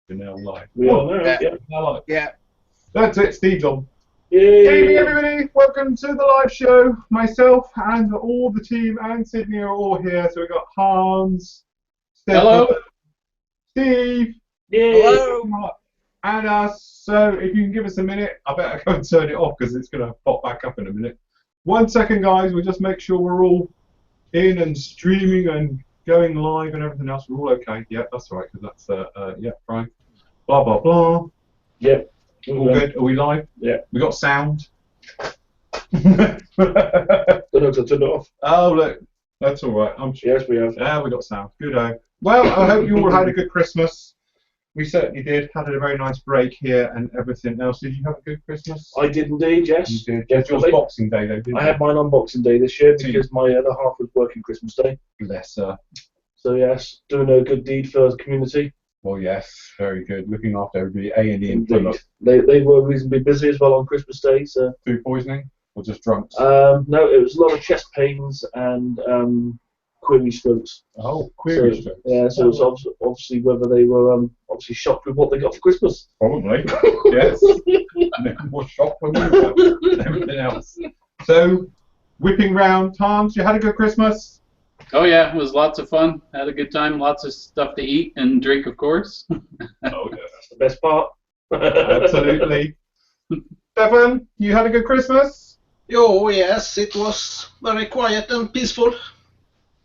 We're now live. We are now, yeah. Now live. Yeah. That's it, Steve's on. Yay. Good evening, everybody. Welcome to the live show. Myself and all the team and Sydney are all here. So we've got Hans, Stefan, Hello. Steve, Yay. Hello. and us. So if you can give us a minute, I better go and turn it off because it's going to pop back up in a minute. 1 second, guys. We'll just make sure we're all in and streaming and going live and everything else. We're all okay. Yeah, that's all right because that's yeah, right. Blah blah blah. Yeah. All good. Are we live? Yeah. We got sound. Don't know to turn it off. Oh look, that's all right. I'm sure. Yes, we have. Yeah, we got sound. Good. Well, I hope you all had a good Christmas. We certainly did. Had a very nice break here and everything else. Did you have a good Christmas? I did indeed, yes. You did. Yes, Yours Boxing Day though, didn't I you? had mine on Boxing Day this year because my other half was working Christmas Day. Bless. So yes, doing a good deed for the community. Well, yes, very good. Looking after everybody. A&E and Indeed. Plymouth. They were reasonably busy as well on Christmas Day. So Food poisoning or just drunks? no, it was a lot of chest pains and query strokes. Oh, query So, strokes. yeah, so it's obviously whether they were obviously shocked with what they got for Christmas. Probably. Yes. And then more shock when we got and everything else. So, whipping round, Hans, you had a good Christmas? Oh yeah, it was lots of fun. Had a good time. Lots of stuff to eat and drink, of course. Oh, yeah. That's the best part. Absolutely. Stefan, you had a good Christmas? Oh yes, it was very quiet and peaceful.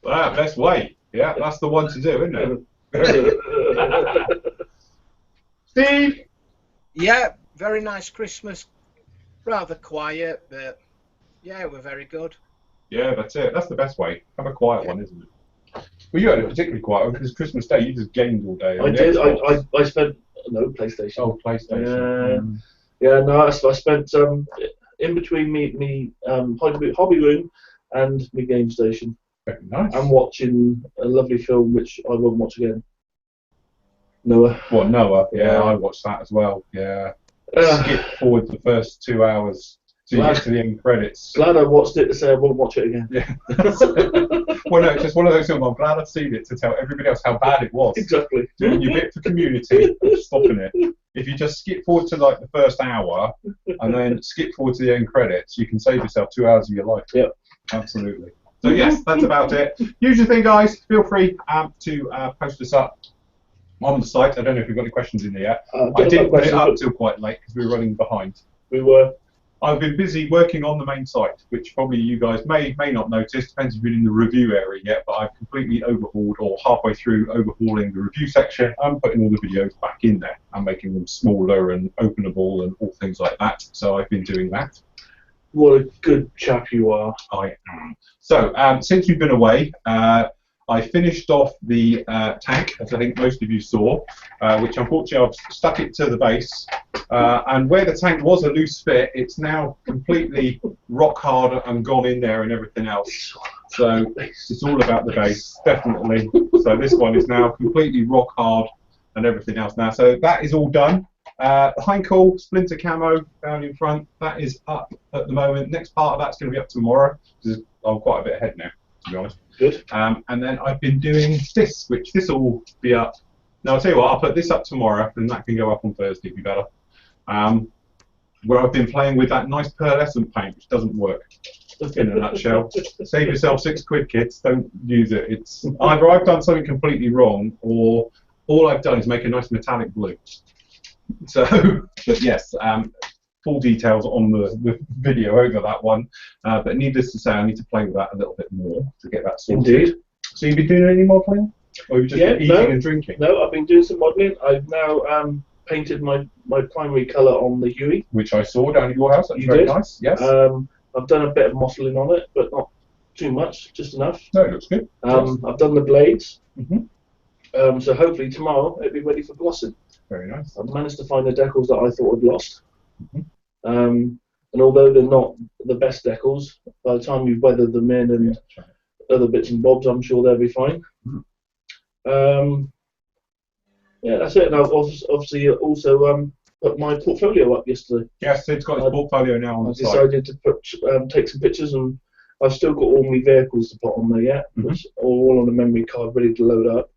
Ah, best way. Yeah, that's the one to do, isn't it? Steve? Yeah, very nice Christmas. Rather quiet, but yeah, we're very good. Yeah, that's it. That's the best way. Have a quiet one, isn't it? Well, you had a particularly quiet one because Christmas Day you just gamed all day. I on the did. Xbox. I spent PlayStation. Oh, PlayStation. Yeah, no, I spent in between me hobby room and my game station. Very nice. I'm watching a lovely film which I won't watch again. Noah. Well, Noah. Yeah, I watched that as well. Yeah. Skip forward the first 2 hours so you get to the end credits. Glad I watched it to say I won't watch it again. Yeah. Well, no, it's just one of those films. I'm glad I've seen it to tell everybody else how bad it was. Exactly. Doing your bit for community, stopping it. If you just skip forward to like the first hour and then skip forward to the end credits, you can save yourself 2 hours of your life. Yep. Absolutely. So yes, that's about it. Usual thing, guys. Feel free to post this up on the site. I don't know if we've got any questions in there yet. I didn't put it up till quite late because we were running behind. We were. I've been busy working on the main site, which probably you guys may not notice. Depends if you've been in the review area yet, but I've completely overhauled or halfway through overhauling the review section. I'm putting all the videos back in there and making them smaller and openable and all things like that. So I've been doing that. What a good chap you are. I am. So since you've been away, I finished off the tank, as I think most of you saw, which unfortunately I've stuck it to the base. And where the tank was a loose fit, it's now completely rock hard and gone in there and everything else. So it's all about the base, definitely. So this one is now completely rock hard and everything else now. So that is all done. Heinkel Splinter Camo down in front, that is up at the moment. Next part of that's going to be up tomorrow. I'm quite a bit ahead now, to be honest. Good. And then I've been doing this, which this will be up. Now I'll tell you what, I'll put this up tomorrow, and that can go up on Thursday if you better. Where I've been playing with that nice pearlescent paint, which doesn't work. In a nutshell, save yourself £6, kids. Don't use it. It's either I've done something completely wrong, or all I've done is make a nice metallic blue. So, but yes. Full details on the video over that one, but needless to say, I need to play with that a little bit more to get that sorted. Indeed. So you've been doing any modelling, or you've just been eating and drinking? No, I've been doing some modelling. I've now painted my primary colour on the Huey, which I saw down at your house. That's very nice. Yes. I've done a bit of mottling on it, but not too much, just enough. No, it looks good. I've done the blades. Mm-hmm. So hopefully tomorrow it'll be ready for glossing. Very nice. I've managed to find the decals that I thought I'd lost. Mm-hmm. And although they're not the best decals, by the time you've weathered them in and other bits and bobs, I'm sure they'll be fine. Mm-hmm. Yeah, that's it. And I've obviously also put my portfolio up yesterday. Yes, it's got its portfolio now on the site. I decided to take some pictures, and I've still got all my vehicles to put on there yet, which are all on a memory card ready to load up.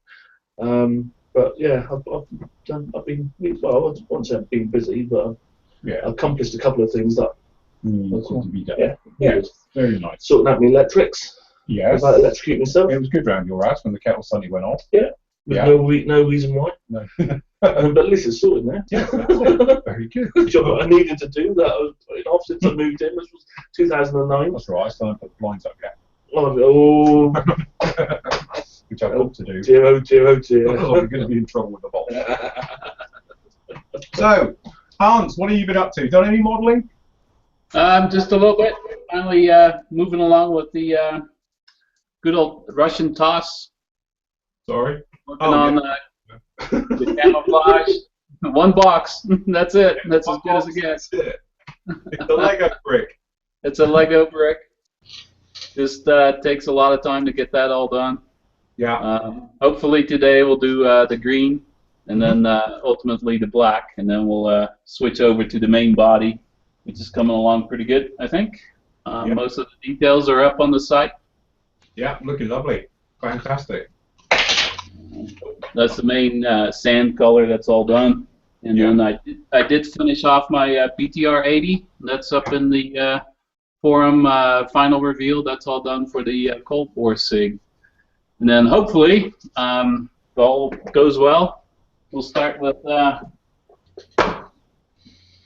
But yeah, I've been, well, I won't say I've been busy, but Yeah. I've accomplished a couple of things that, Needed to be done. yeah, Yeah. Very nice. sorting out my electrics, Yes. about electrocuting myself. It was good round your house when the kettle suddenly went off. There's Yeah. no reason why. No. But at least it's sorted now. Yeah, that's it. Very good. The job that I needed to do that I was putting off since I moved in, which was 2009. That's right. I still haven't put the blinds up yet. Oh, Which I've got to do. dear, oh dear, oh dear. Otherwise I'm going to be in trouble with the boss. So, Hans, what have you been up to? Done any modelling? Just a little bit. Finally moving along with the good old Russian toss. Sorry. Working on the camouflage. One box. That's it. That's as good as it gets. That's it. It's a Lego brick. It's a Lego brick. Just takes a lot of time to get that all done. Yeah. Hopefully today we'll do the green, and then ultimately the black, and then we'll switch over to the main body, which is coming along pretty good, I think. Yeah. Most of the details are up on the site. Yeah, looking lovely. Fantastic. That's the main sand color that's all done. And Yeah. then I did finish off my BTR 80. That's up in the forum final reveal. That's all done for the Cold War SIG. And then hopefully, if all goes well, we'll start with,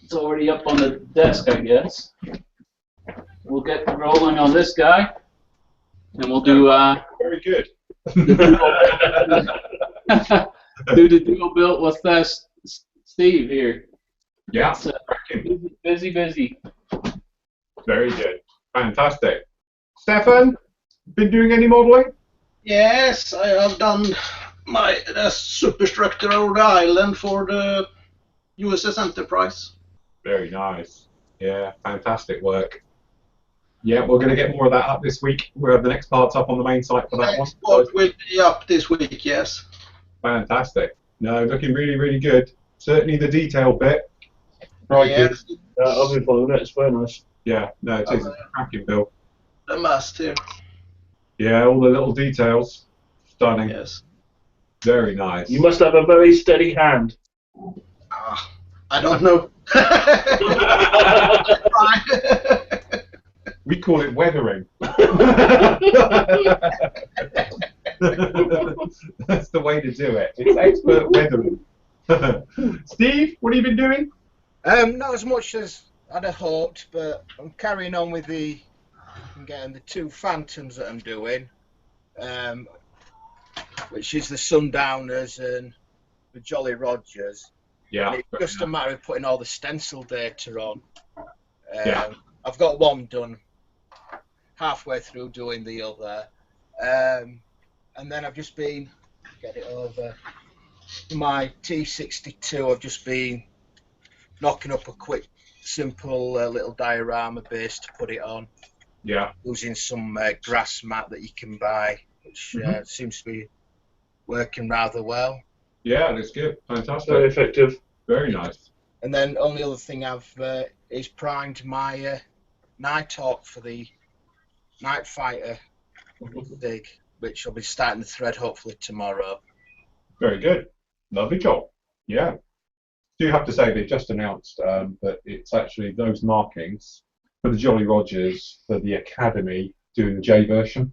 it's already up on the desk, I guess. We'll get rolling on this guy, and we'll do Very good. do the dual built with Steve here. Yeah. It's, busy. Very good. Fantastic. Stefan, been doing any modelling? Yes, I have done my superstructure Rhode Island for the USS Enterprise. Very nice. Yeah, fantastic work. Yeah, we're going to get more of that up this week. We'll have the next parts up on the main site for that one. Next part will be up this week, yes. Fantastic. No, looking really, really good. Certainly the detail bit. Right, Yes, I've been following it, it's very nice. Yeah, no, it is. It's a cracking build. the mast here. Yeah, all the little details. Stunning. Yes. Very nice. You must have a very steady hand. I don't know. We call it weathering. That's the way to do it. It's expert weathering. Steve, what have you been doing? Not as much as I'd have hoped, but I'm carrying on with getting the two Phantoms that I'm doing, which is the Sundowners and the Jolly Rogers. Yeah. And it's just a matter of putting all the stencil data on. Yeah. I've got one done, halfway through doing the other, and then I've just been get it over my T62. I've just been knocking up a quick, simple little diorama base to put it on, Yeah. using some grass mat that you can buy, which seems to be working rather well. Yeah, that's good. Fantastic. Very effective. Very nice. And then only other thing I've is primed my Nighthawk for the Night Fighter dig, which I'll be starting the thread hopefully tomorrow. Very good. Lovely job. Yeah. Do have to say they just announced that it's actually those markings for the Jolly Rogers for the Academy doing the J version.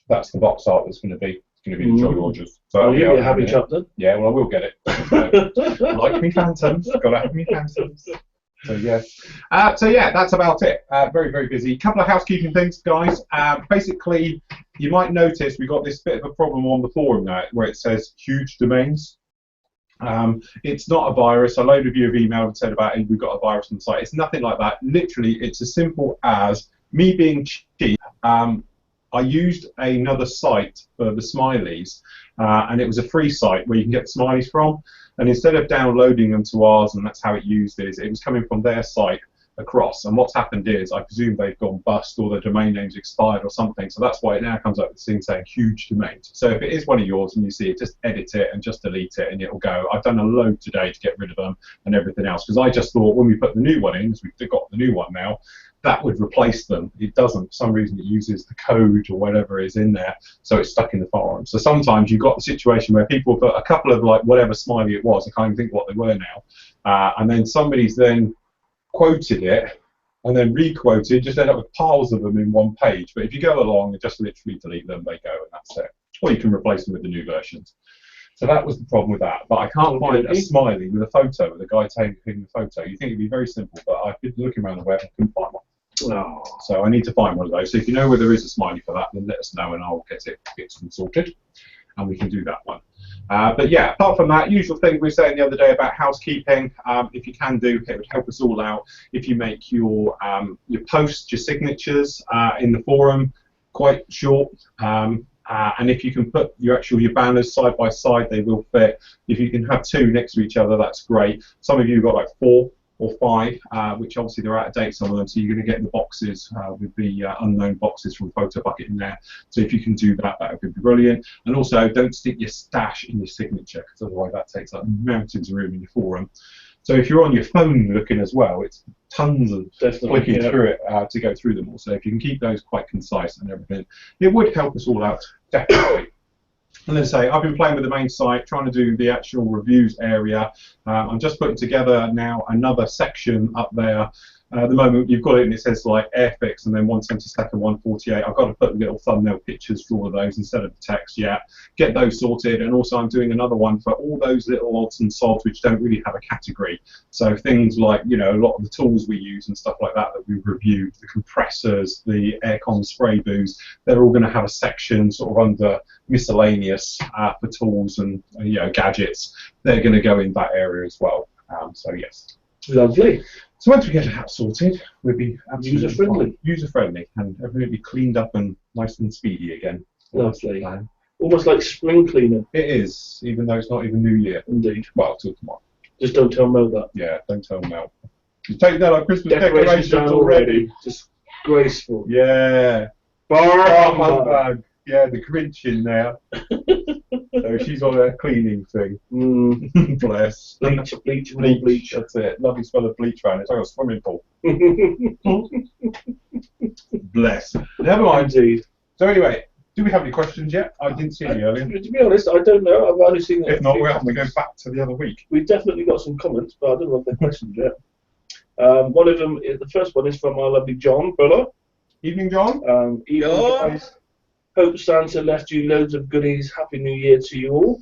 That's the box art that's going to be. It's going to be the Jolly Rogers. So I'll give you a I'll happy get it. chap then. Yeah, well, I will get it. Like me Phantoms, gotta have me Phantoms. So yeah, that's about it. Very, very busy. Couple of housekeeping things, guys. Basically, you might notice we got this bit of a problem on the forum now, where it says huge domains. It's not a virus. A load of you have emailed and said about, hey, we've got a virus on the site. It's nothing like that. Literally, it's as simple as me being cheap. I used another site for the smileys, and it was a free site where you can get the smileys from. And instead of downloading them to ours, and that's how it used it was coming from their site across. And what's happened is, I presume they've gone bust or the domain name's expired or something. So that's why it now comes up with this thing saying huge domains. So if it is one of yours and you see it, just edit it and just delete it, and it'll go. I've done a load today to get rid of them and everything else, because I just thought when we put the new one in, because we've got the new one now, that would replace them. It doesn't. For some reason, it uses the code or whatever is in there, so it's stuck in the forum. So sometimes you've got the situation where people put a couple of like whatever smiley it was, I can't even think what they were now, and then somebody's then quoted it and then re-quoted, just end up with piles of them in one page. But if you go along and just literally delete them, they go, and that's it. Or you can replace them with the new versions. So that was the problem with that. But I can't find a smiley with a photo of the guy taking the photo. You think it'd be very simple, but I've been looking around the web and couldn't find one. Oh. So I need to find one of those. So if you know where there is a smiley for that, then let us know and I'll get it fixed and sorted, and we can do that one. But yeah, apart from that, usual thing we were saying the other day about housekeeping. If you can do, it would help us all out if you make your posts, your signatures in the forum quite short. And if you can put your banners side by side, they will fit. If you can have 2 next to each other, that's great. Some of you have got like 4 or 5, which obviously they're out of date, some of them, so you're going to get the boxes with the unknown boxes from PhotoBucket in there. So if you can do that, that would be brilliant. And also, don't stick your stash in your signature, because otherwise that takes up mountains of room in your forum. So if you're on your phone looking as well, it's tons of flicking through it to go through them all. So if you can keep those quite concise and everything, it would help us all out, definitely. And then say, I've been playing with the main site, trying to do the actual reviews area. I'm just putting together now another section up there. At the moment, you've got it and it says like Airfix and then 172nd, 148. I've got to put little thumbnail pictures for all of those instead of the text yet. Get those sorted, and also I'm doing another one for all those little odds and sods which don't really have a category. So things like, you know, a lot of the tools we use and stuff like that we've reviewed, the compressors, the aircon spray booths, they're all going to have a section sort of under miscellaneous for tools and you know, gadgets. They're going to go in that area as well. So yes. Lovely. So once we get that sorted, we'll be absolutely User-friendly. User-friendly, and everything will be cleaned up and nice and speedy again. Lovely. Almost like spring cleaning. It is, even though it's not even New Year. Indeed. Well, till tomorrow. Just don't tell Mo that. Yeah, don't tell Mel. You take that like Christmas Decorations decorations down already. Just graceful. Yeah. Bar Humbug. Yeah, the Grinch in there. So she's on her cleaning thing. Bless. Bleach. That's it. Lovely smell of bleach around it. It's like a swimming pool. Bless. Never mind. Indeed. So anyway, do we have any questions yet? I didn't see any earlier. To be honest, I don't know. I've only seen. If not, we'll have to go back to the other week. We've definitely got some comments, but I don't know if they're questions yet. One of them, the first one is from our lovely John Buller. Evening, John. Evening, John. guys. Hope Santa left you loads of goodies. Happy New Year to you all.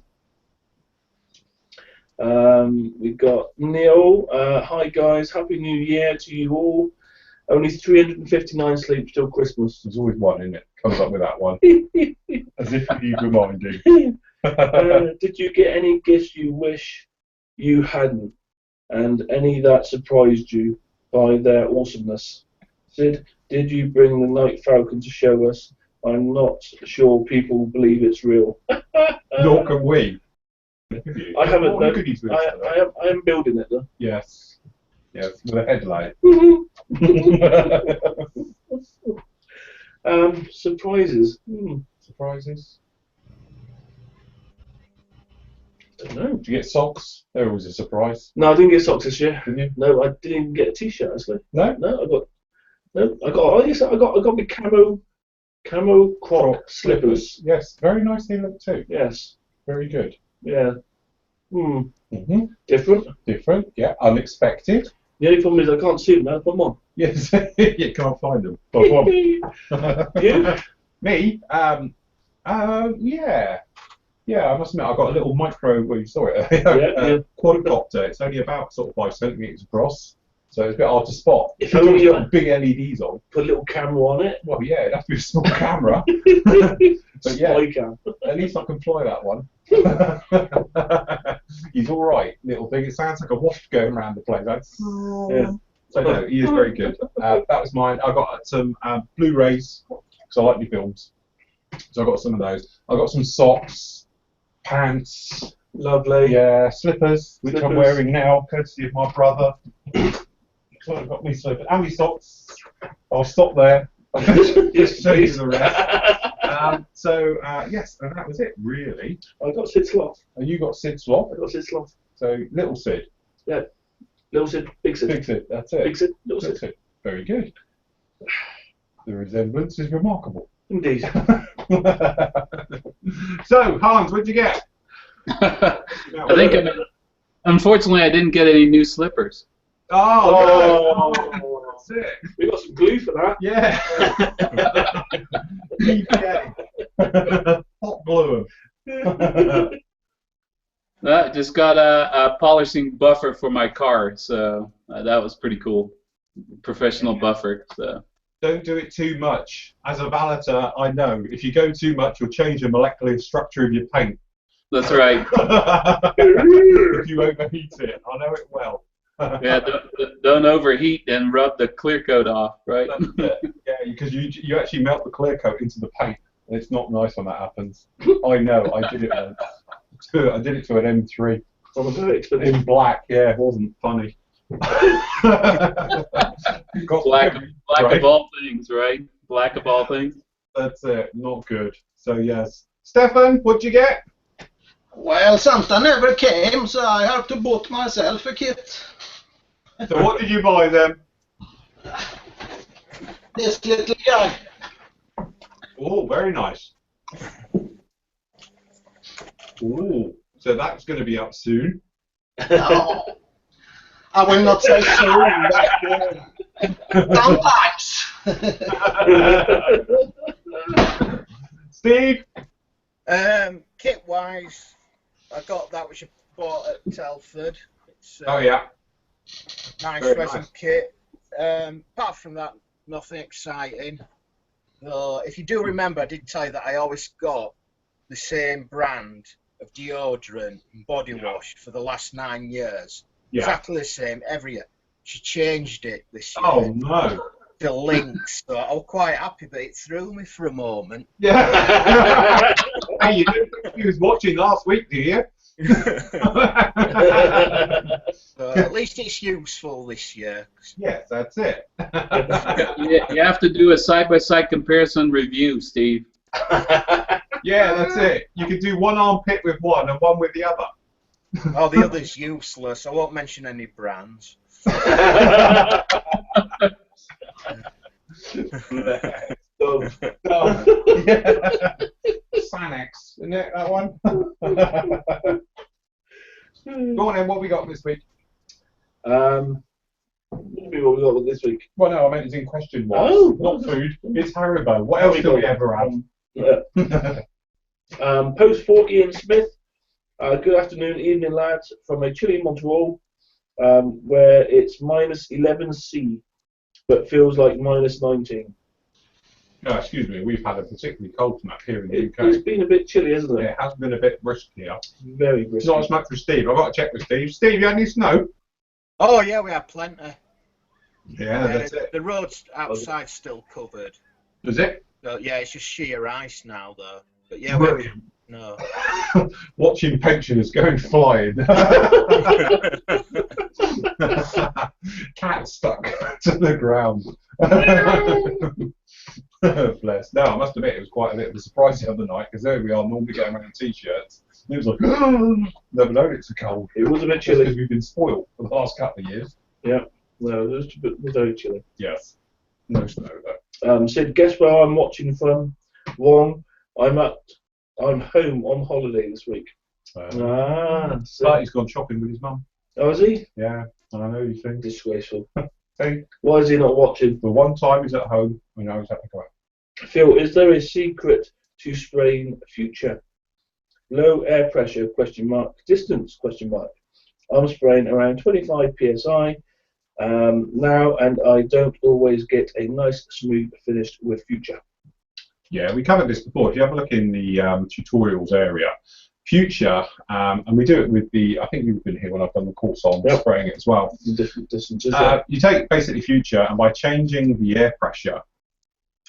We've got Neil. Hi guys, Happy New Year to you all. Only 359 sleeps till Christmas. There's always one in it. Comes up with that one. As if you need reminding. Did you get any gifts you wish you hadn't? And any that surprised you by their awesomeness? Sid, did you bring the Night Falcon to show us? I'm not sure people believe it's real. Nor can we. I haven't. What goodies with us today? I am building it though. Yes. Yes, with a headlight. Surprises. Surprises? Don't know. Did you get socks? They're always a surprise. No, I didn't get socks this year. Didn't you? No, I didn't even get a T-shirt actually. No? No, I got. Oh yes, I got my camo croc slippers. Yes, very nice they look too. Yes. Very good. Yeah. Different. Different, yeah. Unexpected. The only problem is I can't see them now. Put them on. Yes, you can't find them. Well, You? me? Yeah. Yeah, I must admit, I've got a little micro, well, you saw it, quadcopter. It's only about sort of 5 centimetres across, so it's a bit hard to spot. If only you got big LEDs on. put a little camera on it. Well, yeah, it'd have to be a small camera. But yeah, Spy cam. at least I can fly that one. He's all right, little thing. It sounds like a wasp going around the place. Yeah. So no, he is very good. That was mine. I got some Blu-rays because I like the films. So I got some of those. I got some socks, pants, Lovely. yeah, slippers, which I'm Slippers. wearing now, courtesy of my brother. So I got me slippers and me socks. I'll stop there. Yes, Show you please. the rest. Yes, and that was it really. I got Sid Sloth. And you got Sid Sloth. I got Sid Sloth. So little Sid, Little Sid, big Sid. big Sid. That's it. Big Sid, little Little Sid. Sid. Very good. The resemblance is remarkable. Indeed. So, Hans, what'd you get? I think, unfortunately, I didn't get any new slippers. Oh, no. That's it. We got some glue for that. Yeah. EVA. Hot glue 'em. I just got a polishing buffer for my car, so that was pretty cool. Professional buffer. So. Don't do it too much. As a valeter, I know if you go too much, you'll change the molecular structure of your paint. That's right. If you overheat it, I know it well. Yeah, don't overheat and rub the clear coat off, right? Yeah, because you actually melt the clear coat into the paint. And it's not nice when that happens. I know, I did it once. I did it to an M3. In black, yeah, it wasn't funny. Black of all things, right? Black of all things. That's it, not good. So yes. Stefan, what'd you get? Well, Santa never came, so I have to bought myself a kit. So what did you buy then? This little guy. Oh, very nice. Ooh, so that's going to be up soon. No, I will not say soon, but sometimes. Steve? Kit-wise, I got that which I bought at Telford. It's, Oh yeah. nice Very resin nice. kit. Apart from that, nothing exciting. Though, if you do remember, I did tell you that I always got the same brand of deodorant and body wash for the last 9 years. Yeah. Exactly the same every year. She changed it this year. Oh no. The links. So I was quite happy, but it threw me for a moment. Yeah. Hey, you didn't think he was watching last week, do you? So at least it's useful this year. Yes, that's it. You have to do a side-by-side comparison review, Steve. Yeah, that's it. You can do one armpit with one and one with the other. Oh, the other's useless. I won't mention any brands. Oh, yeah. Sanex, isn't it, that one? Go on then, what we got this week? What we got this week? Well, no, I meant it's in question one. Oh. Not food, it's Haribo. What else do we ever have? Post for Ian Smith. Good afternoon, evening, lads. From a chilly Montreal, where it's -11°C, but feels like -19. Oh, excuse me, we've had a particularly cold snap here in the It's UK. been a bit chilly, hasn't it? It has been a bit brisk here. Very brisk. Not as much for Steve. I've got to check with Steve. Steve, you had any snow? Oh yeah, we had plenty. Yeah, that's it. The road's outside still covered. Is it? So, yeah, it's just sheer ice now, though. But yeah, we Brilliant. no. Watching pensioners going flying. Cat stuck to the ground. Bless. No, I must admit it was quite a bit of a surprise the other night because there we are normally going around in t-shirts. And it was like, never known it's so cold. It was a bit Just chilly. because we've been spoiled for the last couple of years. Yeah. No, it was very chilly. Yes. No snow though. Said, guess where I'm watching from? Wrong. I'm home on holiday this week. But So, he's gone shopping with his mum. oh, is he? Yeah, I know these things. Disgraceful. See, Why is he not watching? the one time he's at home, we know he's had to go out. Phil, is there a secret to spraying future? Low air pressure, question mark. Distance, question mark. I'm spraying around 25 psi now, and I don't always get a nice smooth finish with future. Yeah, we covered this before. If you have a look in the tutorials area, Future, and we do it with the, I think you've been here when I've done the course on Yep. spraying it as well. Different distances. You take basically Future, and by changing the air pressure,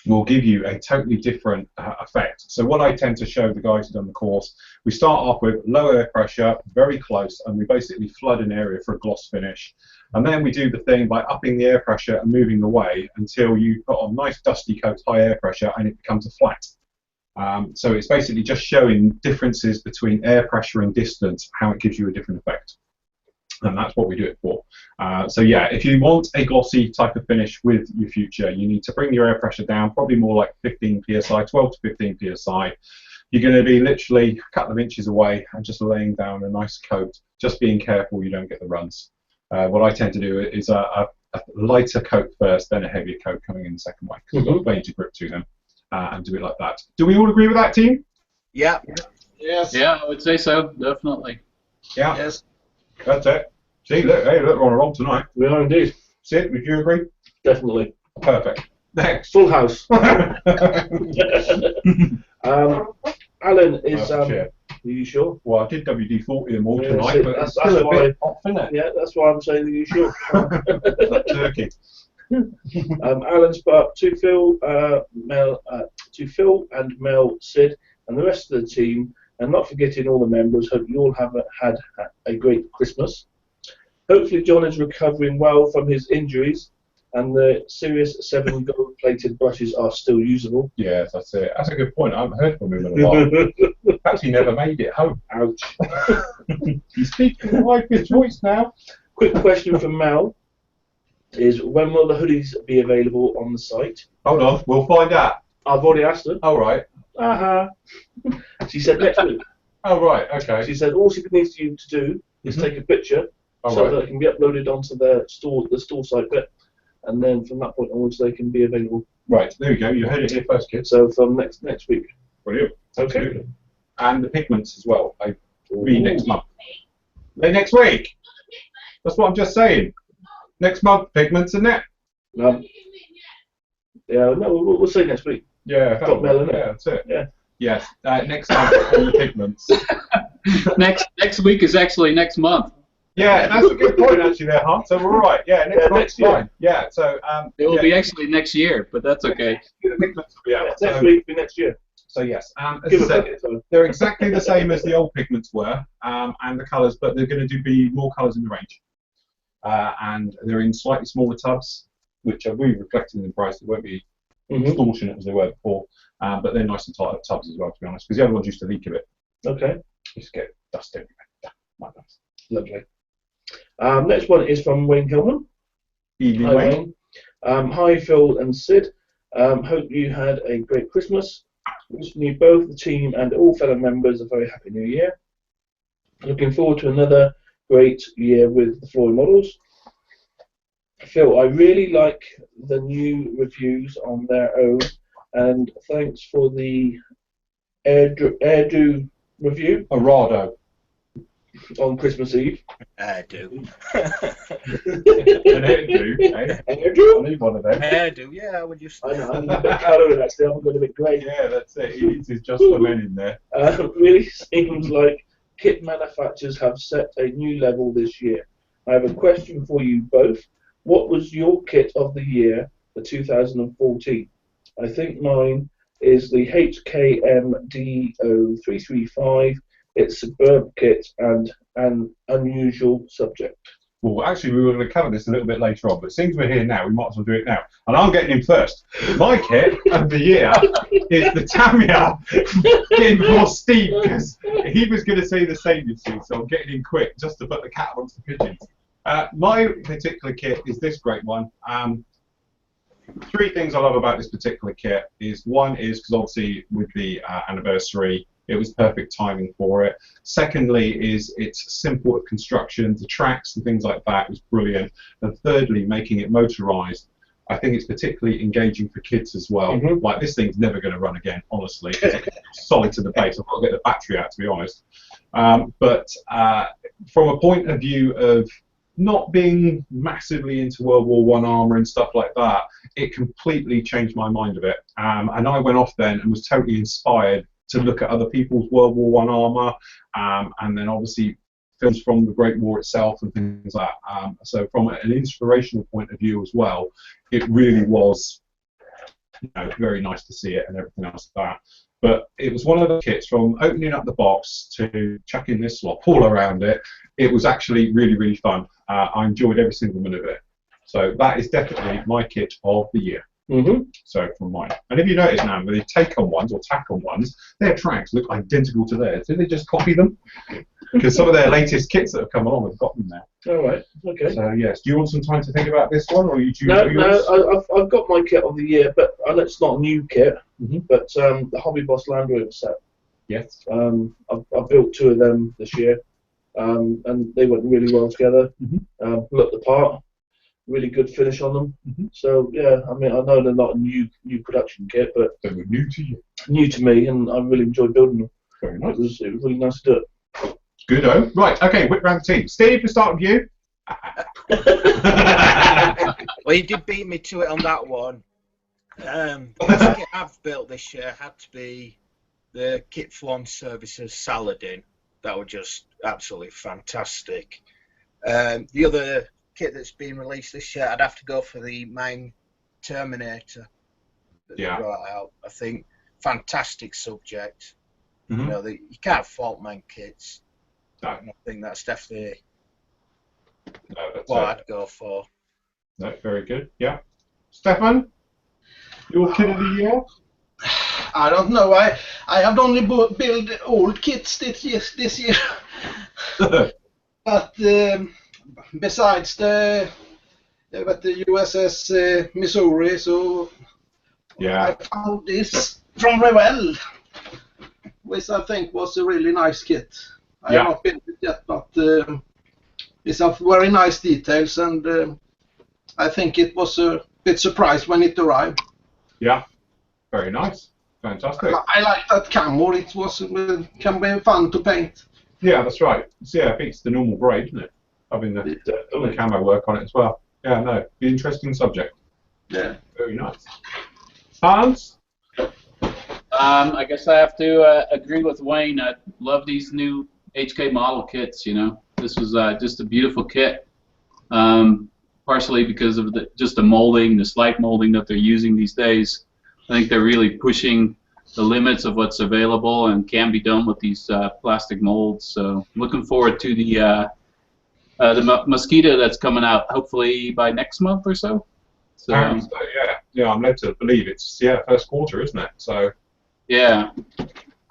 will give you a totally different effect. So what I tend to show the guys who've done the course, we start off with low air pressure, very close, and we basically flood an area for a gloss finish. And then we do the thing by upping the air pressure and moving away until you put on nice dusty coat, high air pressure, and it becomes a flat. So it's basically just showing differences between air pressure and distance, how it gives you a different effect. And that's what we do it for. So yeah, if you want a glossy type of finish with your Future, you need to bring your air pressure down, probably more like 15 psi, 12 to 15 psi. You're going to be literally a couple of inches away and just laying down a nice coat, just being careful you don't get the runs. What I tend to do is a lighter coat first, then a heavier coat coming in the second way, because we've got plenty to grip to them, and do it like that. Do we all agree with that, team? Yeah. Yes. Yeah, I would say so, definitely. Yeah. Yes. That's it. See, look, hey, look, we're on a roll tonight. We are indeed. Sid, would you agree? Definitely. Perfect. Next. Full house. Alan is. Are you sure? Well, I did WD-40 them all Yeah, tonight, see, but that's it's still a why- bit off, isn't it? Yeah, that's why I'm saying, are you sure? That turkey. Alan's put up to Phil, and Mel, Sid, and the rest of the team, and not forgetting all the members. Hope you all have had a great Christmas. Hopefully, John is recovering well from his injuries, and the Sirius 7 gold-plated brushes are still usable. Yes, that's it. That's a good point. I haven't heard from him in a while. Perhaps he never made it home. Ouch. He's speaking the wife his voice now. Quick question from Mel is, when will the hoodies be available on the site? Hold on, we'll find out. I've already asked her. All right. She said next week. Oh, right, okay. She said all she needs you to do is take a picture All so right. that it can be uploaded onto the store site bit, and then from that point onwards they can be available. Right, there we go. You heard it here first, kids. So from next week. Brilliant. Okay. Absolutely. And the pigments as well. They will be next month. They're next week. That's what I'm just saying. Next month, pigments, isn't it? Yeah, no, we'll see next week. Yeah, Got Mel, innit? yeah, that's it. Yeah. Yes, next month, all the pigments. Next week is actually next month. Yeah, that's a good point actually there, Hunt. So we're all right. Yeah, next Yeah, month's next year. fine. Yeah, so It will yeah, be actually next year, but that's okay. the pigments will be out. Next So, week will be next year. so yes, as Give I a said, bit of time. they're exactly the same as the old pigments were, and the colours, but they're going to be more colours in the range. And they're in slightly smaller tubs, which are really reflected in the price. They won't be extortionate as they were before, but they're nice and tight tubs as well, to be honest, because the other ones used to leak a bit. Okay, Just get dust everywhere. Yeah, quite nice. lovely. Next one is from Wayne Hillman. Evening, Hi, Wayne. Hi, Phil and Sid. Hope you had a great Christmas. Wishing you both, the team, and all fellow members a very happy New Year. Looking forward to another great year with the Floyd models. Phil, I really like the new reviews on their own, and thanks for the Airdo review Arado. on Christmas Eve. Hairdo. An hairdo, eh? Airdo? I need one of them. Hairdo, yeah, I would just. I know, I'm a bit coloured actually, I'm going a bit grey. Yeah, that's it. He needs his just for men in there. Really seems like kit manufacturers have set a new level this year. I have a question for you both. What was your kit of the year for 2014? I think mine is the HKMDO335. It's superb kit and an unusual subject. Well, actually, we were going to cover this a little bit later on, but since we're here now, we might as well do it now. And I'm getting in first. My kit of the year is the Tamiya in for Steve, because he was going to say the same, you see, so I'm getting in quick just to put the cat amongst the pigeons. My particular kit is this great one. Three things I love about this particular kit is, one is because obviously with the anniversary, it was perfect timing for it. Secondly is it's simple of construction, the tracks and things like that was brilliant. And thirdly, making it motorized. I think it's particularly engaging for kids as well. Like, this thing's never going to run again, honestly. It's solid to the base. I've got to get the battery out, to be honest. But from a point of view of not being massively into World War I armour and stuff like that, it completely changed my mind of it. And I went off then and was totally inspired to look at other people's World War I armour, and then obviously films from the Great War itself and things like that. So from an inspirational point of view as well, it really was, you know, very nice to see it and everything else like that. But it was one of the kits, from opening up the box to chucking this slop all around it, it was actually really, really fun. I enjoyed every single minute of it. So that is definitely my kit of the year. So from mine. And if you notice now, with the take-on ones or tack-on ones, their tracks look identical to theirs. Did they just copy them? Because some of their latest kits that have come along have got them now. All right. Okay. So yes, do you want some time to think about this one, or you choose No, yours? I've got my kit of the year, but it's not a new kit. But the Hobby Boss Land Rover set. Yes. I built 2 of them this year, and they went really well together. Looked the part. Really good finish on them. So yeah, I mean, I know they're not a new production kit, but They were new to you. new to me, and I really enjoyed building them. Very nice. It was really nice to do it. Good-o. Right, okay, whip round the team. Steve, we'll start with you. Well, you did beat me to it on that one. The best kit I've built this year had to be the Kit Flawn Services Saladin. That was just absolutely fantastic. The other kit that's been released this year, I'd have to go for the Mine Terminator that they brought out. I think fantastic subject. You know, you can't fault Mine kits. No. I think that's definitely That's what I'd go for. No, very good. Yeah. Stefan, your kit of the year? I don't know. I have only built old kits this year. But besides the USS Missouri, so Yeah. I found this from Revell, which I think was a really nice kit. I have not built it yet, but it's of very nice details, and I think it was a bit surprised when it arrived. Yeah. Very nice. Fantastic. I like that camo. It was can be fun to paint. Yeah, that's right. So, yeah, it beats the normal braid, isn't it? Having the camo work on it as well. Yeah, no, the interesting subject. Yeah. Very nice. Hans? I guess I have to agree with Wayne. I love these new HK model kits. You know, this was just a beautiful kit. Partially because of just the molding, the slight molding that they're using these days. I think they're really pushing the limits of what's available and can be done with these plastic molds. So looking forward to the Mosquito that's coming out hopefully by next month or so. So yeah, I'm led to believe it's first quarter, isn't it? So yeah.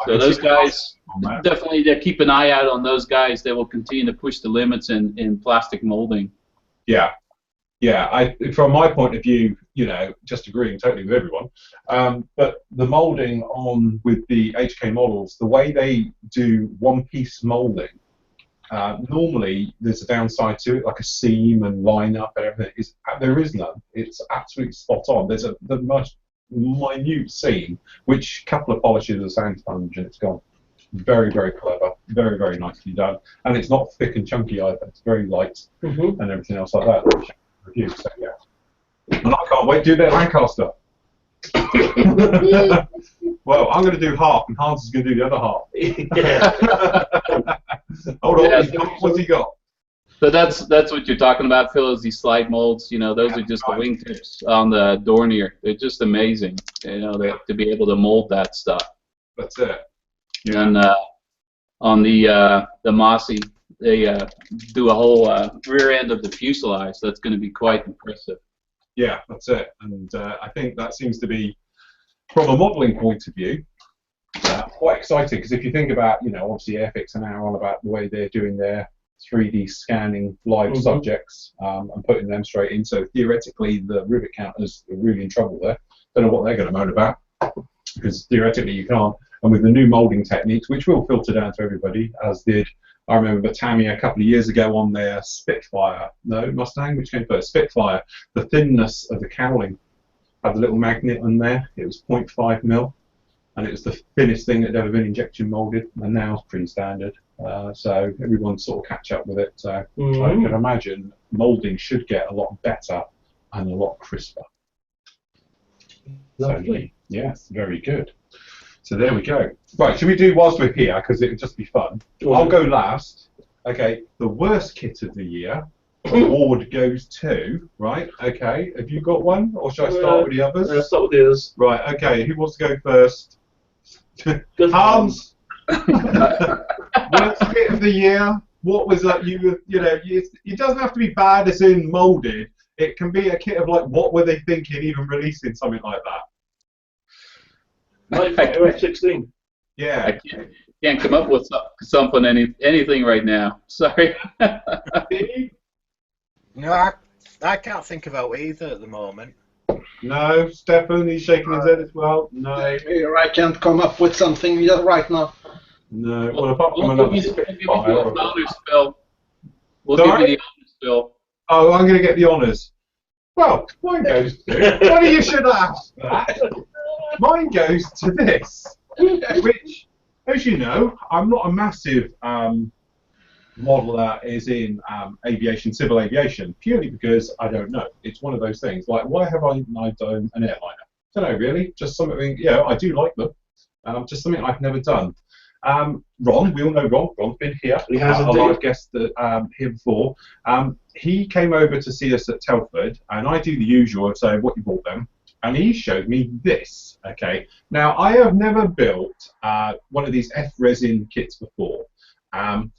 So those guys, definitely keep an eye out on those guys. They will continue to push the limits in plastic molding. Yeah. Yeah, from my point of view, you know, just agreeing totally with everyone, but the moulding on with the HK models, the way they do one-piece moulding, normally there's a downside to it, like a seam and line up and everything. There is none. It's absolutely spot on. There's the most minute seam, which a couple of polishes of sand sponge and it's gone. Very, very clever. Very, very nicely done. And it's not thick and chunky either. It's very light and everything else like that. Review, so yeah. And I can't wait to do their Lancaster. Well, I'm going to do half, and Hans is going to do the other half. Hold on, what's he got? So that's what you're talking about, Phil, is these slide molds. You know, those are just the wingtips on the Dornier. They're just amazing, you know, to be able to mold that stuff. That's it. Yeah. And on the Mossy, they do a whole rear end of the fuselage. That's going to be quite impressive. Yeah, that's it. And I think that seems to be, from a modelling point of view, quite exciting. Because if you think about, you know, obviously Airfix are now on about the way they're doing their 3D scanning live subjects and putting them straight in. So theoretically, the rivet counters are really in trouble there. Don't know what they're going to moan about, because theoretically you can't. And with the new moulding techniques, which will filter down to everybody, as did, I remember Tamiya a couple of years ago on their Spitfire, Mustang, which came first, Spitfire, the thinness of the cowling had the little magnet on there. It was 0.5 mil, and it was the thinnest thing that had ever been injection moulded, and now it's pretty standard. So everyone's sort of catch up with it. So I can imagine moulding should get a lot better and a lot crisper. Lovely. So, yes, very good. So there we go. Right, should we do whilst we're here, because it would just be fun. I'll go last. Okay, the worst kit of the year award goes to, right, okay, have you got one, or should I start with the others? Let's start with the others. Right, okay, who wants to go first? Hans! Worst kit of the year? What was that? You know, it doesn't have to be bad as in moulded. it can be a kit of like, what were they thinking even releasing something like that? Night Fighter F-16. Yeah. I can't come up with something, anything right now. Sorry. No, I can't think about either at the moment. No, Stefan, he's shaking his head as well. No, Here, I can't come up with something just right now. no. Well, apart from We'll another give you the Spitfire. honor spill. We'll Sorry? give you the honor spill. Oh, I'm going to get the honours. Well, mine goes to. Funny you should ask that. Mine goes to this, which, as you know, I'm not a massive model that is in aviation, civil aviation, purely because I don't know. It's one of those things. Like, why have I done an airliner? I don't know, really. Just something, I do like them. Just something I've never done. Ron, we all know Ron. Ron's been here. He has a indeed. live guest here before. He came over to see us at Telford, and I do the usual of saying, what you bought them? And he showed me this, okay? Now, I have never built one of these F-resin kits before, and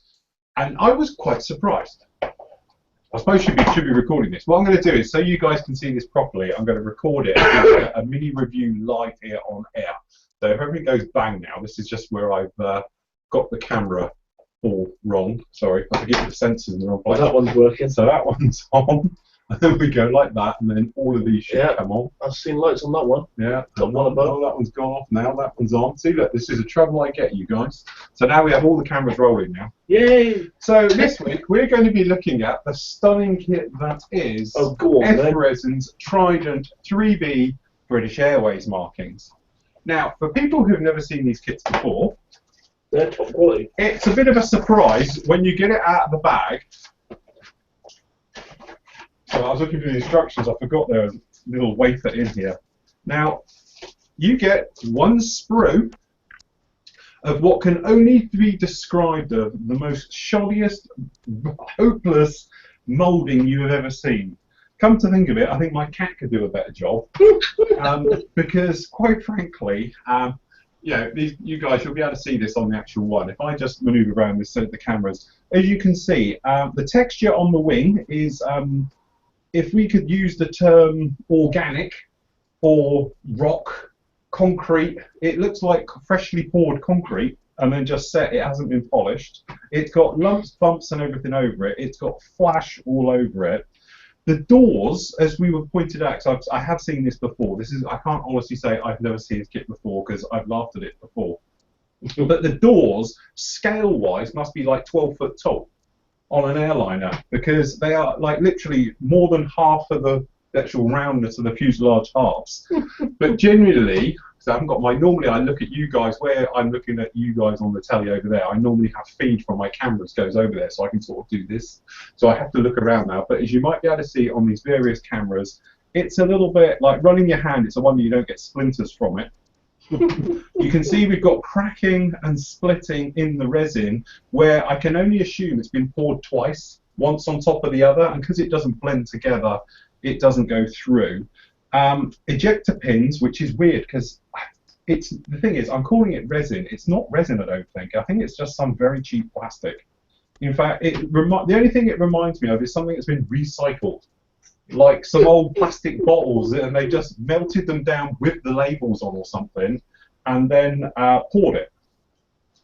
I was quite surprised. I suppose should be recording this. What I'm going to do is, so you guys can see this properly, I'm going to record it and do a mini review live here on air. So if everything goes bang now, this is just where I've got the camera all wrong. Sorry, I forget the sensors in the wrong place. That one's working. So that one's on, and then we go like that, and then all of these should come on. I've seen lights on that one. Yeah, Top one above. that one's gone off now, that one's on. See, look, this is the trouble I get, you guys. So now we have all the cameras rolling now. Yay! So this week we're going to be looking at the stunning kit that is Oh, go on, then. F-Resin's Trident 3B British Airways markings. Now, for people who've never seen these kits before, They're top quality. it's a bit of a surprise when you get it out of the bag. So I was looking for the instructions, I forgot there was a little wafer in here. Now, you get one sprue of what can only be described as the most shoddiest, hopeless moulding you have ever seen. Come to think of it, I think my cat could do a better job. Because, quite frankly, you guys, you'll be able to see this on the actual one. If I just manoeuvre around this, the cameras, as you can see, the texture on the wing is, if we could use the term organic or rock, concrete, it looks like freshly poured concrete and then just set. It hasn't been polished. It's got lumps, bumps and everything over it. It's got flash all over it. The doors, as we were pointed out, because I have seen this before. I can't honestly say I've never seen this kit before because I've laughed at it before. But the doors, scale-wise, must be like 12 foot tall on an airliner because they are like literally more than half of the actual roundness of the fuselage halves. But generally, so I haven't got normally I look at you guys where I'm looking at you guys on the telly over there. I normally have feed from my cameras goes over there so I can sort of do this. So I have to look around now. But as you might be able to see on these various cameras, it's a little bit like running your hand. It's a wonder you don't get splinters from it. You can see we've got cracking and splitting in the resin where I can only assume it's been poured twice, once on top of the other, and because it doesn't blend together, it doesn't go through. Ejector pins, which is weird because the thing is, I'm calling it resin. It's not resin, I don't think. I think it's just some very cheap plastic. In fact, the only thing it reminds me of is something that's been recycled, like some old plastic bottles, and they just melted them down with the labels on or something, and then poured it.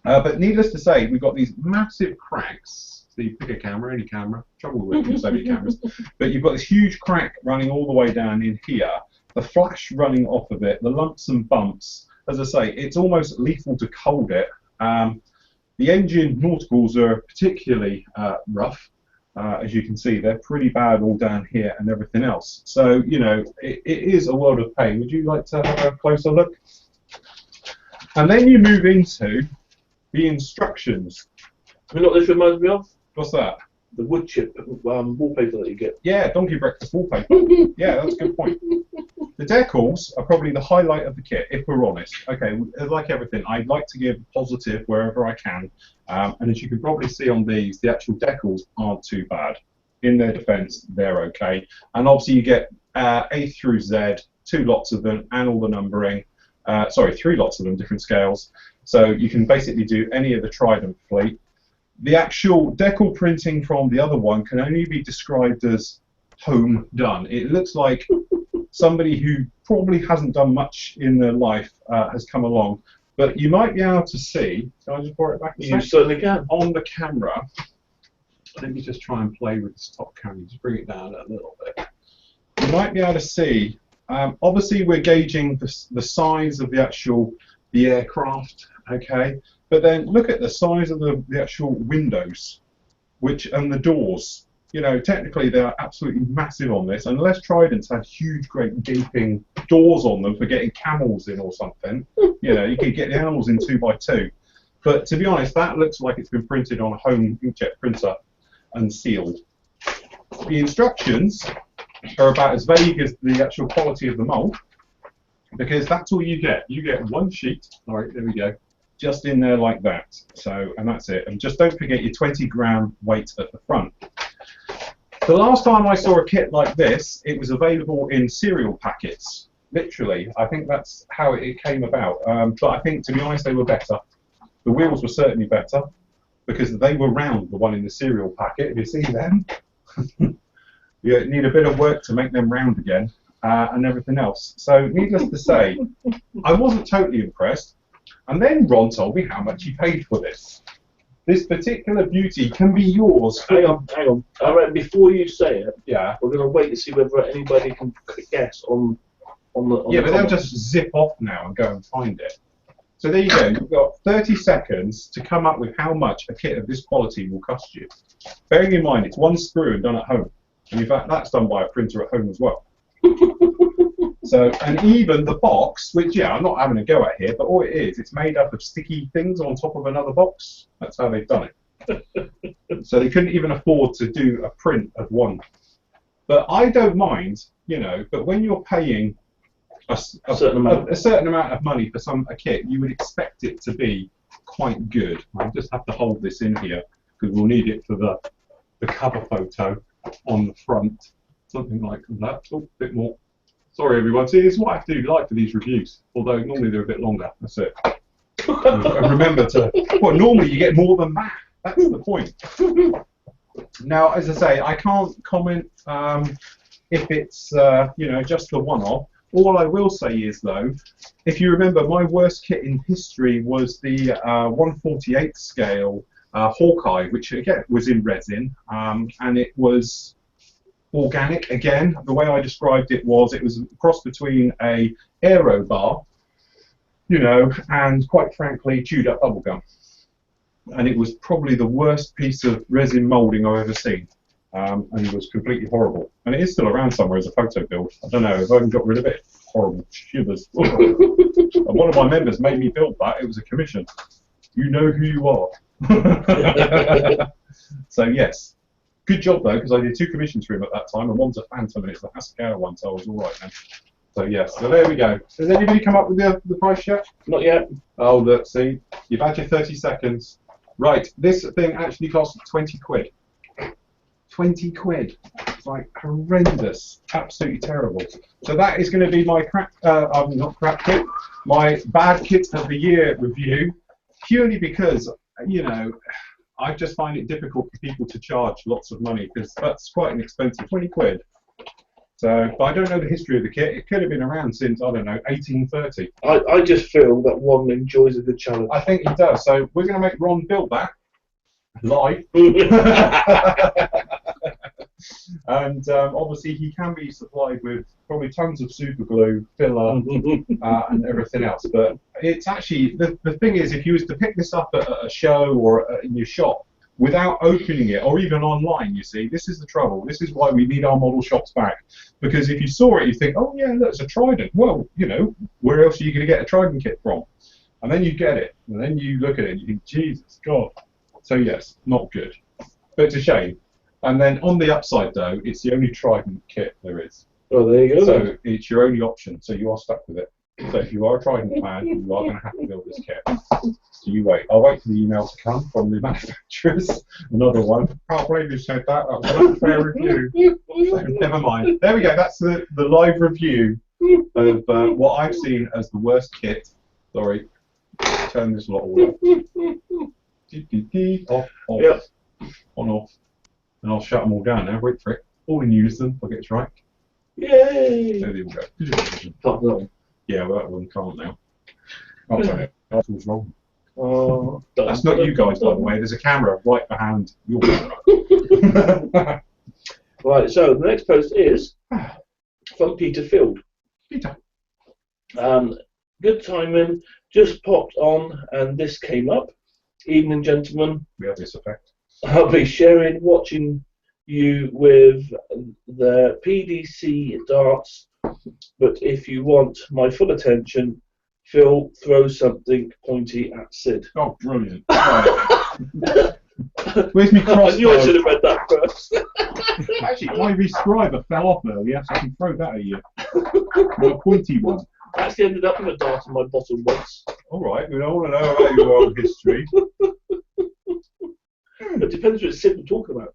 But needless to say, we've got these massive cracks. So you pick a camera, any camera, trouble with so many cameras, but you've got this huge crack running all the way down in here, the flash running off of it, the lumps and bumps. As I say, it's almost lethal to cold it. The engine nauticals are particularly rough. As you can see, they're pretty bad all down here and everything else. So, it is a world of pain. Would you like to have a closer look? And then you move into the instructions. You know what this reminds me of? What's that? The wood chip wallpaper that you get. Yeah, donkey breakfast wallpaper. Yeah, that's a good point. The decals are probably the highlight of the kit, if we're honest. Okay, like everything, I'd like to give positive wherever I can. And as you can probably see on these, the actual decals aren't too bad. In their defense, they're okay. And obviously you get A through Z, 2 lots of them, and all the numbering. Sorry, 3 lots of them, different scales. So you can basically do any of the Trident fleet. The actual decal printing from the other one can only be described as home done. It looks like somebody who probably hasn't done much in their life has come along. But you might be able to see, can I just borrow it back a You second? certainly can. On the camera, let me just try and play with this top camera, just bring it down a little bit. You might be able to see, obviously we're gauging the size of the aircraft, okay? But then look at the size of the actual windows, and the doors. You know, technically they are absolutely massive on this, unless Trident's had huge, great gaping doors on them for getting camels in or something. You know, you could get the animals in 2x2. But to be honest, that looks like it's been printed on a home inkjet printer and sealed. The instructions are about as vague as the actual quality of the mold, because that's all you get. You get one sheet. All right, there we go. Just in there like that. So, and that's it. And just don't forget your 20-gram weight at the front. The last time I saw a kit like this, it was available in cereal packets. Literally, I think that's how it came about. But I think, to be honest, they were better. The wheels were certainly better because they were round, the one in the cereal packet. If you see them, you need a bit of work to make them round again and everything else. So, needless to say, I wasn't totally impressed. And then Ron told me how much he paid for this. This particular beauty can be yours. Hang on. I reckon before you say it, Yeah. we're going to wait to see whether anybody can guess on the. Yeah, but they'll comments. just zip off now and go and find it. So there you go. You've got 30 seconds to come up with how much a kit of this quality will cost you. Bearing in mind, it's one screw and done at home. And in fact, that's done by a printer at home as well. So, and even the box, which, yeah, I'm not having a go at here, but all it is, it's made up of sticky things on top of another box. That's how they've done it. So they couldn't even afford to do a print of one. But I don't mind, you know, but when you're paying a certain amount of money for a kit, you would expect it to be quite good. I'll just have to hold this in here because we'll need it for the cover photo on the front. Something like that. Oh, a bit more. Sorry, everyone. See, this is what I have to do for these reviews. Although normally they're a bit longer. That's it. And remember to. Well, normally you get more than that. That's the point. Now, as I say, I can't comment if it's you know, just the one-off. All I will say is, though, if you remember, my worst kit in history was the 1/48 scale Hawkeye, which again was in resin, and it was organic. Again, the way I described it was a cross between a aero bar, you know, and quite frankly chewed up bubblegum. And it was probably the worst piece of resin moulding I've ever seen, and it was completely horrible. And it is still around somewhere as a photo build. I don't know if I haven't got rid of it. Horrible shivers. And one of my members made me build that. It was a commission. You know who you are. So yes. Good job though, because I did 2 commissions for him at that time, and one's a Phantom and it's the Haskell one, so I was all right then. So yes, so there we go. Has anybody come up with the price yet? Not yet. Oh look, see, you've had your 30 seconds. Right, this thing actually costs 20 quid. 20 quid. It's like horrendous, absolutely terrible. So that is going to be my my bad kit of the year review, purely because, you know, I just find it difficult for people to charge lots of money because that's quite an expensive 20 quid. So, but I don't know the history of the kit. It could have been around since, I don't know, 1830. I just feel that Ron enjoys a good challenge. I think he does. So we're going to make Ron build that live. And obviously he can be supplied with probably tons of super glue, filler, and everything else. But it's actually, the thing is, if you was to pick this up at a show or in your shop without opening it, or even online, you see, this is the trouble. This is why we need our model shops back. Because if you saw it, you think, oh yeah, that's a Trident. Well, you know, where else are you going to get a Trident kit from? And then you get it, and then you look at it and you think, Jesus God. So yes, not good. But it's a shame. And then on the upside though, it's the only Trident kit there is. Oh, there you go. So it's your only option, so you are stuck with it. So if you are a Trident fan, you are going to have to build this kit. So you wait. I'll wait for the email to come from the manufacturers. Another one. Can't believe you said that. That was an unfair review. So never mind. There we go. That's the live review of what I've seen as the worst kit. Sorry. Turn this lot all off. Off. Yep. On off. And I'll shut them all down now. Wait for it. All in unison. I'll get it right. Yay! There they all go. Fuck no. Yeah, well, that one can't now. I'll tell you. That was wrong. Oh, That's not you guys, by the way. There's a camera right behind your camera. Right, so the next post is from Peter Field. Peter. Good timing, just popped on and this came up. Evening, gentlemen. We have this effect. I'll be watching you with the PDC darts, but if you want my full attention, Phil, throw something pointy at Sid. Oh, brilliant. Right. Where's my I crossbow? knew I should have read that first. Actually, my rescriber fell off earlier, so I can throw that at you. My pointy one. I actually ended up with a dart in my bottom once. All right, we don't want to know about your old history. It depends what Sid we're talking about.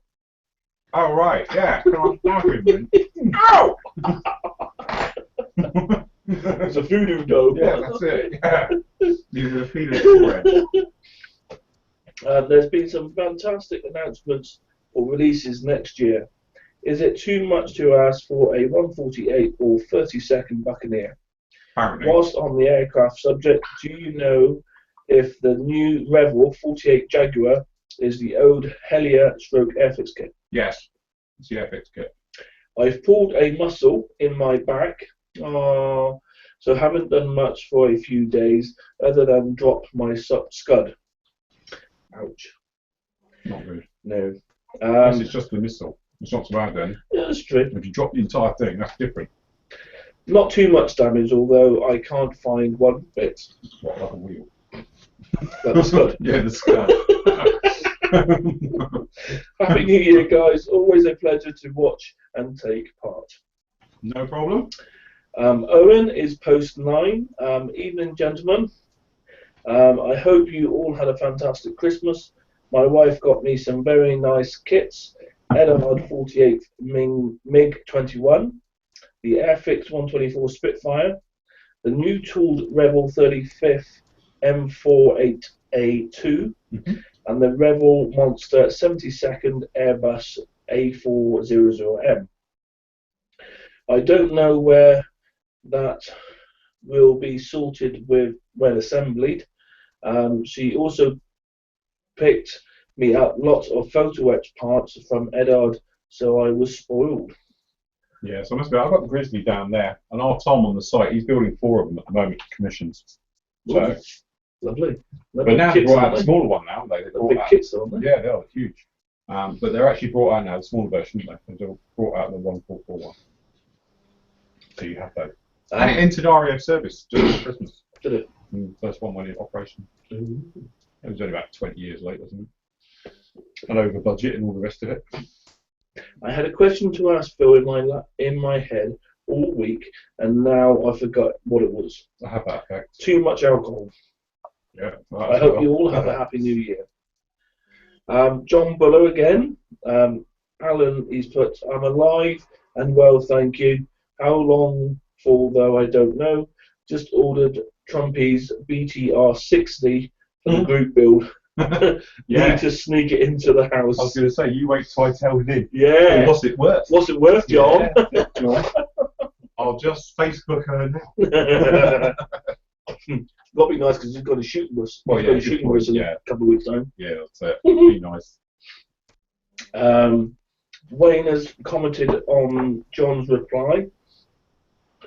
Oh, right, yeah. Come on, start him then. Ow! It's a voodoo dough. Yeah, that's it. Yeah. You're going to feel it for it. There's been some fantastic announcements for releases next year. Is it too much to ask for a 148 or 32nd Buccaneer? Apparently. Whilst on the aircraft subject, do you know if the new Revell 48 Jaguar is the old Helia/Airfix kit? Yes, it's the Airfix kit. I've pulled a muscle in my back, so haven't done much for a few days other than drop my scud. Ouch. Not good. No. Unless it's just the missile. It's not so bad then. Yeah, that's true. If you drop the entire thing, that's different. Not too much damage, although I can't find one bit. What, like a wheel? Like the scud. Yeah, the scud. Happy New Year, guys. Always a pleasure to watch and take part. No problem. Owen is post 9. Evening, gentlemen. I hope you all had a fantastic Christmas. My wife got me some very nice kits. Edelhard 48 MiG-21, the Airfix 124 Spitfire, the new tooled Revell 35th M48A2, and the Revell Monster 72nd Airbus A400M. I don't know where that will be sorted with when assembled. She also picked me up lots of photo etch parts from Eddard, so I was spoiled. Yeah, so I must be. I've got the Grizzly down there, and our Tom on the site, he's building 4 of them at the moment, commissions. So, Lovely. but now they brought out the smaller one now, haven't they? They're big kits, aren't they? Yeah, they are huge. But they're actually brought out now, the smaller version, haven't they? They've brought out the 144 one. So you have that. And it entered RAF service just for Christmas. Did it? And the first one went in operation. It was only about 20 years late, wasn't it? And over budget and all the rest of it. I had a question to ask Phil in my head all week, and now I forgot what it was. I have that effect. Too much alcohol. Yeah. I hope you all have a happy new year. John Bullow again. Alan, he's put, I'm alive and well, thank you. How long for, though, I don't know. Just ordered Trumpy's BTR 60 for the group build. Yeah. Need to sneak it into the house. I was going to say, you wait till I tell him. Yeah. What's it worth? What's it worth, John? Yeah. I'll just Facebook her now. Got to be nice because he's got to shoot us. Well, He's yeah, got to shoot us in a couple of weeks' time. Yeah, that's it. Be nice. Wayne has commented on John's reply.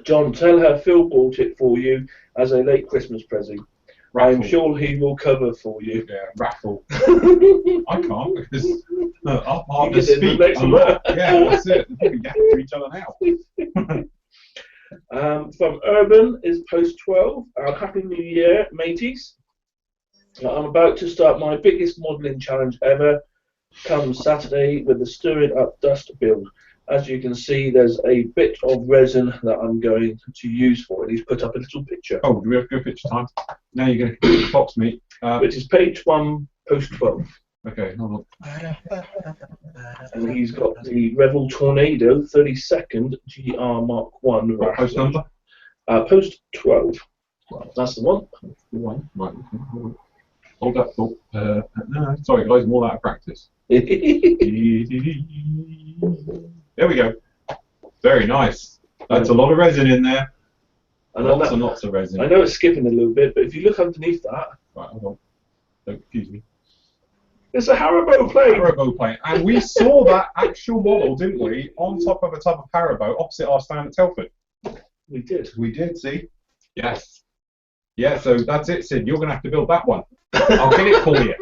John, tell her Phil bought it for you as a late Christmas present. Raffle. I'm sure he will cover for you. Yeah, raffle. I can't because our partners You get speak the next a lot. Yeah, that's it. We can get to each other now. From Urban is post 12. Happy New Year, mateys. I'm about to start my biggest modelling challenge ever. Come Saturday with the stirring up dust build. As you can see, there's a bit of resin that I'm going to use for it. He's put up a little picture. Oh, do we have good picture time? Now you're going to do the fox meat. Which is page 1, post 12. Okay, hold on. And he's got the Revell Tornado 32nd GR Mark 1. What post number? Post 12. That's the one. One. Right. Okay. Hold that thought. No, sorry guys, I'm all out of practice. There we go. Very nice. That's a lot of resin in there. And Lots and lots of resin. I know it's skipping a little bit, but if you look underneath that, Right, hold on. Don't confuse me. it's a Haribo plate. Haribo plate. And we saw that actual model, didn't we, on top of a tub of Haribo opposite our stand at Telford. We did. We did, see? Yes. Yeah, so that's it, Sid. You're going to have to build that one. I'll get it for you.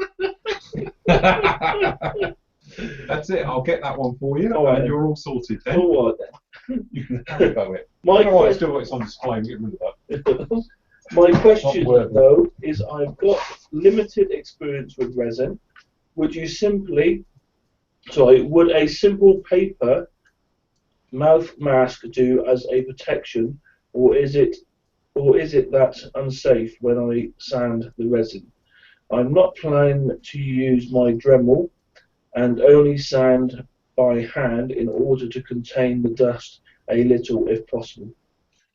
That's it. I'll get that one for you, and you're all sorted then. All right then. You can Haribo it. My I don't know why question- still got it on display. Get rid of that. My question, worth it. though, is I've got limited experience with resin. Would a simple paper mouth mask do as a protection, or is it that unsafe when I sand the resin? I'm not planning to use my Dremel and only sand by hand in order to contain the dust a little if possible.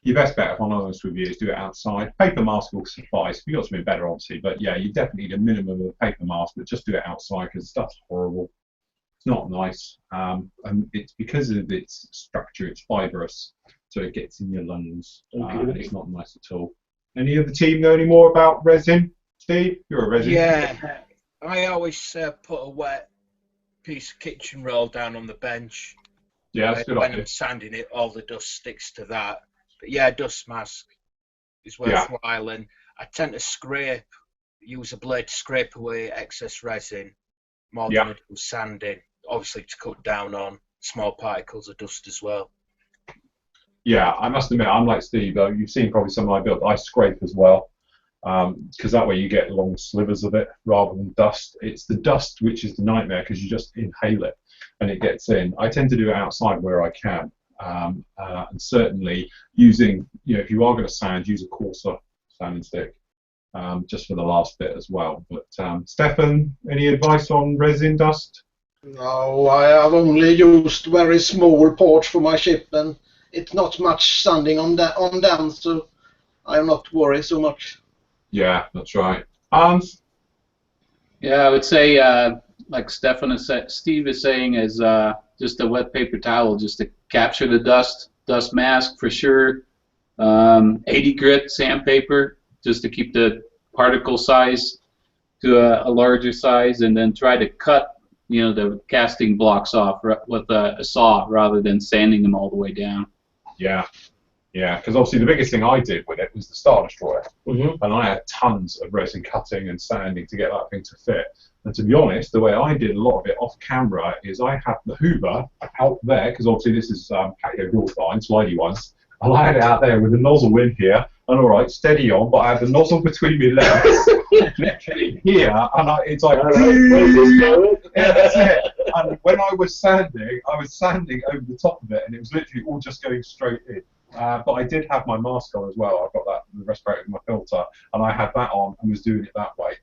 Your best bet, if I'm honest with you, is do it outside. Paper mask will suffice. If you've got something better, obviously, but yeah, you definitely need a minimum of a paper mask, but just do it outside because stuff's horrible. It's not nice, and it's because of its structure, it's fibrous, so it gets in your lungs. And it's not nice at all. Any of the team know any more about resin? Steve, you're a resin. Yeah, I always put a wet piece of kitchen roll down on the bench. Yeah, that's a good When idea. I'm sanding it, all the dust sticks to that. But yeah, dust mask is worthwhile, and I tend to use a blade to scrape away excess resin more than I do sanding, obviously to cut down on small particles of dust as well. Yeah, I must admit, I'm like Steve. You've seen probably some of my builds. I scrape as well, because that way you get long slivers of it rather than dust. It's the dust which is the nightmare because you just inhale it and it gets in. I tend to do it outside where I can, and certainly using, if you are going to sand, use a coarser sanding stick, just for the last bit as well. But Stefan, any advice on resin dust? No, I have only used very small parts for my ship, and it's not much sanding on them, so I'm not worried so much. Yeah, that's right. Hans? Yeah, I would say, like Steve is saying, is just a wet paper towel just to capture the dust mask for sure. 80 grit sandpaper just to keep the particle size to a larger size, and then try to cut the casting blocks off with a saw rather than sanding them all the way down. Yeah, because obviously the biggest thing I did with it was the Star Destroyer, and I had tons of resin cutting and sanding to get that thing to fit. And to be honest, the way I did a lot of it off camera is I had the Hoover out there, because obviously this is patio door fine, slidey ones, and I had it out there with the nozzle in here, and all right, steady on, but I had the nozzle between my legs, literally here, and it's like, yeah, that's it. And when I was sanding over the top of it, and it was literally all just going straight in. But I did have my mask on as well. I've got that, the respirator with my filter, and I had that on and was doing it that way.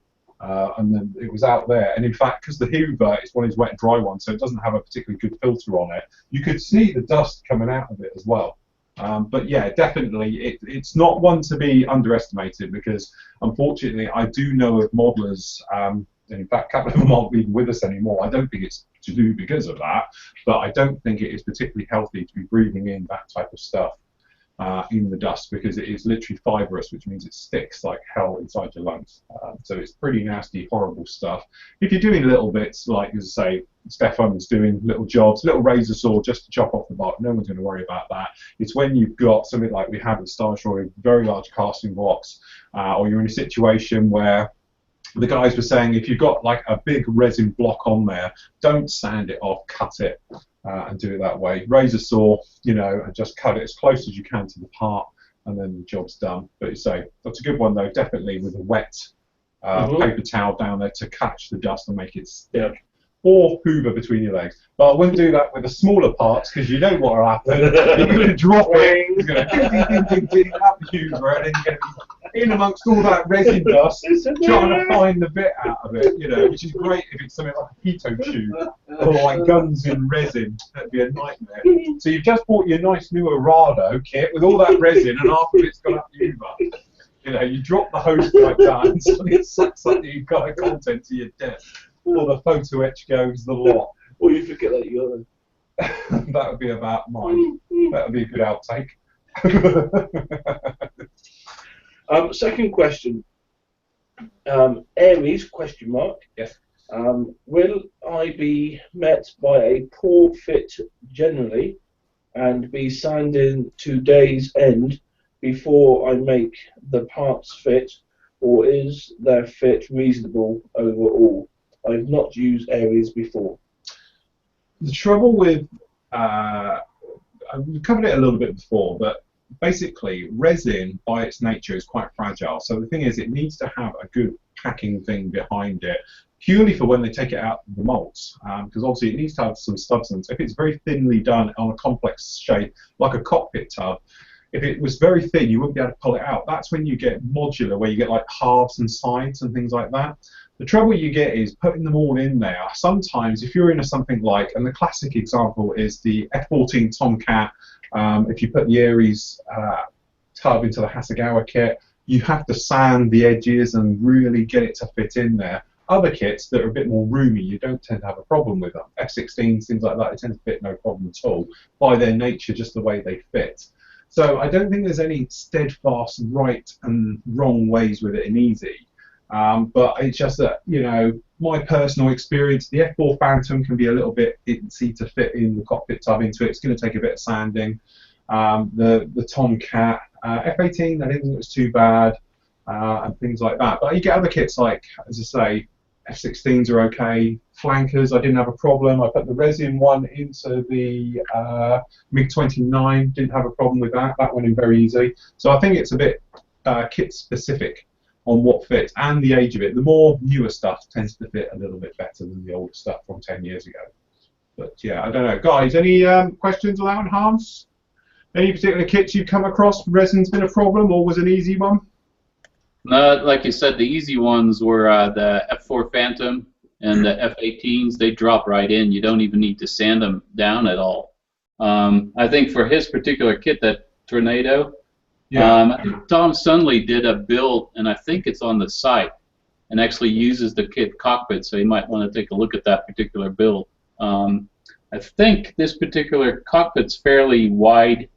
And then it was out there. And in fact, because the Hoover is one of these wet and dry ones, so it doesn't have a particularly good filter on it, you could see the dust coming out of it as well. But yeah, definitely, it's not one to be underestimated, because unfortunately, I do know of modelers, and in fact, a couple of them aren't even with us anymore. I don't think it's to do because of that, but I don't think it is particularly healthy to be breathing in that type of stuff in the dust, because it is literally fibrous, which means it sticks like hell inside your lungs. So it's pretty nasty, horrible stuff. If you're doing little bits, like, as I say, Stefan's doing little jobs, little razor saw just to chop off the bark, no one's going to worry about that. It's when you've got something like we have at Star Destroyer, very large casting blocks, or you're in a situation where the guys were saying if you've got like a big resin block on there, don't sand it off, cut it, and do it that way. Razor saw, and just cut it as close as you can to the part, and then the job's done. But you say that's a good one though, definitely with a wet paper towel down there to catch the dust and make it stick. Or Hoover between your legs. But I wouldn't do that with the smaller parts, because you know what will happen. You're going to drop it, it's going to ding, ding, up the Hoover, and then you're going to be in amongst all that resin dust, trying to find the bit out of it, which is great if it's something like a keto tube, or like guns in resin. That'd be a nightmare. So you've just bought your nice new Arado kit with all that resin, and half of it's gone up the Hoover. You drop the hose pipe down, and suddenly it sucks like you've got a content to your death. Or the photo etch goes, the lot. Or you forget that you're That would be about mine. That would be a good outtake. Second question. Aries, question mark. Yes. Will I be met by a poor fit generally and be signed in to day's end before I make the parts fit, or is their fit reasonable overall? I've not used Aries before. The trouble with, we've covered it a little bit before, but basically resin by its nature is quite fragile. So the thing is, it needs to have a good packing thing behind it, purely for when they take it out of the molds, because obviously it needs to have some substance. If it's very thinly done on a complex shape, like a cockpit tub, if it was very thin, you wouldn't be able to pull it out. That's when you get modular, where you get like halves and sides and things like that. The trouble you get is putting them all in there. Sometimes, if you're into something like, and the classic example is the F-14 Tomcat, if you put the Aries tub into the Hasegawa kit, you have to sand the edges and really get it to fit in there. Other kits that are a bit more roomy, you don't tend to have a problem with them. F-16s, things like that, they tend to fit no problem at all, by their nature, just the way they fit. So I don't think there's any steadfast right and wrong ways with it in easy. But it's just that, you know, my personal experience, the F4 Phantom can be a little bit easy to fit in the cockpit tub into it. It's going to take a bit of sanding. The Tomcat, F-18, I didn't think it was too bad, and things like that. But you get other kits like, as I say, F-16s are okay. Flankers, I didn't have a problem. I put the resin one into the MiG-29, didn't have a problem with that. That went in very easy. So I think it's a bit kit specific on what fits and the age of it. The more newer stuff tends to fit a little bit better than the older stuff from 10 years ago. But yeah, I don't know. Guys, any questions on that one, Hans? Any particular kits you've come across, resin's been a problem, or was an easy one? No, like you said, the easy ones were the F4 Phantom and the F-18s. They drop right in. You don't even need to sand them down at all. I think for his particular kit, that Tornado, I think Tom Sunley did a build, and I think it's on the site, and actually uses the kit cockpit, so you might want to take a look at that particular build. I think this particular cockpit's fairly wide.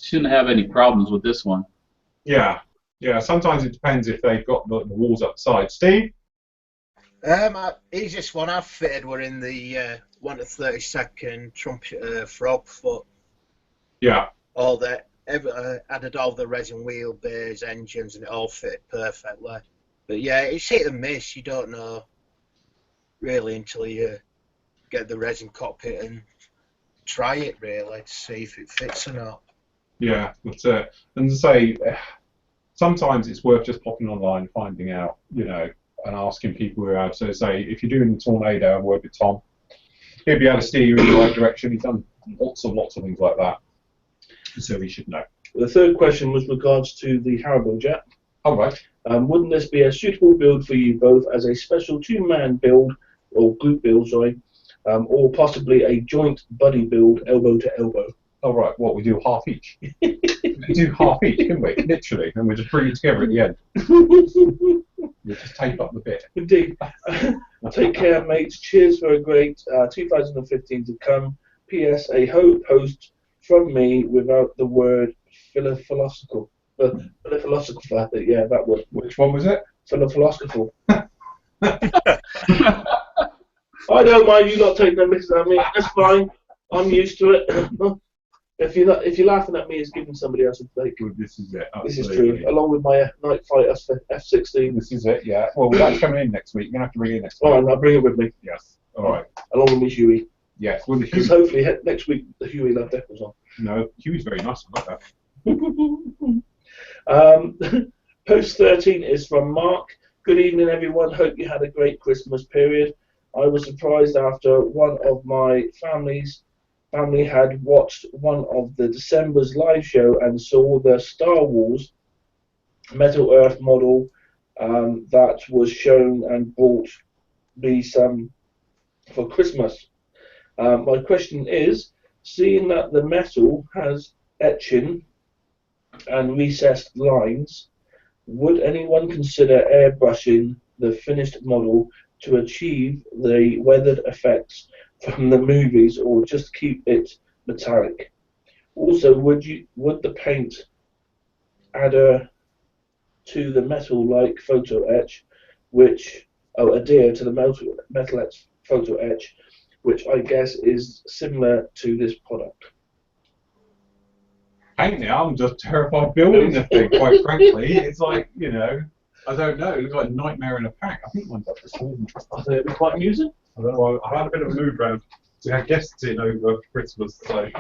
Shouldn't have any problems with this one. Yeah. Yeah, sometimes it depends if they've got the walls upside. Steve? Easiest one I've fitted were in the 1 to 32nd Trumpeter Frog foot. Yeah. All that, added all the resin wheel bays, engines, and it all fit perfectly. But yeah, it's hit and miss. You don't know really until you get the resin cockpit and try it really to see if it fits or not. Yeah, that's it. And to say, sometimes it's worth just popping online, finding out, you know, and asking people who have. So say, if you're doing the Tornado, and work with Tom, he'll be able to steer you in the right direction. He's done lots of things like that. So he should know. The third question was regards to the Haribo jet. All right. Wouldn't this be a suitable build for you both as a special two-man build, or group build, sorry, or possibly a joint buddy build, elbow to elbow? All right. What, we do half each? We do half each, can we? Literally, and we just bring it together at the end. We just tape up the bit. Indeed. Take care, mates. Cheers for a great 2015 to come. P.S. A post from me without the word philosophical. Philosophical, yeah, that word. Which one was it? Philosophical. I don't mind you not taking the miss at me. That's fine. I'm used to it. If you're laughing at me, it's giving somebody else a break. Well, this is it. This is true. Along with my Night Fighter F-16. This is it. Yeah. Well, that's coming in next week. You're gonna have to bring it next week. All right, I'll bring it with me. Yes. All right. Along with me Huey. Yes. Well, Because hopefully next week the Huey Love Deck was on. No, Huey's very nice. I like that. Post 13 is from Mark. Good evening, everyone. Hope you had a great Christmas period. I was surprised after one of my family had watched one of the December's live show and saw the Star Wars Metal Earth model that was shown and bought me some for Christmas. My question is, seeing that the metal has etching and recessed lines, would anyone consider airbrushing the finished model to achieve the weathered effects from the movies, or just keep it metallic? Also, would the paint adhere to the metal-like photo etch, adhere to the metal etch photo etch, which I guess is similar to this product? Painting, I'm just terrified building the thing, quite frankly. It's like, you know, I don't know, it looks like a nightmare in a pack. I think mine's up this morning. I think it'd be quite amusing. I don't know, I've had a bit of a move round. We had guests in over Christmas, so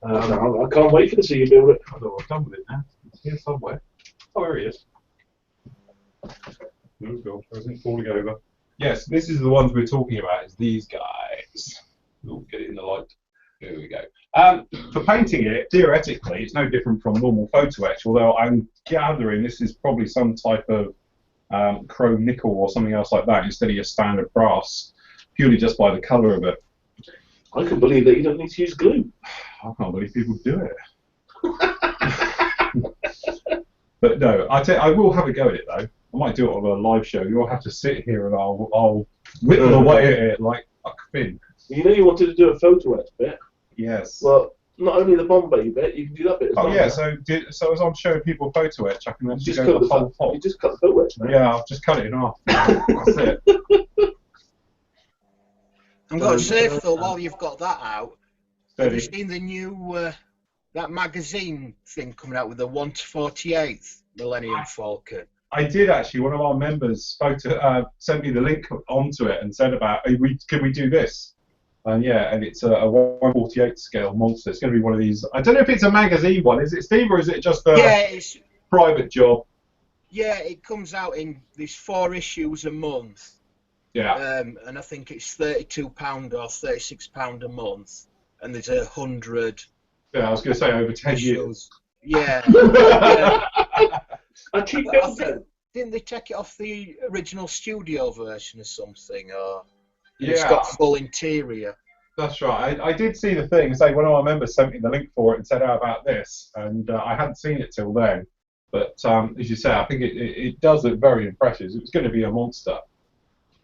I can't wait to see you build it. I don't know what I've done with it now. It's here somewhere. Oh, there he is. Oh god, I wasn't falling over. Yes, this is the ones we're talking about, is these guys. We'll get it in the light. There we go. For painting it, theoretically, it's no different from normal photo etch, although I'm gathering this is probably some type of chrome nickel or something else like that instead of your standard brass, purely just by the colour of it. I can believe that you don't need to use glue. I can't believe people do it. But no, I will have a go at it though. I might do it on a live show. You'll have to sit here and I'll whittle away at it like a fin. You know you wanted to do a photo etch bit. Yes. Well, not only the Bombay bit, you can do that bit as well. Oh yeah, so as I'm showing people photo etch, I can actually just go cut the whole top. You just cut the photo etch now. Yeah, I've just cut it in half. That's it. I'm going to say, though, while you've got that out, have you Steady. seen the new that magazine thing coming out with the 1/48th Millennium Falcon? I did actually. One of our members sent me the link onto it and said about, can we do this? And yeah, and it's a 1/48 scale monster. It's going to be one of these. I don't know if it's a magazine one. Is it, Steve, or is it just a it's private job? Yeah, it comes out in these 4 issues a month. Yeah. And I think it's £32 or £36 a month, and there's 100 Yeah, I was going to say over 10 years. issues. Yeah. Yeah. A cheap I build think- then. Didn't they take it off the original studio version or something? Or Yeah. it's got full interior. That's right. I did see the thing. Say one of our members sent me the link for it and said, "How about this?" And I hadn't seen it till then. But as you say, I think it does look very impressive. It was going to be a monster.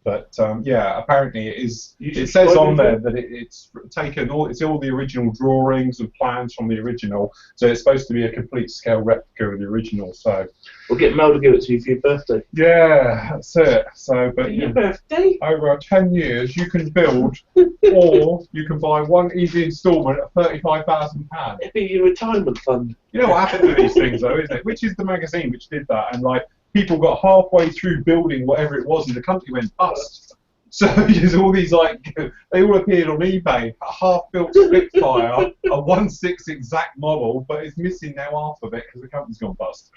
But yeah, apparently it is. It says on there that it's taken it's all the original drawings and plans from the original. So it's supposed to be a complete scale replica of the original. So We'll get Mel to give it to you for your birthday. yeah, that's it. So, but Your birthday? over 10 years, you can build, or you can buy one easy instalment at £35,000. It'd be your retirement fund. You know what happened with these things, though, isn't it? Which is the magazine which did that, and like people got halfway through building whatever it was, and the company went bust. So there's all these like they all appeared on eBay, a half-built Spitfire, a 1/6 exact model, but it's missing now half of it because the company's gone bust.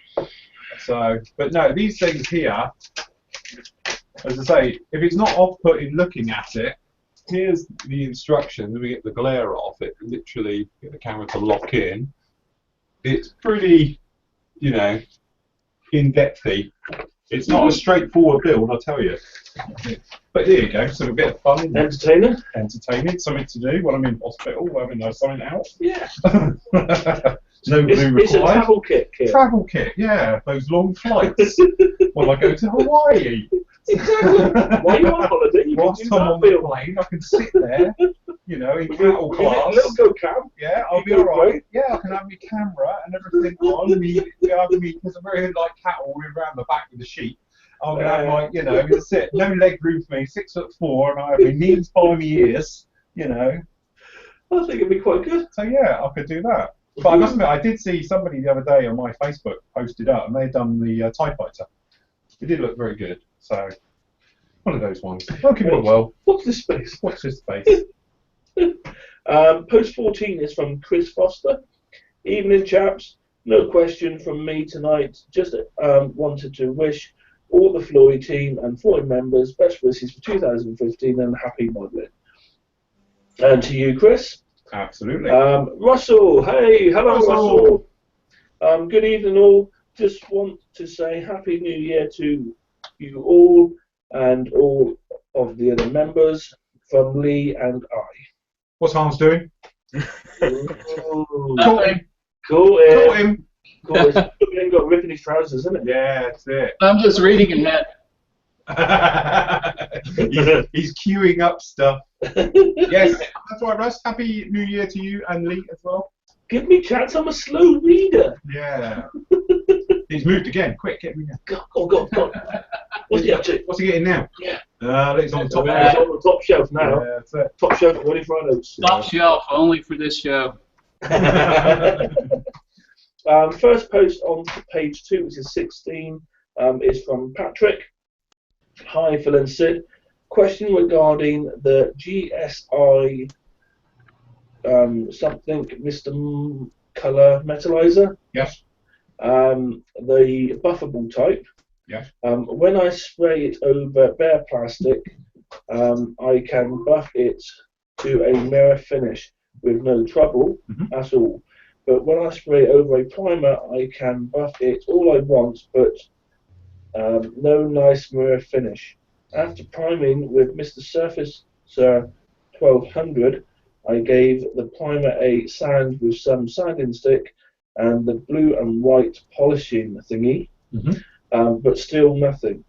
So, but no, these things here, as I say, if it's not off-putting looking at it, here's the instructions. Let me get the glare off it. Literally get the camera to lock in. It's pretty, you know, in-depthy. It's not a straightforward build, I'll tell you. But there you go, so a bit of fun, Entertainer? entertaining, something to do when I'm in hospital, having something out. Yeah. No glue It's a required. travel kit, kid. Travel kit, yeah, those long flights. When I go to Hawaii. Exactly. While you're on holiday, you can Whilst do I'm that on the build. plane, I can sit there, you know, in cattle With your class. little go cam. Yeah, I'll be You go alright. Yeah, I can have my camera and everything on me. Because I'm very like cattle around the back with the sheep. I'm gonna have my, you know, that's it. No leg room for me, 6'4", and I have my knees by my ears. You know. I think it'd be quite good. So yeah, I could do that. But I must admit, I did see somebody the other day on my Facebook posted up, and they'd done the TIE Fighter. It did look very good. So one of those ones. Working quite well. What's this space? Watch this space. Post 14 is from Chris Foster. Evening, chaps. No question from me tonight. Just wanted to wish all the Floyd team and Floyd members best wishes for 2015 and happy modelling. And to you, Chris. Absolutely. Russell, hey, hello, Russell. Russell. Good evening, all. Just want to say Happy New Year to you all and all of the other members from Lee and I. What's Hans doing? Ooh, Caught him. cool. Caught him. Cool. He's got ripping his trousers, isn't it? Yeah, that's it. I'm just reading ahead. He's queuing up stuff. Yes, that's right, Russ. Happy New Year to you and Lee as well. Give me a chance, I'm a slow reader. Yeah. He's moved again. Quick, get me now. God. What's he up to? What's he getting now? Yeah. He's on the top. It's on the top shelf now. Yeah, that's it. Top shelf, ready for our notes. Top shelf, only for this show. First post on page 2, which is 16, is from Patrick. Hi, Phil and Sid. Question regarding the GSI something Mr. Color Metallizer. Yes. The buffable type. Yes. When I spray it over bare plastic, I can buff it to a mirror finish with no trouble at all. But when I spray over a primer, I can buff it all I want, but no nice mirror finish. After priming with Mr. Surface Sir 1200, I gave the primer a sand with some sanding stick and the blue and white polishing thingy, but still nothing.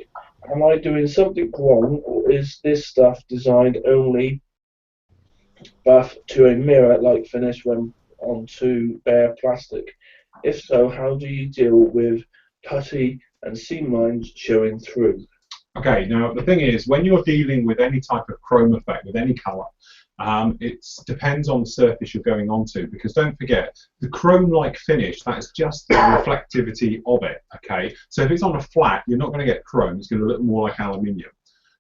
Am I doing something wrong, or is this stuff designed only buff to a mirror-like finish when onto bare plastic? If so, how do you deal with putty and seam lines showing through? Okay, now the thing is, when you're dealing with any type of chrome effect with any colour, it depends on the surface you're going onto, because don't forget, the chrome-like finish, that is just the reflectivity of it, okay? So if it's on a flat, you're not going to get chrome, it's going to look more like aluminium.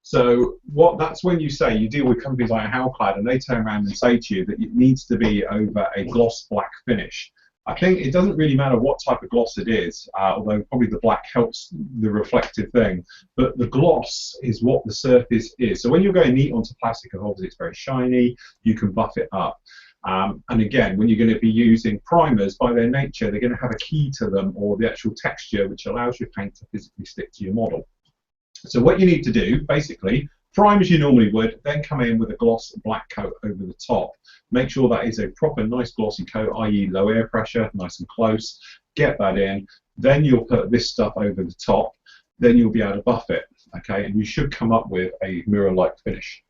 So that's when you say, you deal with companies like Halclad, and they turn around and say to you that it needs to be over a gloss black finish. I think it doesn't really matter what type of gloss it is, although probably the black helps the reflective thing, but the gloss is what the surface is. So when you're going neat onto plastic, obviously it's very shiny, you can buff it up. And again, when you're going to be using primers, by their nature, they're going to have a key to them, or the actual texture, which allows your paint to physically stick to your model. So what you need to do, basically, prime as you normally would, then come in with a gloss black coat over the top. Make sure that is a proper nice glossy coat, i.e. low air pressure, nice and close. Get that in. Then you'll put this stuff over the top. Then you'll be able to buff it, okay? And you should come up with a mirror-like finish.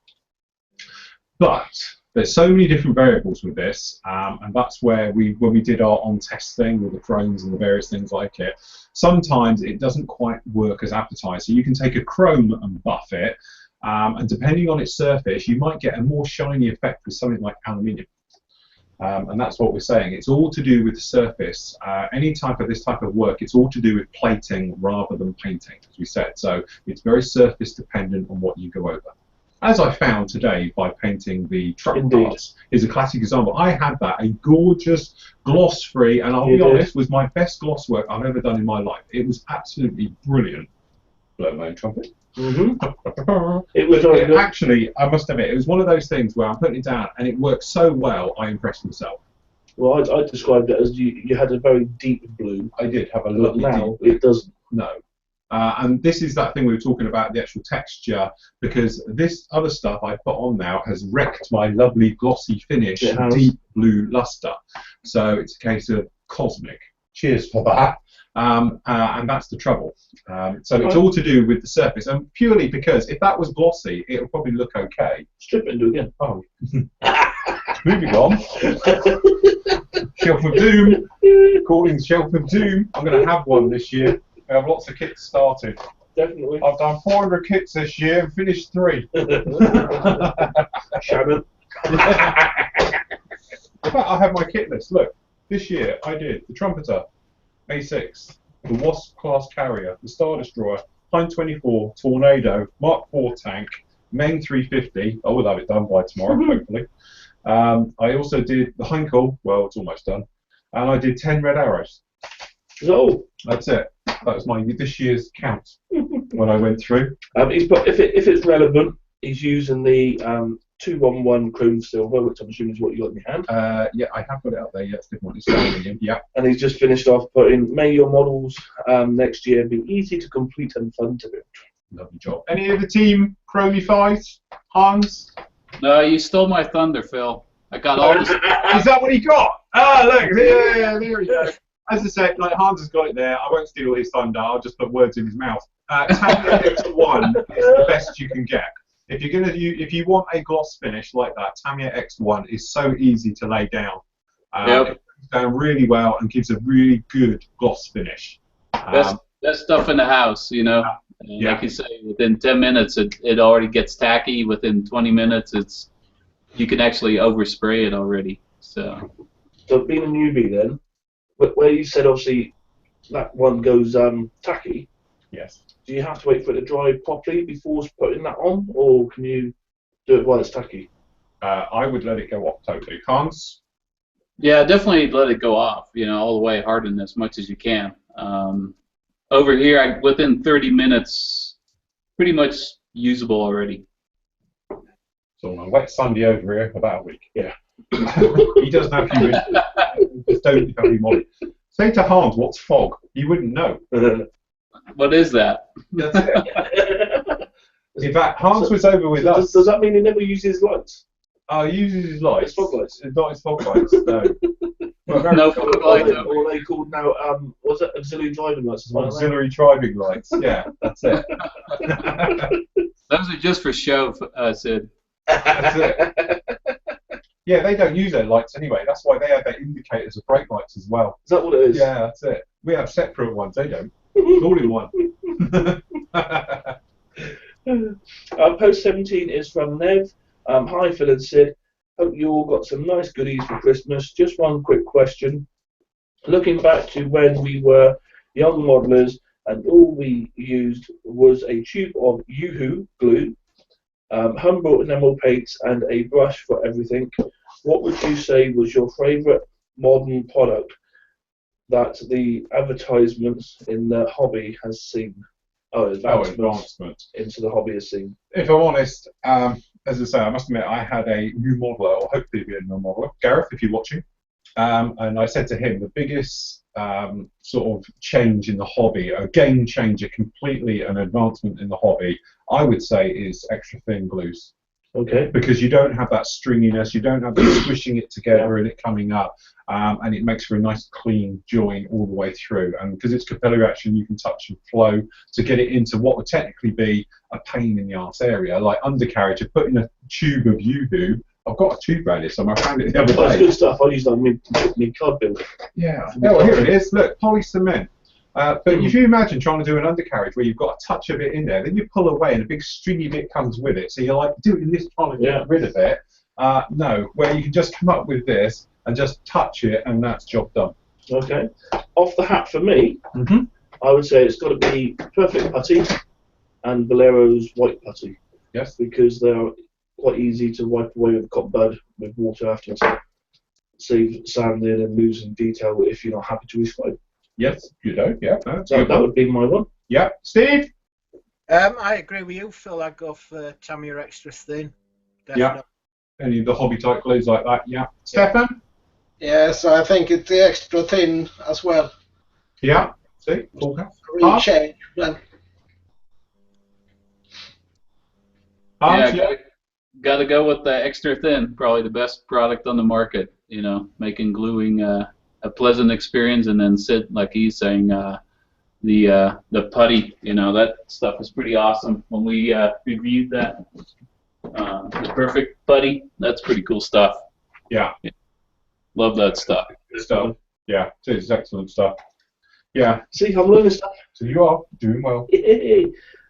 But there's so many different variables with this, and that's where when we did our on-test thing with the chromes and the various things like it, sometimes it doesn't quite work as advertised. So you can take a chrome and buff it, and depending on its surface, you might get a more shiny effect with something like aluminium. And that's what we're saying. It's all to do with the surface. Any type of this type of work, it's all to do with plating rather than painting, as we said. So it's very surface dependent on what you go over. As I found today by painting the truck parts, is a classic example. I had that, a gorgeous gloss-free, and I'll be honest, was my best gloss work I've ever done in my life. It was absolutely brilliant. Blow my own trumpet. It was actually, I must admit, it was one of those things where I'm putting it down and it worked so well, I impressed myself. Well, I described it as you had a very deep blue. I did have a lovely now deep blue. It doesn't. No. And this is that thing we were talking about, the actual texture, because this other stuff I put on now has wrecked my lovely glossy finish, deep blue luster. So it's a case of cosmic. Cheers for that. And that's the trouble. So it's all to do with the surface, and purely because if that was glossy, it would probably look okay. Strip it and do it again. Oh. Moving on. Shelf of Doom. Calling Shelf of Doom. I'm going to have one this year. We have lots of kits started. Definitely. I've done 400 kits this year and finished 3. Shannon. In fact, I have my kit list. Look, this year I did the Trumpeter, A6, the Wasp class carrier, the Star Destroyer, Hind 24, Tornado, Mark IV tank, Meng 350. I will have it done by tomorrow, hopefully. I also did the Heinkel. Well, it's almost done. And I did 10 Red Arrows. No. That's it. That was my this year's count when I went through. If it's relevant, he's using the 211 Chrome Silver, which I'm assuming is what you got in your hand. Yeah, I have got it up there. Yeah, it's different. It's standing. Yeah. And he's just finished off putting, may your models next year be easy to complete and fun to build. Lovely job. Any of the team Chromie 5s? Hans? No, you stole my thunder, Phil. I got all this. Is that what he got? Ah, look. Yeah, there he goes. As I said, like Hans has got it there. I won't steal all his thunder. I'll just put words in his mouth. Tango X1 is the best you can get. If you want a gloss finish like that, Tamiya X1 is so easy to lay down. Yep. It goes down really well and gives a really good gloss finish. Best stuff in the house, you know. Yeah. Like you say, within 10 minutes, it already gets tacky. Within 20 minutes, you can actually overspray it already. So being a newbie then, where you said obviously that one goes tacky, Yes. do you have to wait for it to dry properly before putting that on, or can you do it while it's tacky? I would let it go off totally. Hans? yeah, definitely let it go off. You know, all the way, harden as much as you can. Over here, within 30 minutes, pretty much usable already. So on a wet Sunday over here, about a week. Yeah. He doesn't have humidity. Just don't have humidity. Say to Hans, what's fog? He wouldn't know. What is that? That's it. In fact, Hans was over with us. Does that mean he never uses lights? He uses his lights. His fog lights? Not his fog lights, no. Well, No fog lights. Or are they called now, what's it, auxiliary driving lights? Auxiliary driving lights. Yeah, that's it. Those are just for show, Sid. That's it. Yeah, they don't use their lights anyway. That's why they have their indicators of brake lights as well. Is that what it is? Yeah, that's it. We have separate ones. They don't. It's all in one. Post 17 is from Nev. Hi Phil and Sid. Hope you all got some nice goodies for Christmas. Just one quick question. Looking back to when we were young modelers and all we used was a tube of Yoo-hoo glue, Humbrol enamel paints and a brush for everything, what would you say was your favourite modern product that the advertisements in the hobby has seen? Advancement into the hobby has seen. If I'm honest, as I say, I must admit I had a new modeler, or hopefully be a new modeler, Gareth, if you're watching, and I said to him the biggest sort of change in the hobby, a game changer completely, an advancement in the hobby, I would say is extra thin glues. Okay. Because you don't have that stringiness, you don't have the squishing it together and it coming up, and it makes for a nice clean join all the way through. And because it's capillary action, you can touch and flow to get it into what would technically be a pain in the arse area, like undercarriage. Of putting a tube of Yoo-hoo. I've got a tube around here somewhere. I found it the other day. That's good stuff. I use that in card build. Yeah. Oh, here it is. Look, poly cement. But if you imagine trying to do an undercarriage where you've got a touch of it in there, then you pull away and a big stringy bit comes with it. So you're like doing this trying to get rid of it. No, where you can just come up with this and just touch it and that's job done. Okay. Off the hat for me, I would say it's got to be Perfect Putty and Valero's White Putty. Yes. Because they're quite easy to wipe away with cotton bud with water afterwards. Save sanding and losing detail if you're not happy to recycle. Yes, you do. Yeah. So that would be my one. Yeah. Steve? I agree with you, Phil. I'd go for Tamiya Extra Thin. Definitely. Yeah. Any of the hobby type glues like that. Yeah. Stefan? Yes, I think it's the extra thin as well. Yeah. See? Okay. Real change. Then. Yeah, gotta go with the extra thin. Probably the best product on the market. You know, making gluing a pleasant experience, and then Sid, like he's saying, the putty. You know, that stuff is pretty awesome. When we reviewed that, the Perfect Putty, that's pretty cool stuff. Yeah. Love that stuff. Good stuff. Yeah, it's excellent stuff. Yeah. See, I'm learning stuff. So you are doing well.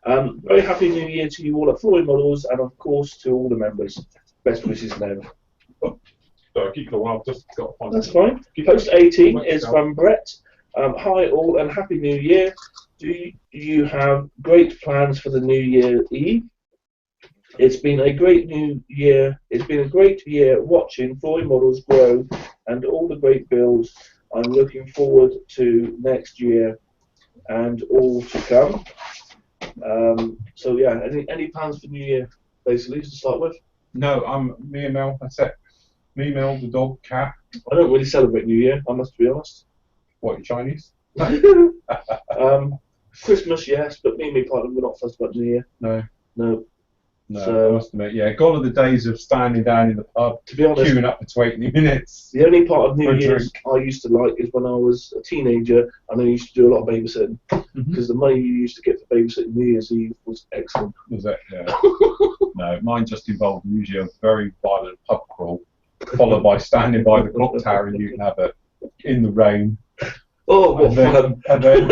Very happy New Year to you all at Floyd Models, and of course to all the members. Best wishes now. So keep going. I've just got to find That's fine. Post 18 is from Brett. Hi all, and Happy New Year. Do you have great plans for the New Year Eve? It's been a great new year. It's been a great year watching Floyd Models grow and all the great builds. I'm looking forward to next year and all to come. So yeah, any plans for New Year, basically, to start with? No, me and Mel, that's it. Me, Mel, the dog, cat. I don't really celebrate New Year, I must be honest. What, you Chinese? Christmas, yes, but me and my partner, we're not fussed about New Year. No. No. No, So- I must admit, yeah, gone are the days of standing down in the pub, To be honest, queuing up for 20 minutes. the only part of New For a Year's I used to like is when I was a teenager and I used to do a lot of babysitting because the money you used to get for babysitting New Year's Eve was excellent. Was it? Yeah. No, mine just involved usually a very violent pub crawl, followed by standing by the clock tower in Newton Abbot in the rain, Oh, what fun! and then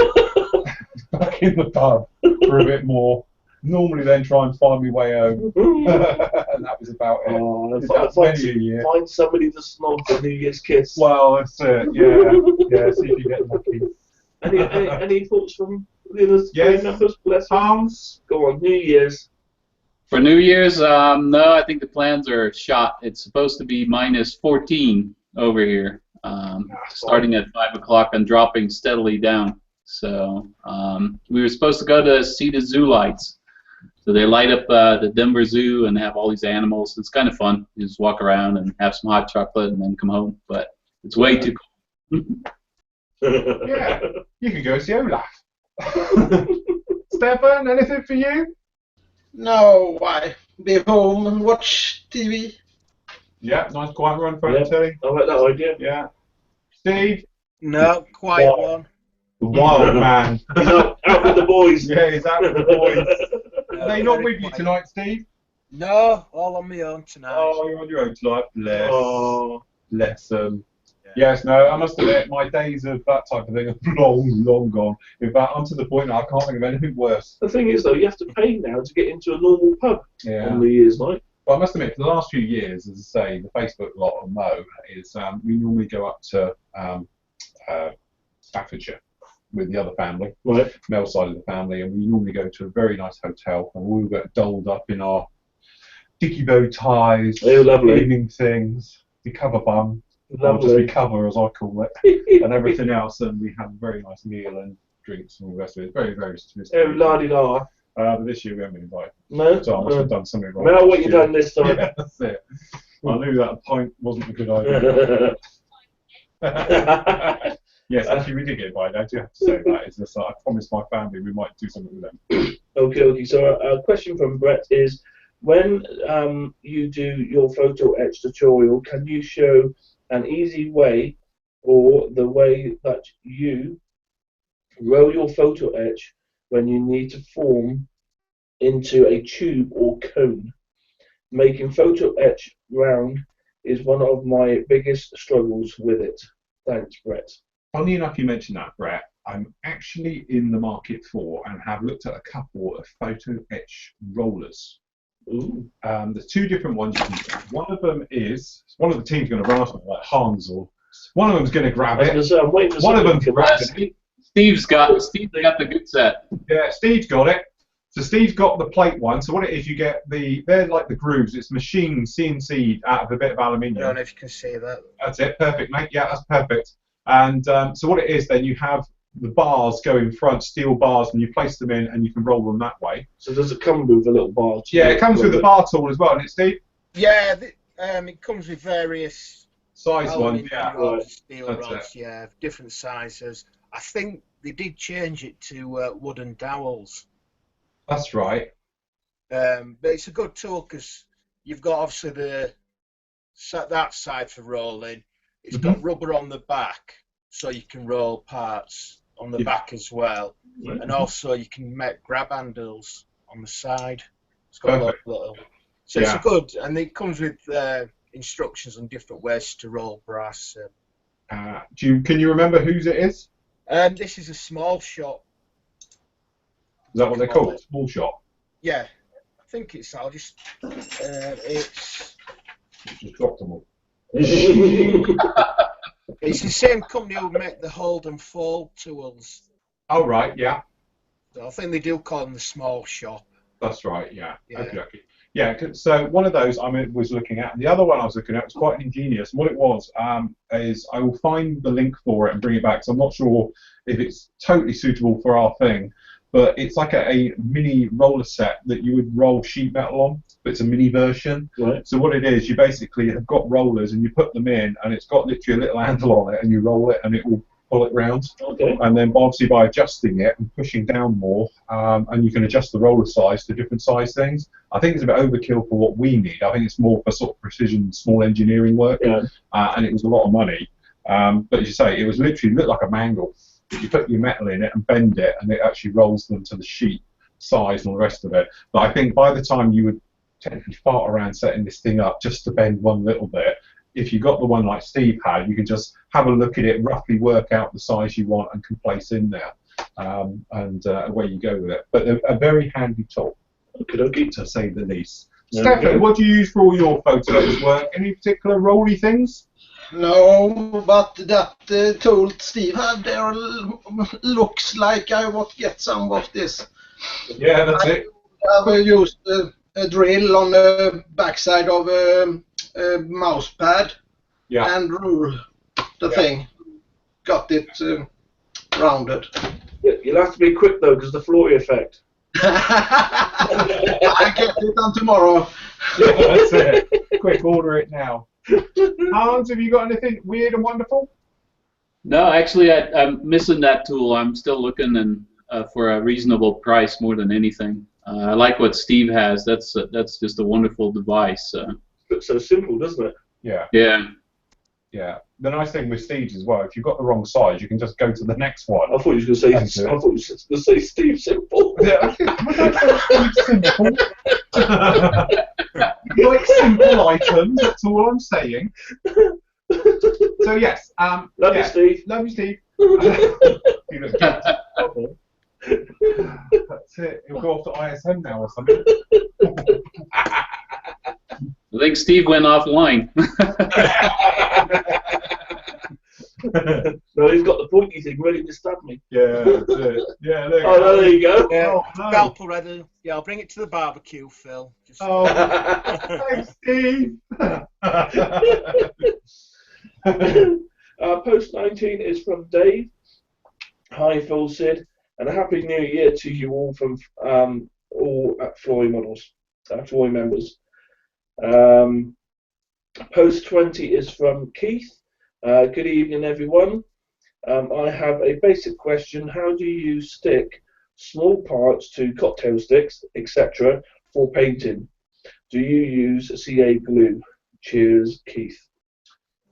back in the pub for a bit more. Normally, then try and find my way home, and that was about it. Oh, Did that many a year. find somebody to snog for New Year's kiss. Well, that's it. Yeah, yeah. See if you get lucky. Any thoughts from the others? Yes. Members? Bless them. Hans. Go on, New Year's. For New Year's, no, I think the plans are shot. It's supposed to be -14 over here, starting at 5 o'clock and dropping steadily down. So we were supposed to go to see the zoo lights. So they light up the Denver Zoo and have all these animals. It's kind of fun. You just walk around and have some hot chocolate and then come home. But it's way too cold. Yeah, you could go see Olaf. Stefan, anything for you? No, why? Be home and watch TV. Yeah, nice quiet run for Yeah. telly. I like that idea. Yeah. Steve, No, quiet What? one. the wild man. He's out with the boys. Yeah, he's out with the boys. Are they not Very with you quiet. tonight, Steve? No, all on my own tonight. Oh, you're on your own tonight. Bless. Oh, Bless them. Yeah. Yes, no, I must admit, my days of that type of thing are long, long gone. In fact, I'm to the point now I can't think of anything worse. the thing is though, you have to pay now to get into a normal pub Yeah. on New Year's night. Well, I must admit, for the last few years, as I say, the Facebook lot of Mo is we normally go up to Staffordshire with the other family, Right. male side of the family, and we normally go to a very nice hotel, and we all get dolled up in our dicky bow ties, Oh, lovely. evening things, we cover bum, or just Lovely. recover as I call it, and everything else, and we have a very nice meal and drinks and all the rest of it. Very, very Oh, sophisticated. la-di-da. But this year we haven't been invited, No? so I must have done something wrong. Now what you Yeah. done this time? Yeah, that's it. I knew that a pint wasn't a good idea. Yes, actually, we did get invited. I do have to say that. It's just, I promised my family we might do something with them. Okay. So a question from Brett is, when you do your photo etch tutorial, can you show an easy way or the way that you roll your photo etch when you need to form into a tube or cone? Making photo etch round is one of my biggest struggles with it. Thanks, Brett. Funny enough, you mentioned that, Brett. I'm actually in the market for and have looked at a couple of photo etch rollers. Ooh. There's two different ones you can get. One of them is one of the team's going to run off it, like Hans, or one of them's going to grab I was it. gonna say, I'm waiting for One of someone them to grabs come it. Steve's got the good set. Yeah, Steve's got it. So Steve's got the plate one. So what it is, you get they're like the grooves. It's machined CNC out of a bit of I don't aluminium. know if you can see that. That's it. Perfect, mate. Yeah, that's perfect. And so what it is, then you have the bars go in front, steel bars, and you place them in, and you can roll them that way. So does it come with a little bar? Yeah, it comes with the bar tool as well, and it's Steve Yeah, it comes with various size one. aluminium Yeah, rods, steel That's rods, yeah, different sizes. I think they did change it to wooden dowels. that's right. But it's a good tool because you've got obviously that side for rolling. It's got rubber on the back, so you can roll parts on the Yeah. back as well, Right. and also you can make grab handles on the side. It's got Perfect. little. So Yeah. it's good, and it comes with instructions on different ways to roll brass. Can you remember whose it is? This is a small shot. Is that what they're called? Small shot. Yeah, I think it's. I'll just. It's. Just dropped them all. It's the same company who make the hold and fold tools. Oh right, yeah, So I think they do call them the small shop. that's right. Yeah. Yeah. Okay. Yeah. So one of those was looking at, and the other one I was looking at was quite ingenious. What it was is I will find the link for it and bring it back. So I'm not sure if it's totally suitable for our thing, but it's like a mini roller set that you would roll sheet metal on, but it's a mini version. Right. So what it is, you basically have got rollers and you put them in, and it's got literally a little handle on it, and you roll it, and it will pull it round. Okay. And then obviously by adjusting it and pushing down more, and you can adjust the roller size to different size things. I think it's a bit overkill for what we need. I think it's more for sort of precision, small engineering work, Yeah. And it was a lot of money. But as you say, it was literally looked like a mangle. You put your metal in it and bend it, and it actually rolls them to the sheet size and all the rest of it. But I think by the time you would technically fart around setting this thing up just to bend one little bit, if you got the one like Steve had, you can just have a look at it, roughly work out the size you want and can place in there, and away you go with it. But a very handy tool, Okay. to say the least. Yeah. Stefan, what do you use for all your photos work? Any particular rolly things? No, but that tool Steve had there looks like I would get some of this. Yeah, that's it. I've used a drill on the backside of a mouse pad Yeah. and rule the thing. Got it rounded. You'll have to be quick though, because the Flory effect. I get it on tomorrow. That's it. Quick, order it now. Hans, have you got anything weird and wonderful? No, actually, I'm missing that tool. I'm still looking for a reasonable price more than anything. I like what Steve has. That's just a wonderful device. It's so simple, doesn't it? Yeah, Yeah. yeah. The nice thing with Steve's as well, if you've got the wrong size, you can just go to the next one. I thought you were going to That's say. it. I thought you were going to say Steve Simple. Yeah, simple. You like simple items, that's all I'm saying. So yes, Love yeah. you, Steve. Love you, Steve. You look good. That's it. He'll go off to ISM now or something. I think Steve went offline. No, he's got the pointy thing ready to stab me. Yeah, that's it. Yeah, look. Oh, no, there you go. Yeah, Oh, no. scalpel ready. Yeah, I'll bring it to the barbecue, Phil. Just Oh, thanks, Steve. Post 19 is from Dave. Hi, Phil, Sid, and a happy new year to you all from all at Flory Models, Flory members. Post 20 is from Keith. Good evening, everyone. I have a basic question. How do you stick small parts to cocktail sticks, etc., for painting? Do you use CA glue? Cheers, Keith.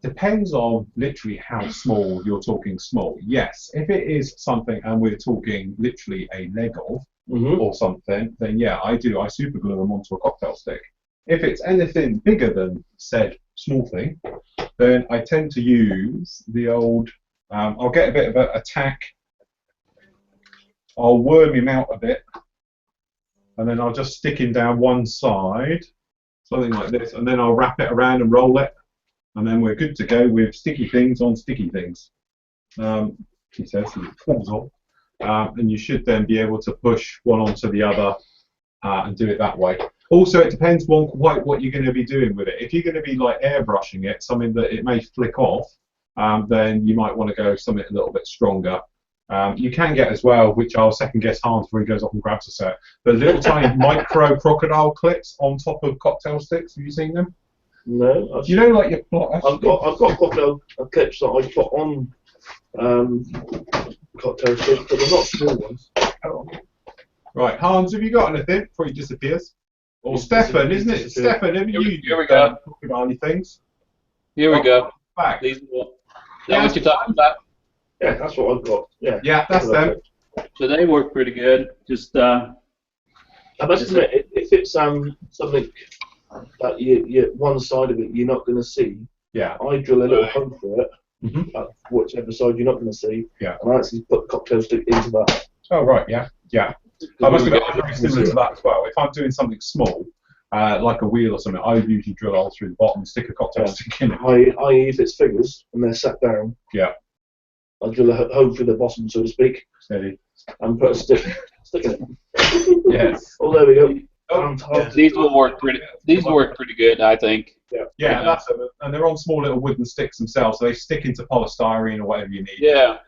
Depends on literally how small you're talking small. Yes, if it is something and we're talking literally a leg of or something, then yeah, I do. I super glue them onto a cocktail stick. If it's anything bigger than said small thing, then I tend to use the old, I'll get a bit of a tack, I'll worm him out a bit, and then I'll just stick him down one side, something like this, and then I'll wrap it around and roll it, and then we're good to go with sticky things on sticky things. He says, and it falls off, and you should then be able to push one onto the other and do it that way. Also, it depends on quite what you're going to be doing with it. If you're going to be like airbrushing it, something that it may flick off, then you might want to go something a little bit stronger. You can get as well, which I'll second guess Hans before he goes off and grabs a set, the little tiny micro crocodile clips on top of cocktail sticks. Have you seen them? No, You know, like your I've got cocktail clips that I put on cocktail sticks, but they're not small ones. Right, Hans, have you got anything before he disappears? Or He's Stefan, disappeared. isn't it? Stefan, have you Here we go. crocodile things? Here we go. Back. These are what you're talking about. Yeah, that's what I've got. Yeah. Yeah, that's them. So they work pretty good. Just I must admit, if it's something that you one side of it you're not going to see, Yeah. I drill a little hole for it, Mhm. whichever side you're not going to see, Yeah. and I actually put the cocktail stick into that. Oh, right, yeah. Yeah. I must admit, I'm very similar to that as well. If I'm doing something small, like a wheel or something, I usually drill a hole through the bottom and stick a cocktail stick in it. I.e. if it's figures and they're sat down, Yeah. I'll drill a hole through the bottom, so to speak, Steady. and put a stick in it. Yes. Oh, there we go. Oh, these will work pretty. These work pretty good, I think. Yeah, that's them. And they're on small little wooden sticks themselves, so they stick into polystyrene or whatever you need. Yeah.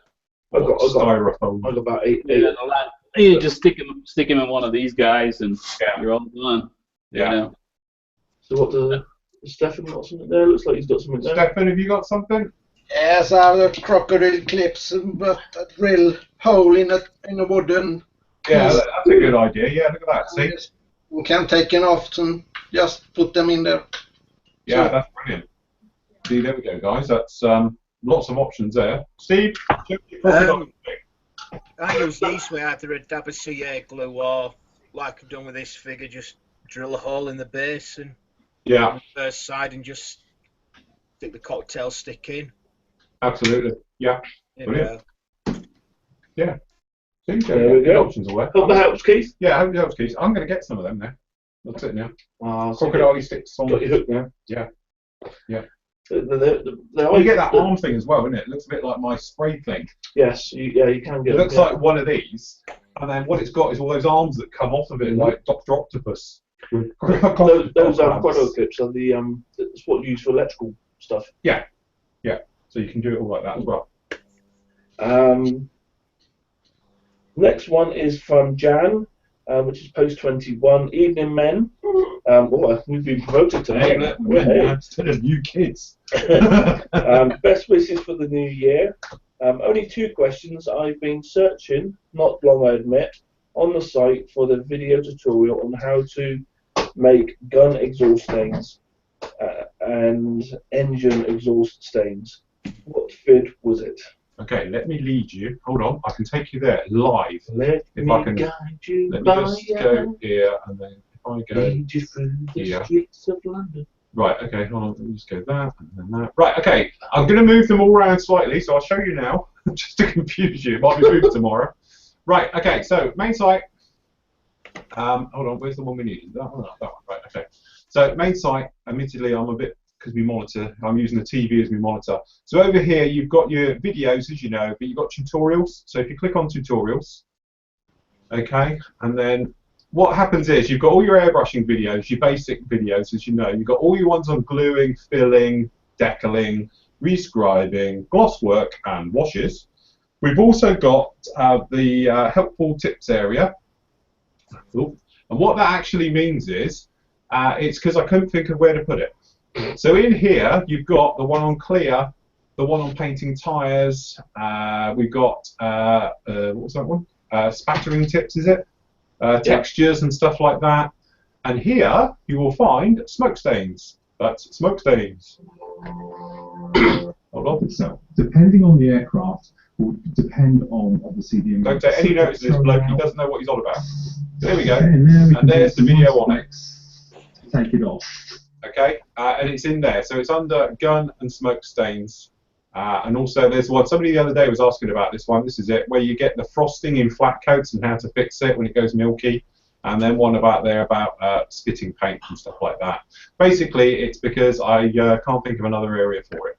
I've got Styrofoam. about eight. Yeah, you just stick him in one of these guys, and Yeah. you're all done. Yeah. You know? So what does Stefan got something there? Looks like he's got something there. Stefan, have you got something? Yes, I have the crocodile clips, but a drill hole in a wooden Yeah, piece. that's a good idea. Yeah, look at that. See? You can take it off and just put them in there. Yeah, So- that's brilliant. See, there we go, guys. That's lots of options there. Steve, I use these with either a dab of CA glue or, like I've done with this figure, just drill a hole in the base and yeah, on the first side and just stick the cocktail stick in. absolutely. Yeah, You brilliant. know. Yeah. So you There we good go. options away. Hope that helps, Keith. Yeah, I hope it helps, Keith. I'm going to get some of them now. That's it now. So Crocodile sticks on. got your hook now. Yeah. Yeah. The You get that arm thing as well, isn't it? It looks a bit like my spray thing. Yes, you can get It looks them, like one of these, and then what it's got is all those arms that come off of it, like Dr. Octopus. Those crocodile clips are it's what you use for electrical stuff. Yeah. So you can do it all like that as well. Next one is from Jan, which is post 21. Evening, men. We've been promoted today. Instead of new kids. Best wishes for the new year. Only 2 questions. I've been searching, not long I admit, on the site for the video tutorial on how to make gun exhaust stains and engine exhaust stains. What FID was it? Okay, let me lead you. Hold on, I can take you there live. Let If me I can- guide you Let me by just go here, and then if I go. lead you through the here. streets of London. Right, okay, hold on, let me just go that, and then that. Right, okay, I'm going to move them all around slightly, so I'll show you now, just to confuse you. It might be moved tomorrow. Right, okay, so main site. Hold on, where's the one we need? That one, right, okay. So main site, admittedly, I'm a bit, because we monitor, I'm using the TV as my monitor. So over here, you've got your videos, as you know, but you've got tutorials. So if you click on tutorials, okay, and then what happens is you've got all your airbrushing videos, your basic videos, as you know. You've got all your ones on gluing, filling, decaling, rescribing, gloss work, and washes. We've also got the helpful tips area. And what that actually means is, it's because I couldn't think of where to put it. So in here, you've got the one on clear, the one on painting tyres. We've got, what was that one? Spattering tips, is it? Textures and stuff like that. And here, you will find smoke stains. That's smoke stains. Hold on. So, depending on the aircraft, will depend on obviously the amount. Don't take any notice of this bloke, he doesn't know what he's on about. There we go. And, there we And can there's do the video some on it. to take it off. Okay, and it's in there. So it's under gun and smoke stains. And also there's one, somebody the other day was asking about this one. This is it, where you get the frosting in flat coats and how to fix it when it goes milky. And then one about spitting paint and stuff like that. Basically, it's because I can't think of another area for it.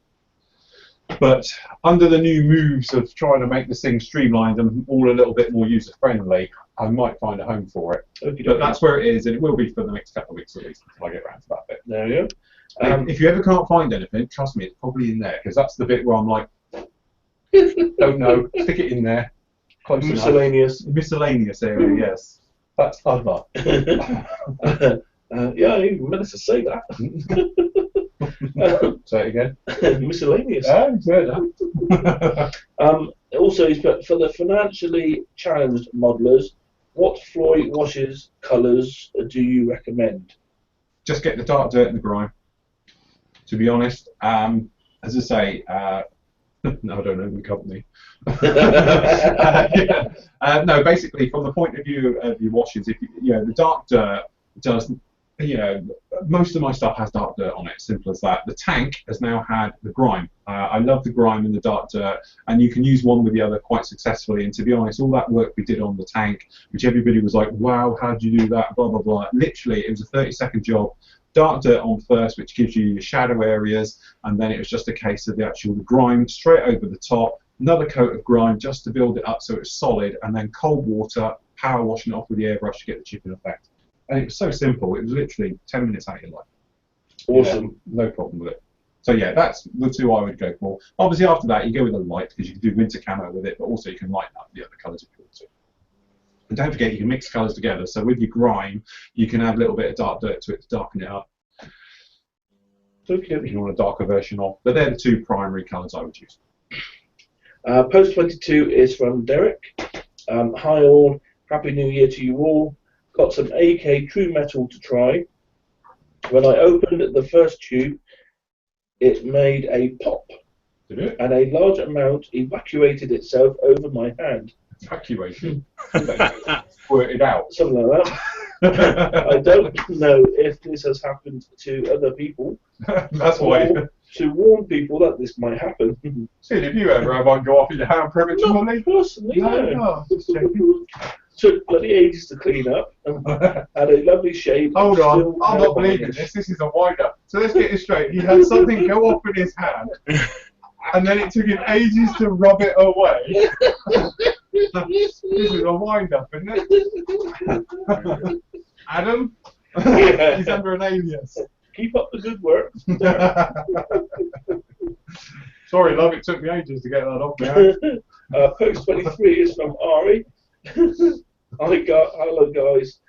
But under the new moves of trying to make this thing streamlined and all a little bit more user-friendly, I might find a home for it. But that's where it is, and it will be for the next couple of weeks at least until I get around to that bit. There you go. If you ever can't find anything, trust me, it's probably in there, because that's the bit where I'm like, don't know, stick it in there. Close enough. Miscellaneous. Miscellaneous area, yes. That's other. Yeah, I even managed to say that. Say it again. Miscellaneous. Yeah, you said that. Also, he's put, for the financially challenged modelers, what Floyd washes colours do you recommend? Just get the dark dirt and the grime. To be honest, as I say, no, I don't know the company. No, basically, from the point of view of your washes, if you know the dark dirt does, most of my stuff has dark dirt on it. Simple as that. The tank has now had the grime. I love the grime and the dark dirt, and you can use one with the other quite successfully. And to be honest, all that work we did on the tank, which everybody was like, "Wow, how did you do that?" Blah blah blah. Literally, it was a 30-second job. Dark dirt on first, which gives you your shadow areas, and then it was just a case of the grime straight over the top, another coat of grime just to build it up so it's solid, and then cold water, power washing it off with the airbrush to get the chipping effect. And it was so simple, it was literally 10 minutes out of your life. Awesome. Yeah, no problem with it. So yeah, that's the two I would go for. Obviously after that you go with a light, because you can do winter camo with it, but also you can lighten up the other colours if you want to. And don't forget, you can mix colours together. So with your grime, you can add a little bit of dark dirt to it to darken it up. Okay. if you want a darker version of. But they're the two primary colours I would use. Post 22 is from Derek. Hi all, Happy New Year to you all. Got some AK True Metal to try. When I opened the first tube, it made a pop, Did it? and a large amount evacuated itself over my hand. Evacuation. Squirted out. Something like that. I don't know if this has happened to other people, That's why. or to warn people that this might happen. Sid, have you ever had one go off in your hand prematurely? Not personally, no. just checking. Took bloody ages to clean up, and had a lovely shape. Hold on, Still I'm not believing this. This is a wind-up. So let's get this straight. He had something go off in his hand, and then it took him ages to rub it away. This is a wind-up, isn't it? Adam? Yeah. He's under an alias. Keep up the good work. Sorry, love, it took me ages to get that off now. Post 23 is from Ari. Hello guys.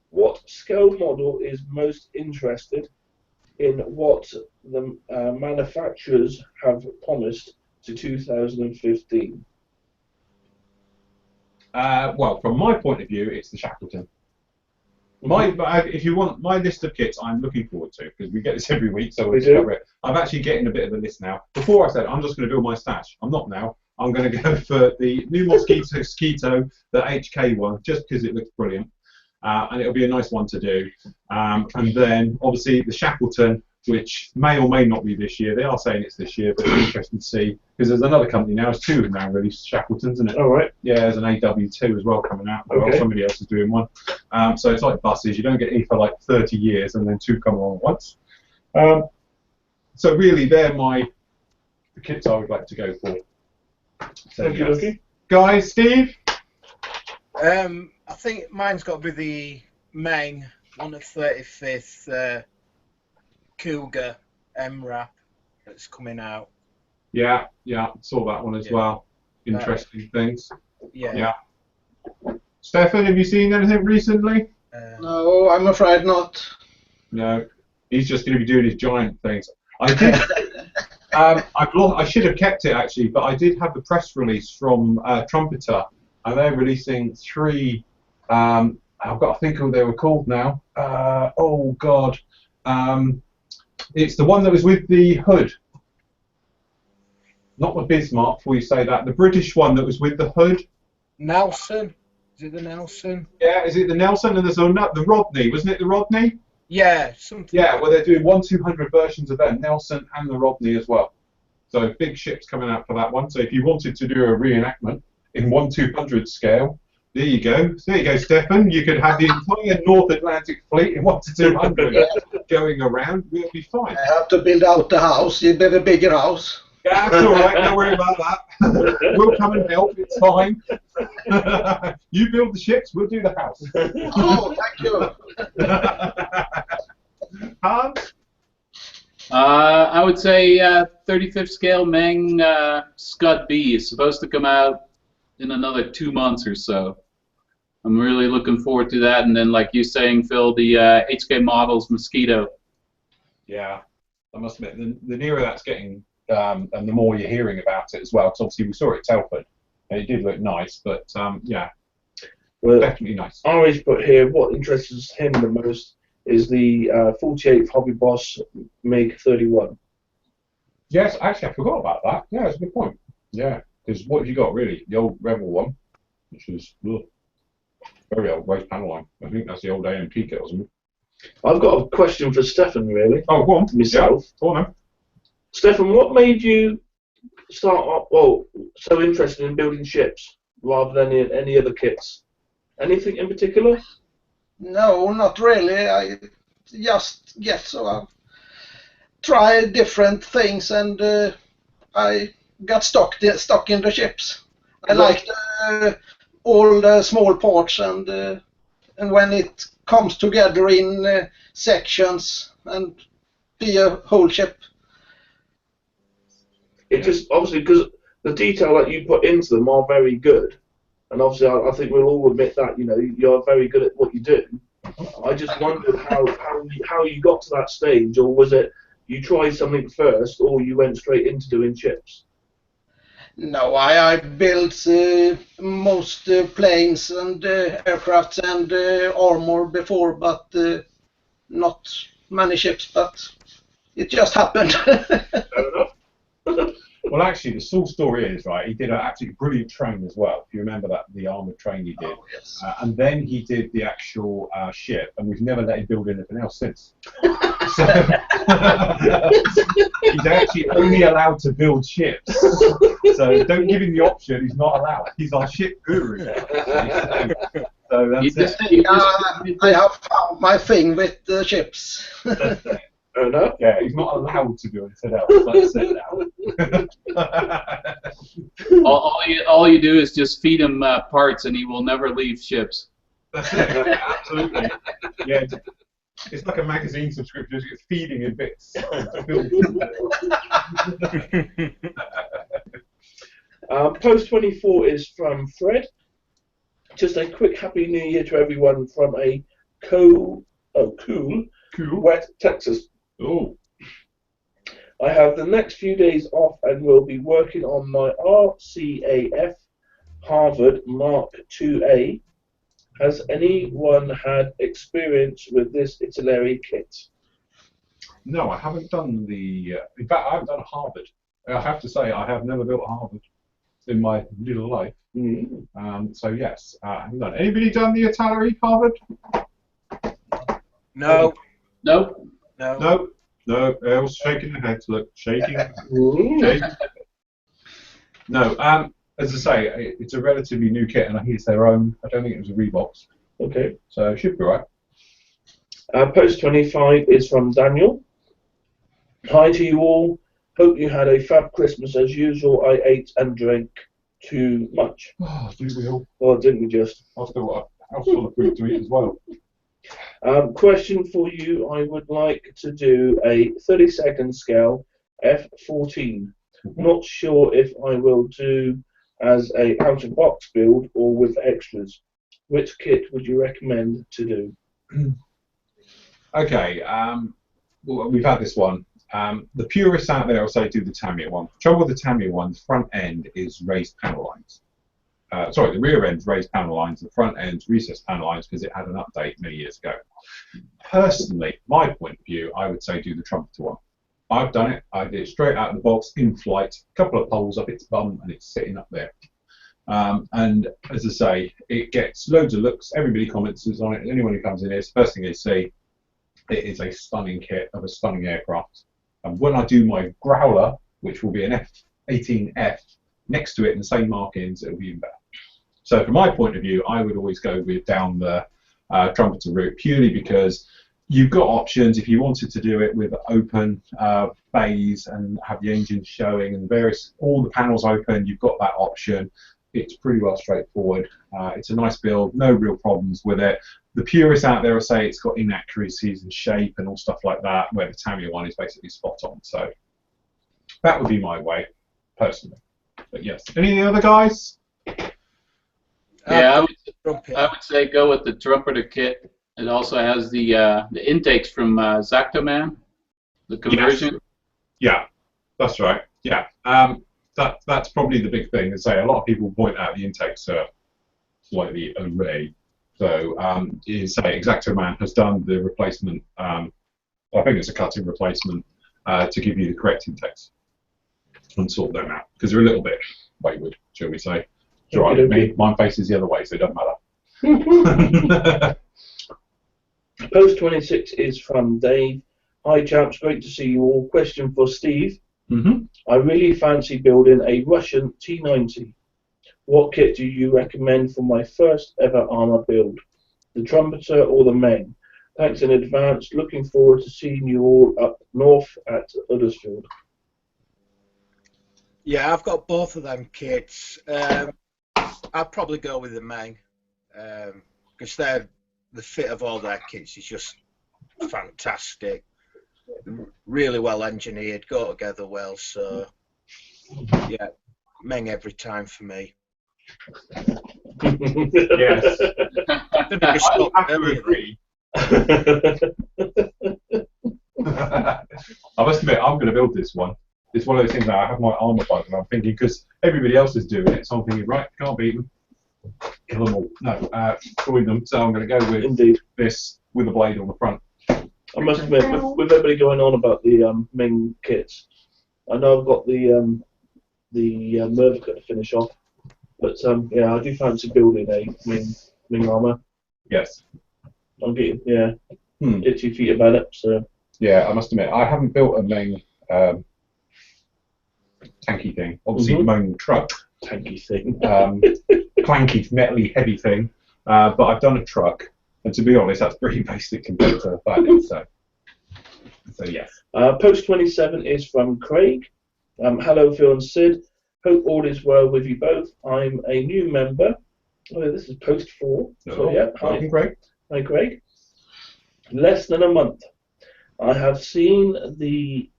What scale model is most interested in what the manufacturers have promised to 2015? Well, from my point of view, it's the Shackleton. If you want my list of kits, I'm looking forward to, because we get this every week, so we'll cover it. I'm actually getting a bit of a list now. Before I said I'm just going to build my stash. I'm not now. I'm going to go for the new Mosquito, the HK one, just because it looks brilliant, and it'll be a nice one to do. And then obviously the Shackleton, which may or may not be this year. They are saying it's this year, but it's interesting to see, because there's another company now. There's two of them now released Shackletons, isn't it? All right. Yeah, there's an AW2 as well coming out. Okay. Well, somebody else is doing one. So it's like buses. You don't get E for like 30 years, and then two come along at once. So really, they're the kits I would like to go for. So, Thank you, yes. Lucky. Guys, Steve? I think mine's got to be the Meng 1/35th Cougar MRAP that's coming out. Yeah, saw that one as well. Interesting things. Yeah. Stefan, have you seen anything recently? No, I'm afraid not. No. He's just going to be doing his giant things. I did. I should have kept it actually, but I did have the press release from Trumpeter, and they're releasing 3. I've got to think of what they were called now. Oh God. It's the one that was with the hood. Not the Bismarck, before you say that. The British one that was with the hood. Nelson? Is it the Nelson? Yeah, is it the Nelson? And there's the Rodney. Wasn't it the Rodney? Yeah, something. Yeah, well, they're doing 1/200 versions of them, Nelson and the Rodney as well. So big ships coming out for that one. So if you wanted to do a reenactment in 1/200 scale, there you go. There you go, Stefan. You could have the entire North Atlantic fleet in 1/200 going around. We'll be fine. I have to build out the house. You build a bigger house. Yeah, that's all right. Don't worry about that. We'll come and help. It's fine. You build the ships. We'll do the house. Oh, thank you. Hans? I would say 35th scale Meng Scud B is supposed to come out in another 2 months or so. I'm really looking forward to that. And then, like you saying, Phil, the HK models Mosquito. Yeah, I must admit, the nearer that's getting, and the more you're hearing about it as well, because obviously we saw it at Telford, and it did look nice, but yeah, Well, definitely nice. Ari's put here, what interests him the most is the 48th Hobby Boss MiG 31. Yes, actually, I forgot about that. Yeah, that's a good point. Yeah, because what have you got, really? The old Rebel one, which was very old, race panel line. I think that's the old AMP kit, wasn't it? I've got a question for Stefan, really. Oh, go on. Myself. Yeah, go on then. Stefan, what made you start up, so interested in building ships rather than any other kits? Anything in particular? No, not really. I just get so I try different things, and I got stuck in the ships. I liked all the small parts, and when it comes together in sections and be a whole ship. It just obviously because the detail that you put into them are very good, and obviously I think we'll all admit that you're very good at what you do. I just wondered how you got to that stage, or was it you tried something first, or you went straight into doing ships? No, I built most planes and aircrafts and armor before, but not many ships. But it just happened. Fair enough. Well, actually, the full story is, right, he did an absolutely brilliant train as well. If you remember that, the armoured train he did. Oh, yes. And then he did the actual ship, and we've never let him build anything else since. So, he's actually only allowed to build ships. So don't give him the option, he's not allowed. He's our ship guru. So that's it. I have found my thing with the ships. Fair enough. Yeah, he's not allowed to do anything else. That's it now. all you do is just feed him parts, and he will never leave ships. That's it. Absolutely. Yeah, it's like a magazine subscription. It's feeding in bits. Post 24 is from Fred. Just a quick Happy New Year to everyone from a cool, wet Texas. Oh. I have the next few days off and will be working on my RCAF Harvard Mark IIA. Has anyone had experience with this Italeri kit? No, I haven't done the. In fact, I haven't done a Harvard. I have to say, I have never built a Harvard in my little life. So yes, I haven't done. Anybody done the Italeri Harvard? No. Nope. No. No. Elle's shaking her head. Look, shaking. Shaking. No. As I say, it's a relatively new kit, and I think it's their own. I don't think it was a Reeboks. Okay. So it should be right. Post 25 is from Daniel. Hi to you all. Hope you had a fab Christmas as usual. I ate and drank too much. Oh, do we all? Or didn't we just? I've still got a house full of food to eat as well. Question for you. I would like to do a 30-second scale F-14. Not sure if I will do as a out-of-box build or with extras. Which kit would you recommend to do? Okay, well, we've had this one. The purists out there will say do the Tamiya one. The trouble with the Tamiya one, the front end is raised panel lines. Sorry, the rear end's raised panel lines, the front end's recessed panel lines because it had an update many years ago. Personally, my point of view, I would say do the Trumpeter one. I've done it. I did it straight out of the box, in flight, a couple of poles up its bum, and it's sitting up there. And as I say, it gets loads of looks. Everybody comments on it. Anyone who comes in here, it's the first thing they see. It is a stunning kit of a stunning aircraft. And when I do my Growler, which will be an F-18F, next to it in the same markings, it'll be even better. So from my point of view, I would always go with down the Trumpeter route, purely because you've got options. If you wanted to do it with open bays and have the engines showing and all the panels open, you've got that option. It's pretty well straightforward. It's a nice build, no real problems with it. The purists out there will say it's got inaccuracies in shape and all stuff like that, where the Tamiya one is basically spot on. So that would be my way, personally. But yes, any other guys? Yeah, I would say go with the Trumpeter kit. It also has the intakes from Zactoman, the conversion. Yeah, that's right. Yeah, that's probably the big thing. As I say, a lot of people point out the intakes are slightly array. So, Zactoman has done the replacement. I think it's a cut-in replacement to give you the correct intakes and sort them out because they're a little bit wayward, shall we say? It's all right with me. Mine faces the other way, so it doesn't matter. Post 26 is from Dave. Hi chaps, great to see you all. Question for Steve. I really fancy building a Russian T-90. What kit do you recommend for my first ever armour build? The Trumpeter or the Meng? Thanks in advance. Looking forward to seeing you all up north at Huddersfield. Yeah, I've got both of them kits. I'd probably go with the Meng because the fit of all their kits is just fantastic. Really well engineered, go together well. So yeah, Meng every time for me. Yes, I have to agree. I must admit, I'm going to build this one. It's one of those things that I have my armour bug, and I'm thinking, because everybody else is doing it, so I'm thinking, right, can't beat them. Kill them all. No, join them. So I'm going to go with Indeed. this with a blade on the front. I must admit, with everybody going on about the Ming kits, I know I've got the Mervica to finish off, but yeah, I do fancy building a Ming armour. Yes. I'm getting itchy feet about it. So Yeah, I must admit, I haven't built a Ming tanky thing. Obviously, Ming truck. tanky thing. Clanky, metally, heavy thing. But I've done a truck, and to be honest, that's pretty basic compared to that. So yes. Post 27 is from Craig. Hello, Phil and Sid. Hope all is well with you both. I'm a new member. Oh, this is post 4. So yeah, hi. Craig. Hi, Craig. Less than a month. I have seen the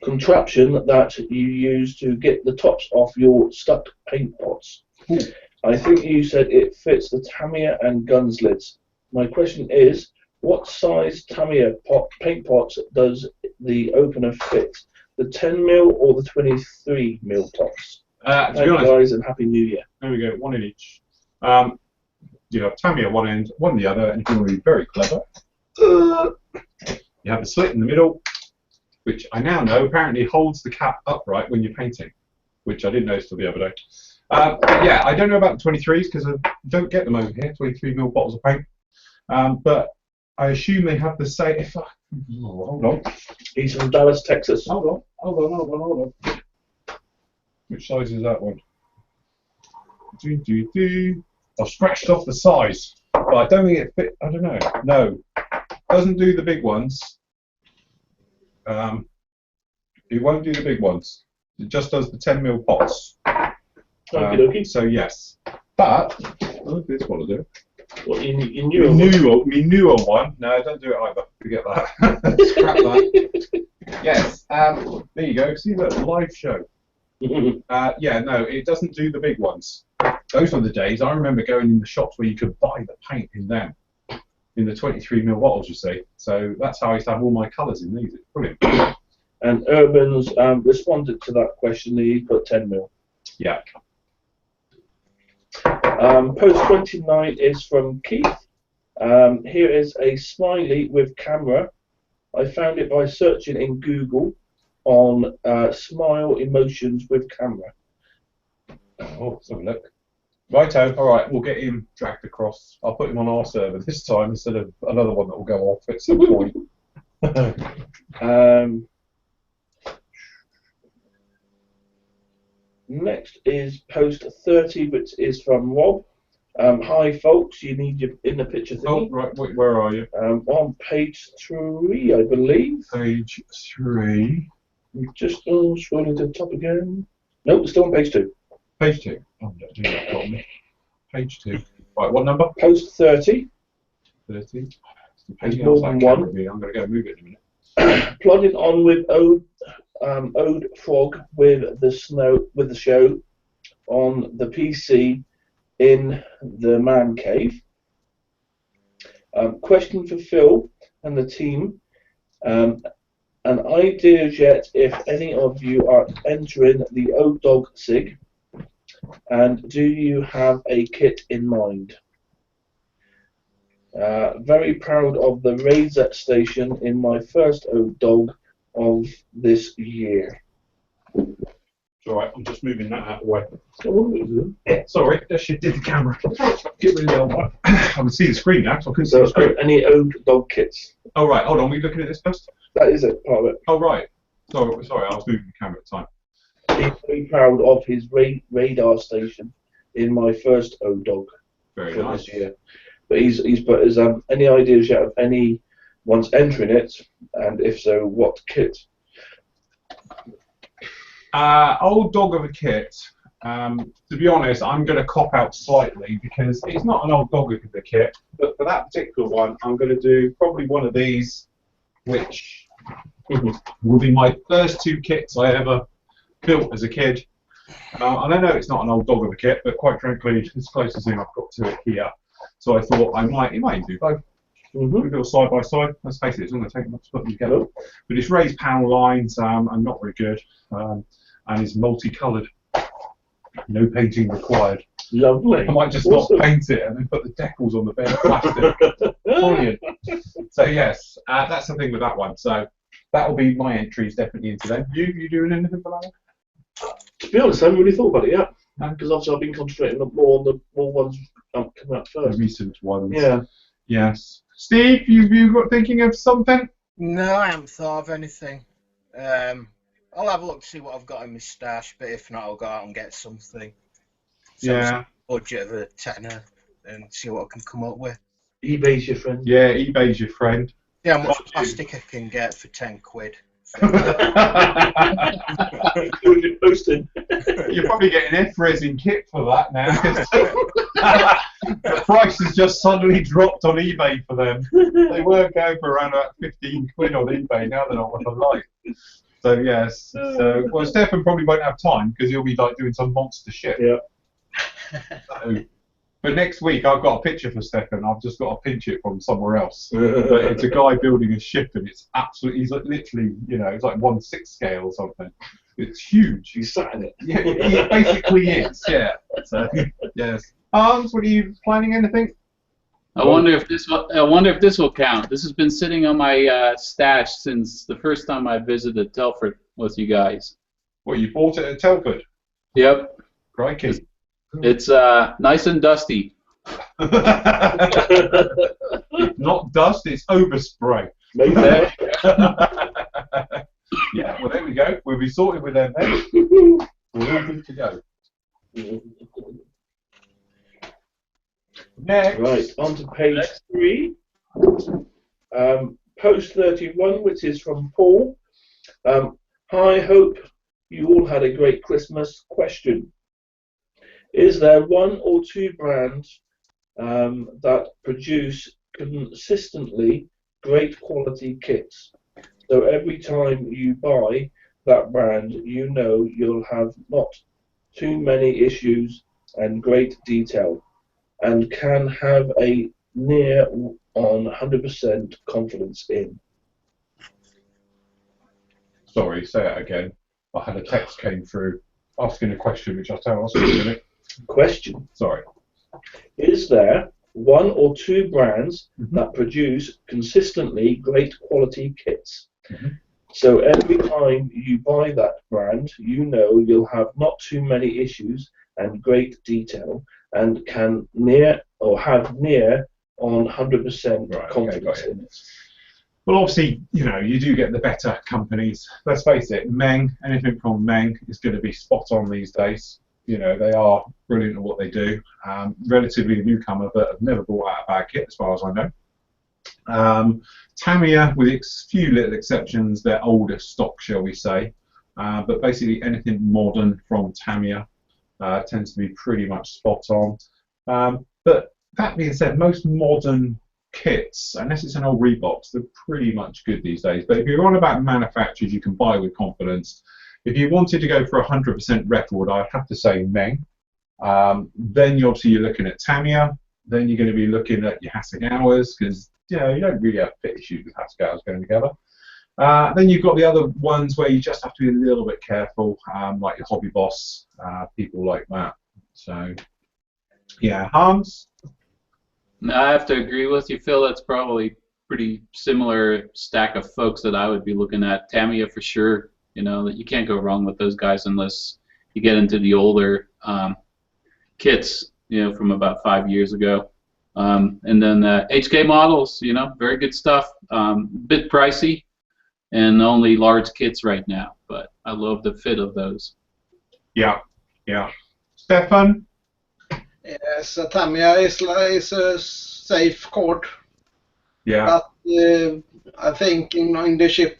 contraption that you use to get the tops off your stuck paint pots. Ooh. I think you said it fits the Tamiya and guns lids. My question is, what size Tamiya paint pots does the opener fit? The 10mm or the 23mm tops? To Thank be you honest, guys, and Happy New Year. there we go, one in each. You have Tamiya at one end, one the other, and if you want to be very clever, you have a slit in the middle, which I now know apparently holds the cap upright when you're painting, which I didn't notice till the other day. Yeah, I don't know about the 23s because I don't get them over here, 23mm bottles of paint. But I assume they have the same. Hold on. He's from Dallas, Texas. Hold on. Which size is that one? I've scratched off the size, but I don't think it fit. I don't know. No, doesn't do the big ones. It won't do the big ones. It just does the 10mm pots. Okey-dokey. So yes, but this one will do. What, you Me knew newer one. No, don't do it either. Forget that. Scrap that. Yes. There you go. See that live show. Yeah, no, it doesn't do the big ones. Those were the days. I remember going in the shops where you could buy the paint in them, in the 23mm bottles, you see. So that's how I used to have all my colours in these. It's brilliant. And Urban's responded to that question. He put 10mm. Yeah. Post 29 is from Keith. Here is a smiley with camera. I found it by searching in Google on smile emotions with camera. Oh, let's have a look. Righto, alright, we'll get him dragged across. I'll put him on our server this time instead of another one that will go off at some point. Next is post 30, which is from Rob. Hi folks, you need your in the picture Oh, thingy. right, wait, where are you? On page 3, I believe. Page 3. Just scrolling to the top again. Nope, still on page 2. Page 2. Oh, don't do that, got me. Page 2. Right, what number? Post 30. 30. There's more than one. I'm going to go move it in a minute. Plodding on with Ode Frog with the show on the PC in the man cave. Question for Phil and the team. An idea yet if any of you are entering the Ode Dog SIG, and do you have a kit in mind? Very proud of the Razor station in my first Ode Dog of this year. It's alright, I'm just moving that out of the way. Yeah, sorry, that shit did the camera. Get rid of the old one. I can see the screen now, so I couldn't see So, the screen. any Ode Dog kits? Oh, right, hold on, we're looking at this first? That is it, part of it. Oh, right. Sorry, I was moving the camera at the time. He's very proud of his radar station in my first Ode Dog Very for nice. this year. But he's put his any ideas yet of anyone's entering it, and if so, what kit? Old Dog of a kit. To be honest, I'm going to cop out slightly because it's not an Old Dog of a kit, but for that particular one, I'm going to do probably one of these, which will be my first 2 kits I ever built as a kid. I don't know it's not an Old Dog of a kit, but quite frankly, it's the closest thing I've got to it here. So I thought I might do both. Mhm. A little side by side. Let's face it, it's not going to take much to put them together. But it's raised panel lines and not very good, and it's multicoloured. No painting required. Lovely. I might just Awesome. not paint it and then put the decals on the bare plastic. Brilliant. So yes, that's the thing with that one. So that will be my entries definitely into them. You doing anything for that one? To be honest, I haven't really thought about it yet. No. Because obviously I've been concentrating more on the more ones coming out The first. recent ones. Yeah. Yes. Steve, you got thinking of something? No, I haven't thought of anything. I'll have a look to see what I've got in my stash, but if not, I'll go out and get something. Yeah. Budget of a tenner and see what I can come up with. eBay's your friend. Yeah, eBay's your friend. Yeah, how much Got you. plastic I can get for 10 quid. Including posting. You're probably getting an F-resin kit for that now. The price has just suddenly dropped on eBay for them. They were going for around about 15 quid on eBay. Now they're not worth a light. So yes. So well, Stefan probably won't have time because he'll be like doing some monster shit. Yeah. So, but next week I've got a picture for Stefan. I've just got to pinch it from somewhere else. But it's a guy building a ship, and it's absolutely. He's like literally, it's like 1/6 scale or something. It's huge. He's sat in it. Yeah, he basically is. Yeah. So yes. Hans, what are you planning? Anything? I wonder if this will count. This has been sitting on my stash since the first time I visited Telford with you guys. What, you bought it at Telford? Yep. Crikey. It's nice and dusty. It's not dust, it's overspray. Maybe. Yeah, well, there we go. We'll be sorted with them then. We're all good to go. Next. Right, on to page 3. Post 31, which is from Paul. Hi, hope you all had a great Christmas. Question. Is there one or two brands that produce consistently great quality kits? So every time you buy that brand, you know you'll have not too many issues and great detail, and can have a near on 100% confidence in. Sorry, say it again. I had a text came through asking a question, which I'll tell us in a minute. Question. Sorry. Is there one or two brands Mhm. that produce consistently great quality kits? Mhm. So every time you buy that brand, you know you'll have not too many issues and great detail, and can near or have near on 100% Right, okay, confidence got it. in it. Well, obviously, you do get the better companies. Let's face it, Meng, anything from Meng is going to be spot on these days. They are brilliant at what they do. Relatively newcomer, but have never brought out a bad kit as far as I know. Tamiya, with few little exceptions, they're older stock, shall we say. But basically anything modern from Tamiya tends to be pretty much spot on. But that being said, most modern kits, unless it's an old Reeboks, they're pretty much good these days. But if you're on about manufacturers you can buy with confidence, if you wanted to go for 100% record, I'd have to say Meng. Then you're looking at Tamiya. Then you're going to be looking at your Hasegawas, because you don't really have fit issues with Hasegawas going together. Then you've got the other ones where you just have to be a little bit careful, like your Hobby Boss, people like that. So, yeah, Hans? No, I have to agree with you, Phil. That's probably pretty similar stack of folks that I would be looking at. Tamiya for sure. That you can't go wrong with those guys unless you get into the older kits, from about 5 years ago. And then HK models, very good stuff. Bit pricey, and only large kits right now. But I love the fit of those. Yeah. Stefan? Yes, Tamiya is a safe cord, Yeah. but I think in the ship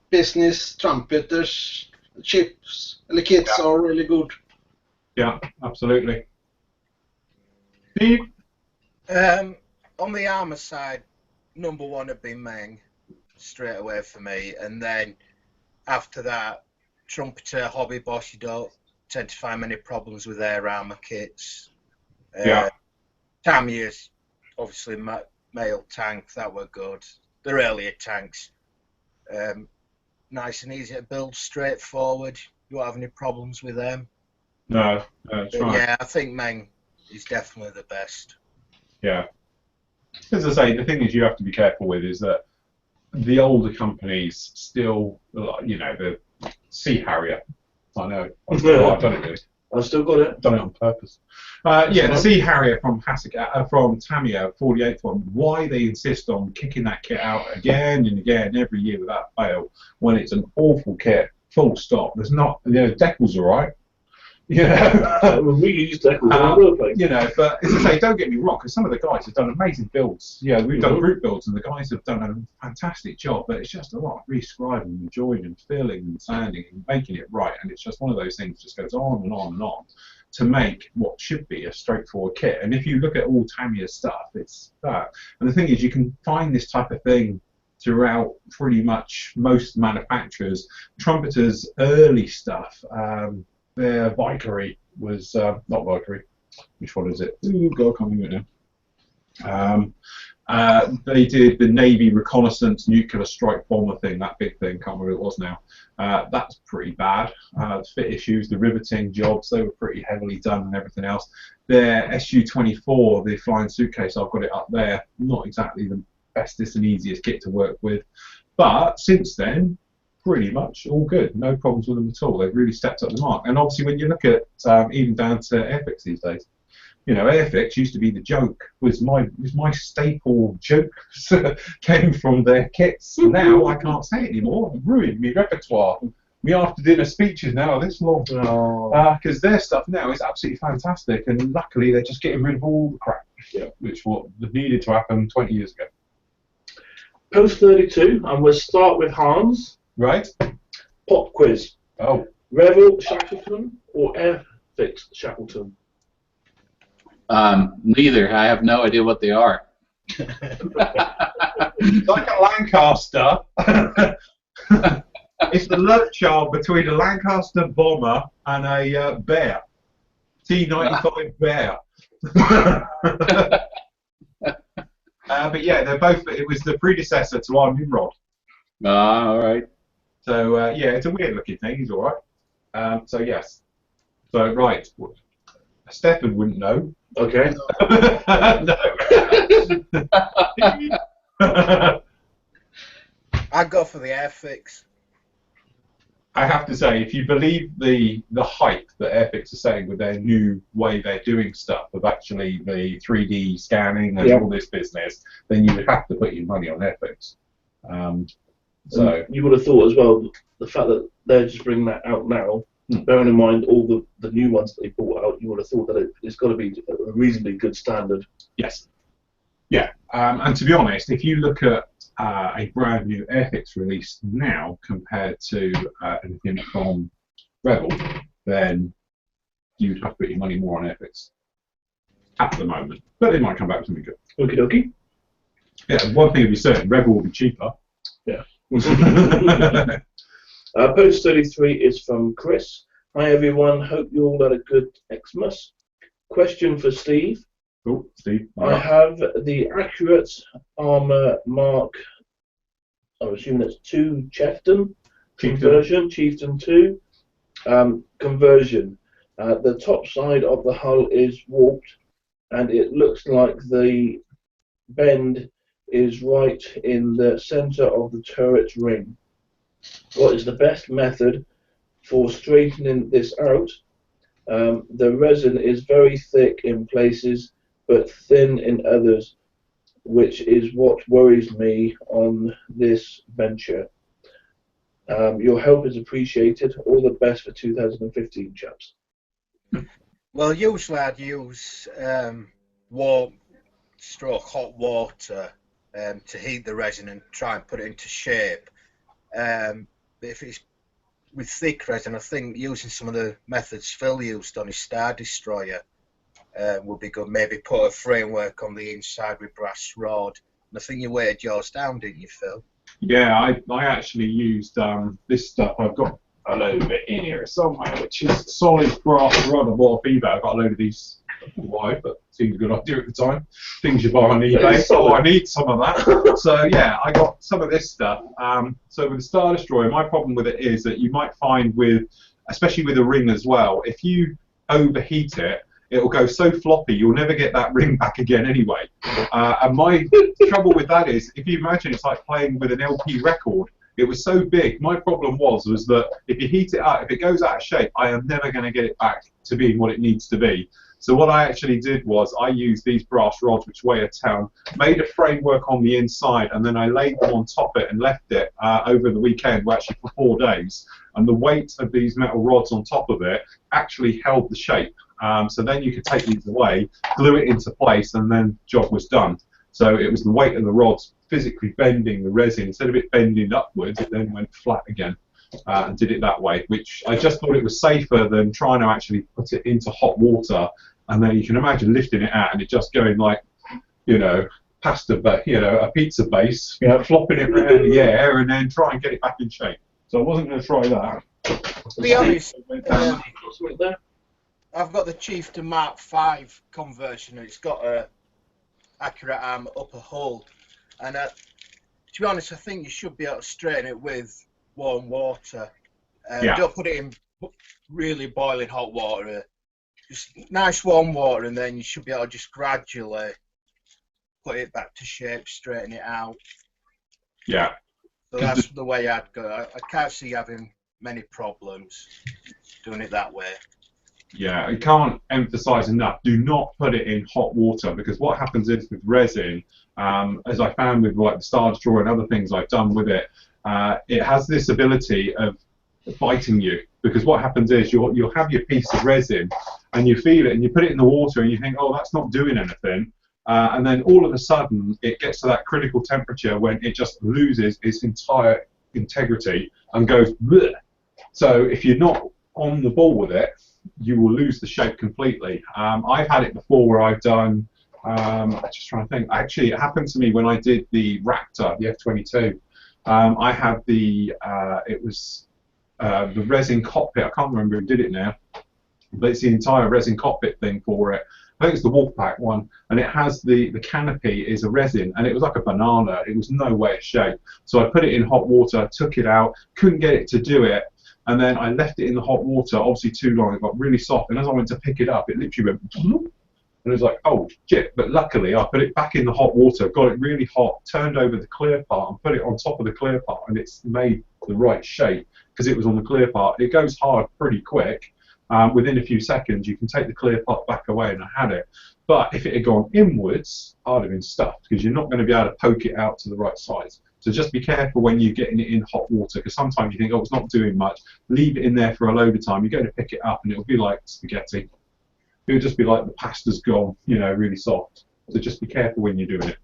business, trumpeters, chips, the kits are really good. Yeah, absolutely. Steve? On the armour side, number one would be Meng, straight away for me, and then after that, Trumpeter, Hobby Boss. You don't tend to find many problems with their armour kits. Yeah. Tamiya's obviously mail tank. That were good. The earlier tanks, nice and easy to build, straightforward. You won't have any problems with them. No, that's But right. yeah, I think Meng is definitely the best. Yeah. As I say, the thing is you have to be careful with is that the older companies still, you know, the Sea Harrier. I know. I've done it really. I've still got it. I've done it on purpose. Yeah, the Sea Harrier from from Tamiya, 48th one. Why they insist on kicking that kit out again and again every year without fail when it's an awful kit, full stop. There's not, you know, Deckel's all right. You know, We use Deckel all over the place. you know, but as I say, don't get me wrong, because some of the guys have done amazing builds. Yeah, we've done group builds, and the guys have done a fantastic job. But it's just a lot of rescribing and joining and filling and sanding and making it right. And it's just one of those things that just goes on and on and on to make what should be a straightforward kit. And if you look at all Tamiya stuff, it's that. And the thing is, you can find this type of thing throughout pretty much most manufacturers. Trumpeter's early stuff. Their Valkyrie was not Valkyrie. Which one is it? Ooh, God, I can't remember it now. They did the Navy reconnaissance nuclear strike bomber thing, that big thing. Can't remember what it was now. That's pretty bad. The fit issues, the riveting jobs, they were pretty heavily done and everything else. Their SU-24, the flying suitcase, I've got it up there. Not exactly the bestest and easiest kit to work with, but since then, pretty much all good. No problems with them at all. They've really stepped up the mark. And obviously, when you look at even down to Airfix these days, you know, Airfix used to be the joke. Was my staple joke came from their kits. Now I can't say it anymore. I've ruined my repertoire. My after dinner speeches now are this long because their stuff now is absolutely fantastic. And luckily, they're just getting rid of all the crap, which what needed to happen 20 years ago. Post 32, and we'll start with Hans. Right? Pop quiz. Oh. Revell Shackleton or Airfix Shackleton? Neither. I have no idea what they are. Like a Lancaster. It's the love child between a Lancaster bomber and a Bear. T-95 Bear. But yeah, they're both. It was the predecessor to our Nimrod. All right. So yeah, it's a weird looking thing. He's all right. So yes. So right. Stefan wouldn't know. Okay. No. I'd go for the Airfix. I have to say, if you believe the hype that Airfix are saying with their new way they're doing stuff, of actually the 3D scanning and all this business, then you would have to put your money on Airfix. So you would have thought as well, the fact that they're just bringing that out now, bearing in mind all the new ones that they brought out, you would have thought that it's got to be a reasonably good standard. yes. Yeah, and to be honest, if you look at a brand new Airfix release now compared to anything from Revell, then you'd have to put your money more on Airfix at the moment. But they might come back with something good. Okie dokie. Yeah, one thing to be certain, Revell will be cheaper. Yeah. Post 33 is from Chris. Hi everyone, hope you all had a good Xmas. Question for Steve. Oh, Steve. I have the Accurate Armour Mark, I'm assuming that's 2 Chieftain conversion, Chieftain 2 conversion. The top side of the hull is warped and it looks like the bend is right in the center of the turret ring. What is the best method for straightening this out? The resin is very thick in places but thin in others, which is what worries me on this venture. Your help is appreciated. All the best for 2015, chaps. Well, usually I'd use warm stroke hot water to heat the resin and try and put it into shape. But if it's with thick resin, I think using some of the methods Phil used on his Star Destroyer would be good. Maybe put a framework on the inside with brass rod. And I think you weighted yours down, didn't you, Phil? Yeah, I actually used this stuff. I've got a load of it in here somewhere, which is solid brass rod. I bought off eBay. I've got a load of these why, but seemed a good idea at the time. Things you buy on eBay, so I need some of that. So yeah, I got some of this stuff. So with the Star Destroyer, my problem with it is that you might find with, especially with a ring as well, if you overheat it, it'll go so floppy you'll never get that ring back again anyway. And my trouble with that is, if you imagine it's like playing with an LP record. It was so big. My problem was that if you heat it up, if it goes out of shape, I am never going to get it back to being what it needs to be. So what I actually did was I used these brass rods, which weigh a ton, made a framework on the inside, and then I laid them on top of it and left it over the weekend, well, actually for 4 days. And the weight of these metal rods on top of it actually held the shape. So then you could take these away, glue it into place, and then job was done. So it was the weight of the rods physically bending the resin. Instead of it bending upwards, it then went flat again and did it that way, which I just thought it was safer than trying to actually put it into hot water. And then you can imagine lifting it out and it just going like, pasta, a pizza base, flopping it around the air and then try and get it back in shape. So I wasn't going to try that. To be honest, I've got the Chieftain Mark V conversion, and it's got a accurate arm upper hold. And to be honest, I think you should be able to straighten it with warm water. Don't put it in really boiling hot water. Just nice warm water, and then you should be able to just gradually put it back to shape, straighten it out. Yeah. So that's the way I'd go. I can't see having many problems doing it that way. Yeah, I can't emphasize enough, do not put it in hot water, because what happens is with resin, as I found with like the Star Destroyer and other things I've done with it, it has this ability of biting you, because what happens is you'll have your piece of resin and you feel it and you put it in the water and you think, oh, that's not doing anything, and then all of a sudden it gets to that critical temperature when it just loses its entire integrity and goes bleh. So if you're not on the ball with it, you will lose the shape completely. I've had it before where I've done, I'm just trying to think, actually it happened to me when I did the Raptor, the F-22. I had the, it was the resin cockpit, I can't remember who did it now, but it's the entire resin cockpit thing for it. I think it's the Wolfpack one, and it has the canopy is a resin, and it was like a banana, it was no way of shape. So I put it in hot water, took it out, couldn't get it to do it, and then I left it in the hot water, obviously too long, it got really soft, and as I went to pick it up, it literally went, and it was like, oh shit, but luckily I put it back in the hot water, got it really hot, turned over the clear part and put it on top of the clear part, and it's made the right shape, because it was on the clear part. It goes hard pretty quick. Within a few seconds, you can take the clear part back away, and I had it. But if it had gone inwards, I'd have been stuffed, because you're not going to be able to poke it out to the right size. So just be careful when you're getting it in hot water, because sometimes you think, oh, it's not doing much. Leave it in there for a load of time. You go to pick it up, and it'll be like spaghetti. It'll just be like the pasta's gone, really soft. So just be careful when you're doing it.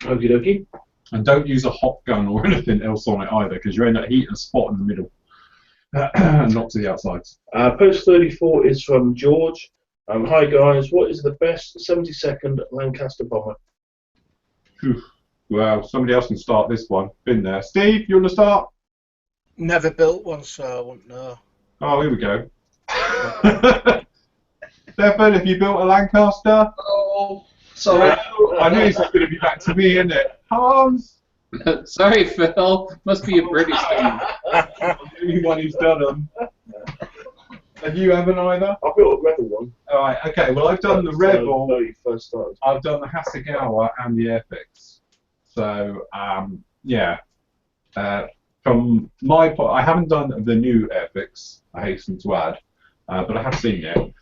Okie dokie. And don't use a hot gun or anything else on it either, because you end up heating a spot in the middle. Not to the outsides. Post 34 is from George. Hi guys, what is the best 72nd Lancaster bomber? Well, somebody else can start this one. Been there. Steve, you want to start? Never built one, so I wouldn't know. Oh, here we go. Stefan, have you built a Lancaster? Oh, sorry. I know it's not going to be back to me, isn't it? Hans? Sorry, Phil. Must be a British thing. I'm the only one who's done them. Have you ever either? I built a Rebel one. Alright, okay. Well, I've done the Rebel. When you first started. I've done the Hasegawa and the Airfix. So, yeah. From my point, I haven't done the new Airfix, I hasten to add, but I have seen it.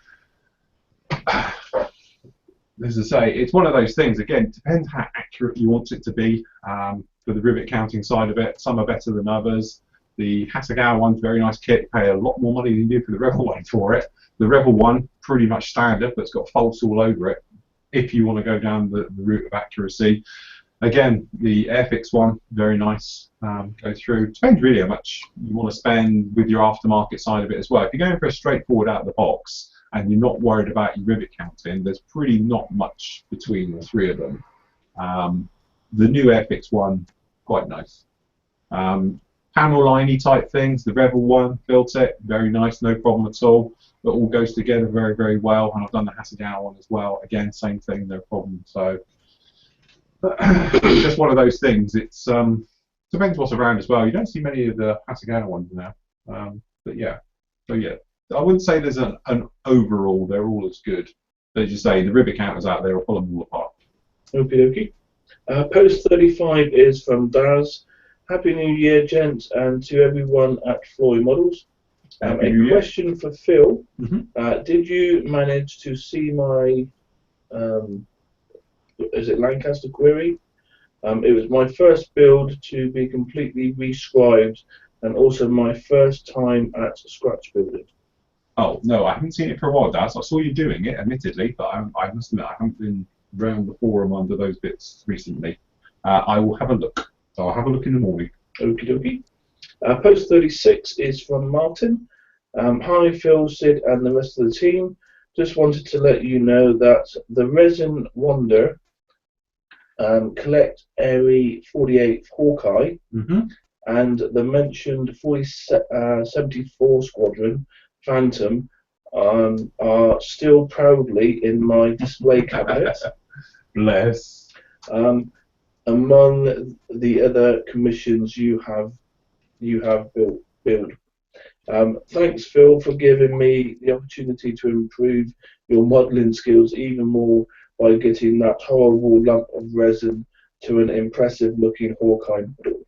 As I say, it's one of those things, again, it depends how accurate you want it to be for the rivet counting side of it. Some are better than others. The Hasegawa one's a very nice kit. You pay a lot more money than you do for the Rebel one for it. The Rebel one, pretty much standard, but it's got false all over it if you want to go down the route of accuracy. Again, the Airfix one, very nice. Go through. Depends really how much you want to spend with your aftermarket side of it as well. If you're going for a straightforward out of the box and you're not worried about your rivet counting, there's pretty not much between the three of them. The new Airfix one, quite nice. Panel liney type things, the Rebel one, built it, very nice, no problem at all. It all goes together very, very well, and I've done the Hasegawa one as well. Again, same thing, no problem. So it's just one of those things. It's depends what's around as well. You don't see many of the Hasegawa ones now, but yeah. So yeah, I wouldn't say there's an overall. They're all as good. But as you say, the rivet counters out there will pull them all apart. Okie dokie. Post 35 is from Daz. Happy New Year, gents, and to everyone at Floyd Models. A question for Phil. Did you manage to see my, is it Lancaster Query? It was my first build to be completely rescribed, and also my first time at scratch building. Oh, no, I haven't seen it for a while, Daz. I saw you doing it, admittedly, but I must admit I haven't been around the forum under those bits recently. I will have a look. So I'll have a look in the morning. Okie dokie. Post 36 is from Martin. Hi Phil, Sid and the rest of the team. Just wanted to let you know that the Resin Wonder collect Airy 48 Hawkeye and the mentioned 74 Squadron Phantom are still proudly in my display cabinet. Bless. Among the other commissions you have built. Thanks, Phil, for giving me the opportunity to improve your modelling skills even more by getting that horrible lump of resin to an impressive-looking Hawkeye model.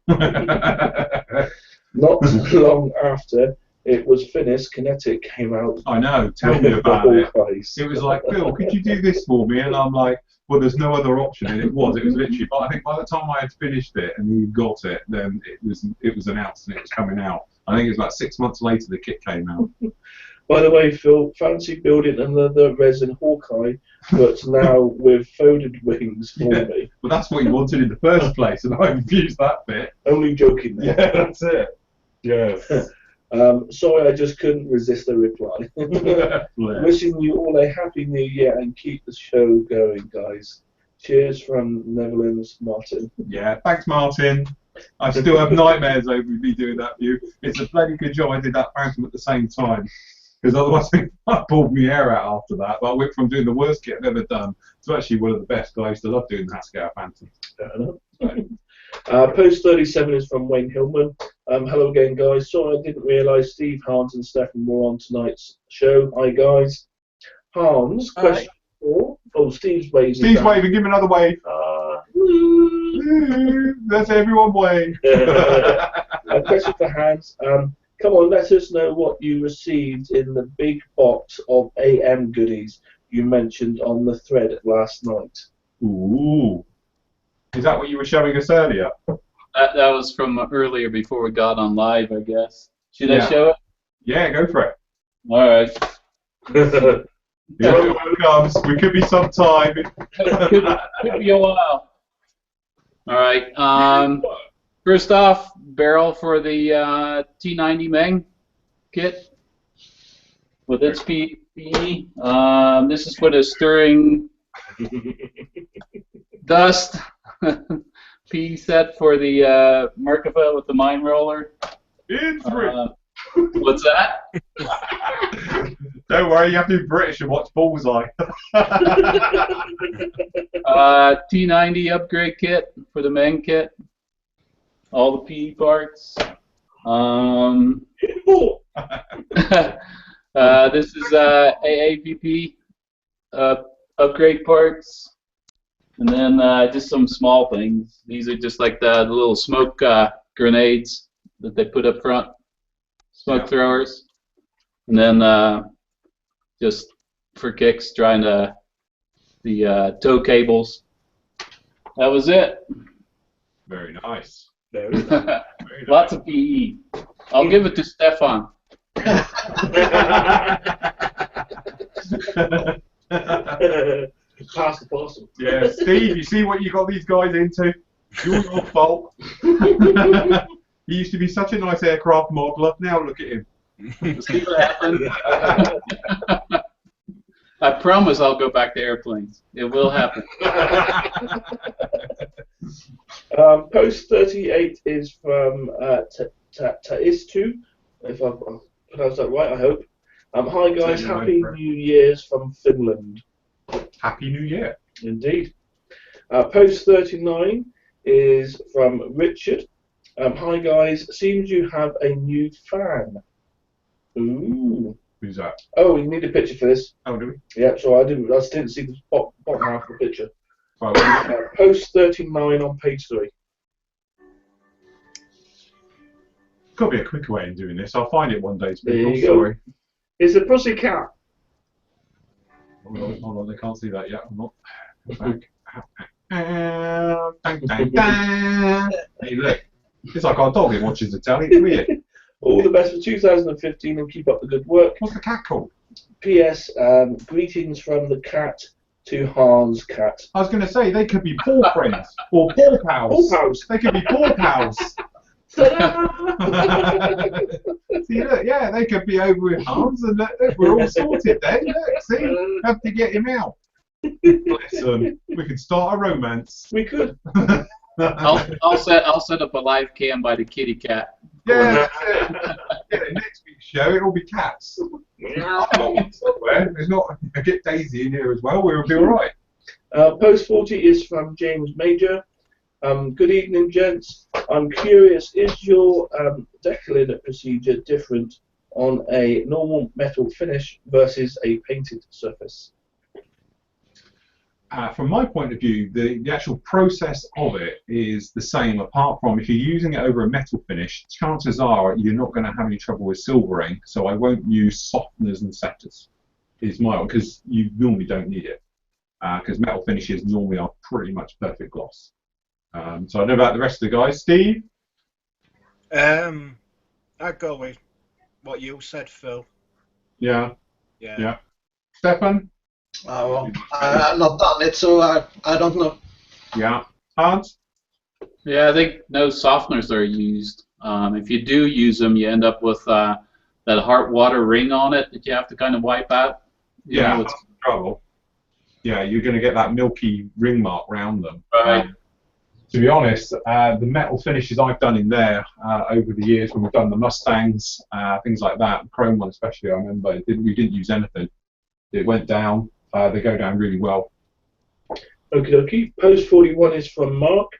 Not long after it was finished, Kinetic came out. I know, tell me about it. It was like, Phil, could you do this for me? And I'm like, well, there's no other option, and it was literally. But I think by the time I had finished it and he got it, then it was announced and it was coming out. I think it was about 6 months later the kit came out. By the way, Phil, fancy building another resin Hawkeye, but now with folded wings for me. Well, that's what you wanted in the first place, and I refused that bit. Only joking there. Yeah, that's it. Yes. Sorry, I just couldn't resist a reply. Wishing you all a happy new year and keep the show going, guys. Cheers from Netherlands, Martin. Yeah, thanks, Martin. I still have nightmares over me doing that for you. It's a bloody good job I did that Phantom at the same time. Because otherwise I pulled my hair out after that. But I went from doing the worst kit I've ever done to actually one of the best. I used to love doing the Hasegawa Phantom. Fair enough. Post 37 is from Wayne Hillman. Hello again, guys. Sorry I didn't realise Steve, Hans and Stefan were on tonight's show. Hi, guys. Hans, question 4. Oh, Steve's waving. Steve's waving. Give him another wave. That's everyone wave. A question for Hans. Come on, let us know what you received in the big box of AM goodies you mentioned on the thread last night. Ooh. Is that what you were showing us earlier? That was from earlier before we got on live, I guess. Should I show it? Yeah, go for it. All right. Here it comes. We could be some time. Could be a while. All right. First off, barrel for the T90 Meng kit with its PE. This is for the stirring dust. PE set for the Merkava with the mine roller. What's that? Don't worry, you have to be British and watch Bullseye. T90 upgrade kit for the Meng kit. All the PE parts. This is AAVP upgrade parts. And then just some small things. These are just like the little smoke grenades that they put up front. Smoke throwers. And then just for kicks, trying to the tow cables. That was it. Very nice. Very nice. Lots of PE. I'll give it to Stefan. Pass the parcel. Yeah, Steve, you see what you got these guys into? It's your fault. He used to be such a nice aircraft modeler. Now look at him. See what happened? I promise I'll go back to airplanes. It will happen. Post 38 is from Taistu, if I've pronounced that right, I hope. Hi guys, Certainly Happy went for it. New Year's from Finland. Happy New Year. Indeed. Post 39 is from Richard. Hi guys, seems you have a new fan. Ooh. Who's that? Oh, you need a picture for this. Oh, do we? Yeah, so I just didn't see the bottom half of the picture. Right, well, Post 39 on page 3. got to be a quicker way of doing this. I'll find it one day, There people. you go. Sorry. It's a pussycat. Hold on, they can't see that yet. I'm not. Back. Dang, dang, dang. Hey, look. It's like our dog. It watches the telly. It's weird. All the best for 2015 and keep up the good work. What's the cat called? P.S. Greetings from the cat to Hans cat. I was going to say they could be paw friends or paw pals. Paw pals. They could be paw pals. Ta-da! See, look, yeah, they could be over with Hans, and look, we're all sorted then. Look, see, have to get him out. Bless him. We can start a romance. We could. I'll set up a live cam by the kitty cat. Yeah, that's it. Yeah, next week's show it'll be cats. Somewhere. There's not. Get Daisy in here as well. We'll be all right. Post 40 is from James Major. Good evening, gents. I'm curious, is your decalin procedure different on a normal metal finish versus a painted surface? From my point of view, the actual process of it is the same, apart from if you're using it over a metal finish, chances are you're not going to have any trouble with silvering, so I won't use softeners and setters, is my, because you normally don't need it, because metal finishes normally are pretty much perfect gloss. So I don't know about the rest of the guys. Steve? I'd go with what you said, Phil. Yeah. Yeah. Yeah. Stefan? Well, I've not done it, so I don't know. Yeah. Hans? Yeah, I think no softeners are used. If you do use them, you end up with that heart water ring on it that you have to kind of wipe out. You Yeah, know, that's the trouble. Yeah, you're going to get that milky ring mark round them. Right. To be honest, the metal finishes I've done in there over the years when we've done the Mustangs, things like that, the chrome one especially, I remember, we didn't use anything. It went down. They go down really well. Okie dokie. Post 41 is from Mark.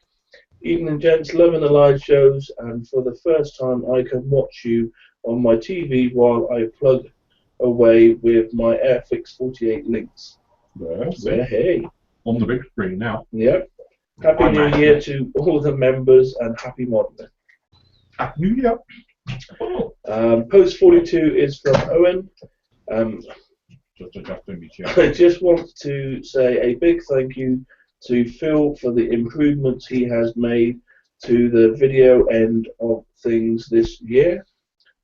Evening, gents. Loving the live shows, and for the first time, I can watch you on my TV while I plug away with my Airfix 48 links. Yeah, Hey. on the big screen now. Yep. Happy New Year to all the members and happy modelling. Happy New Year. Post 42 is from Owen. I just want to say a big thank you to Phil for the improvements he has made to the video end of things this year.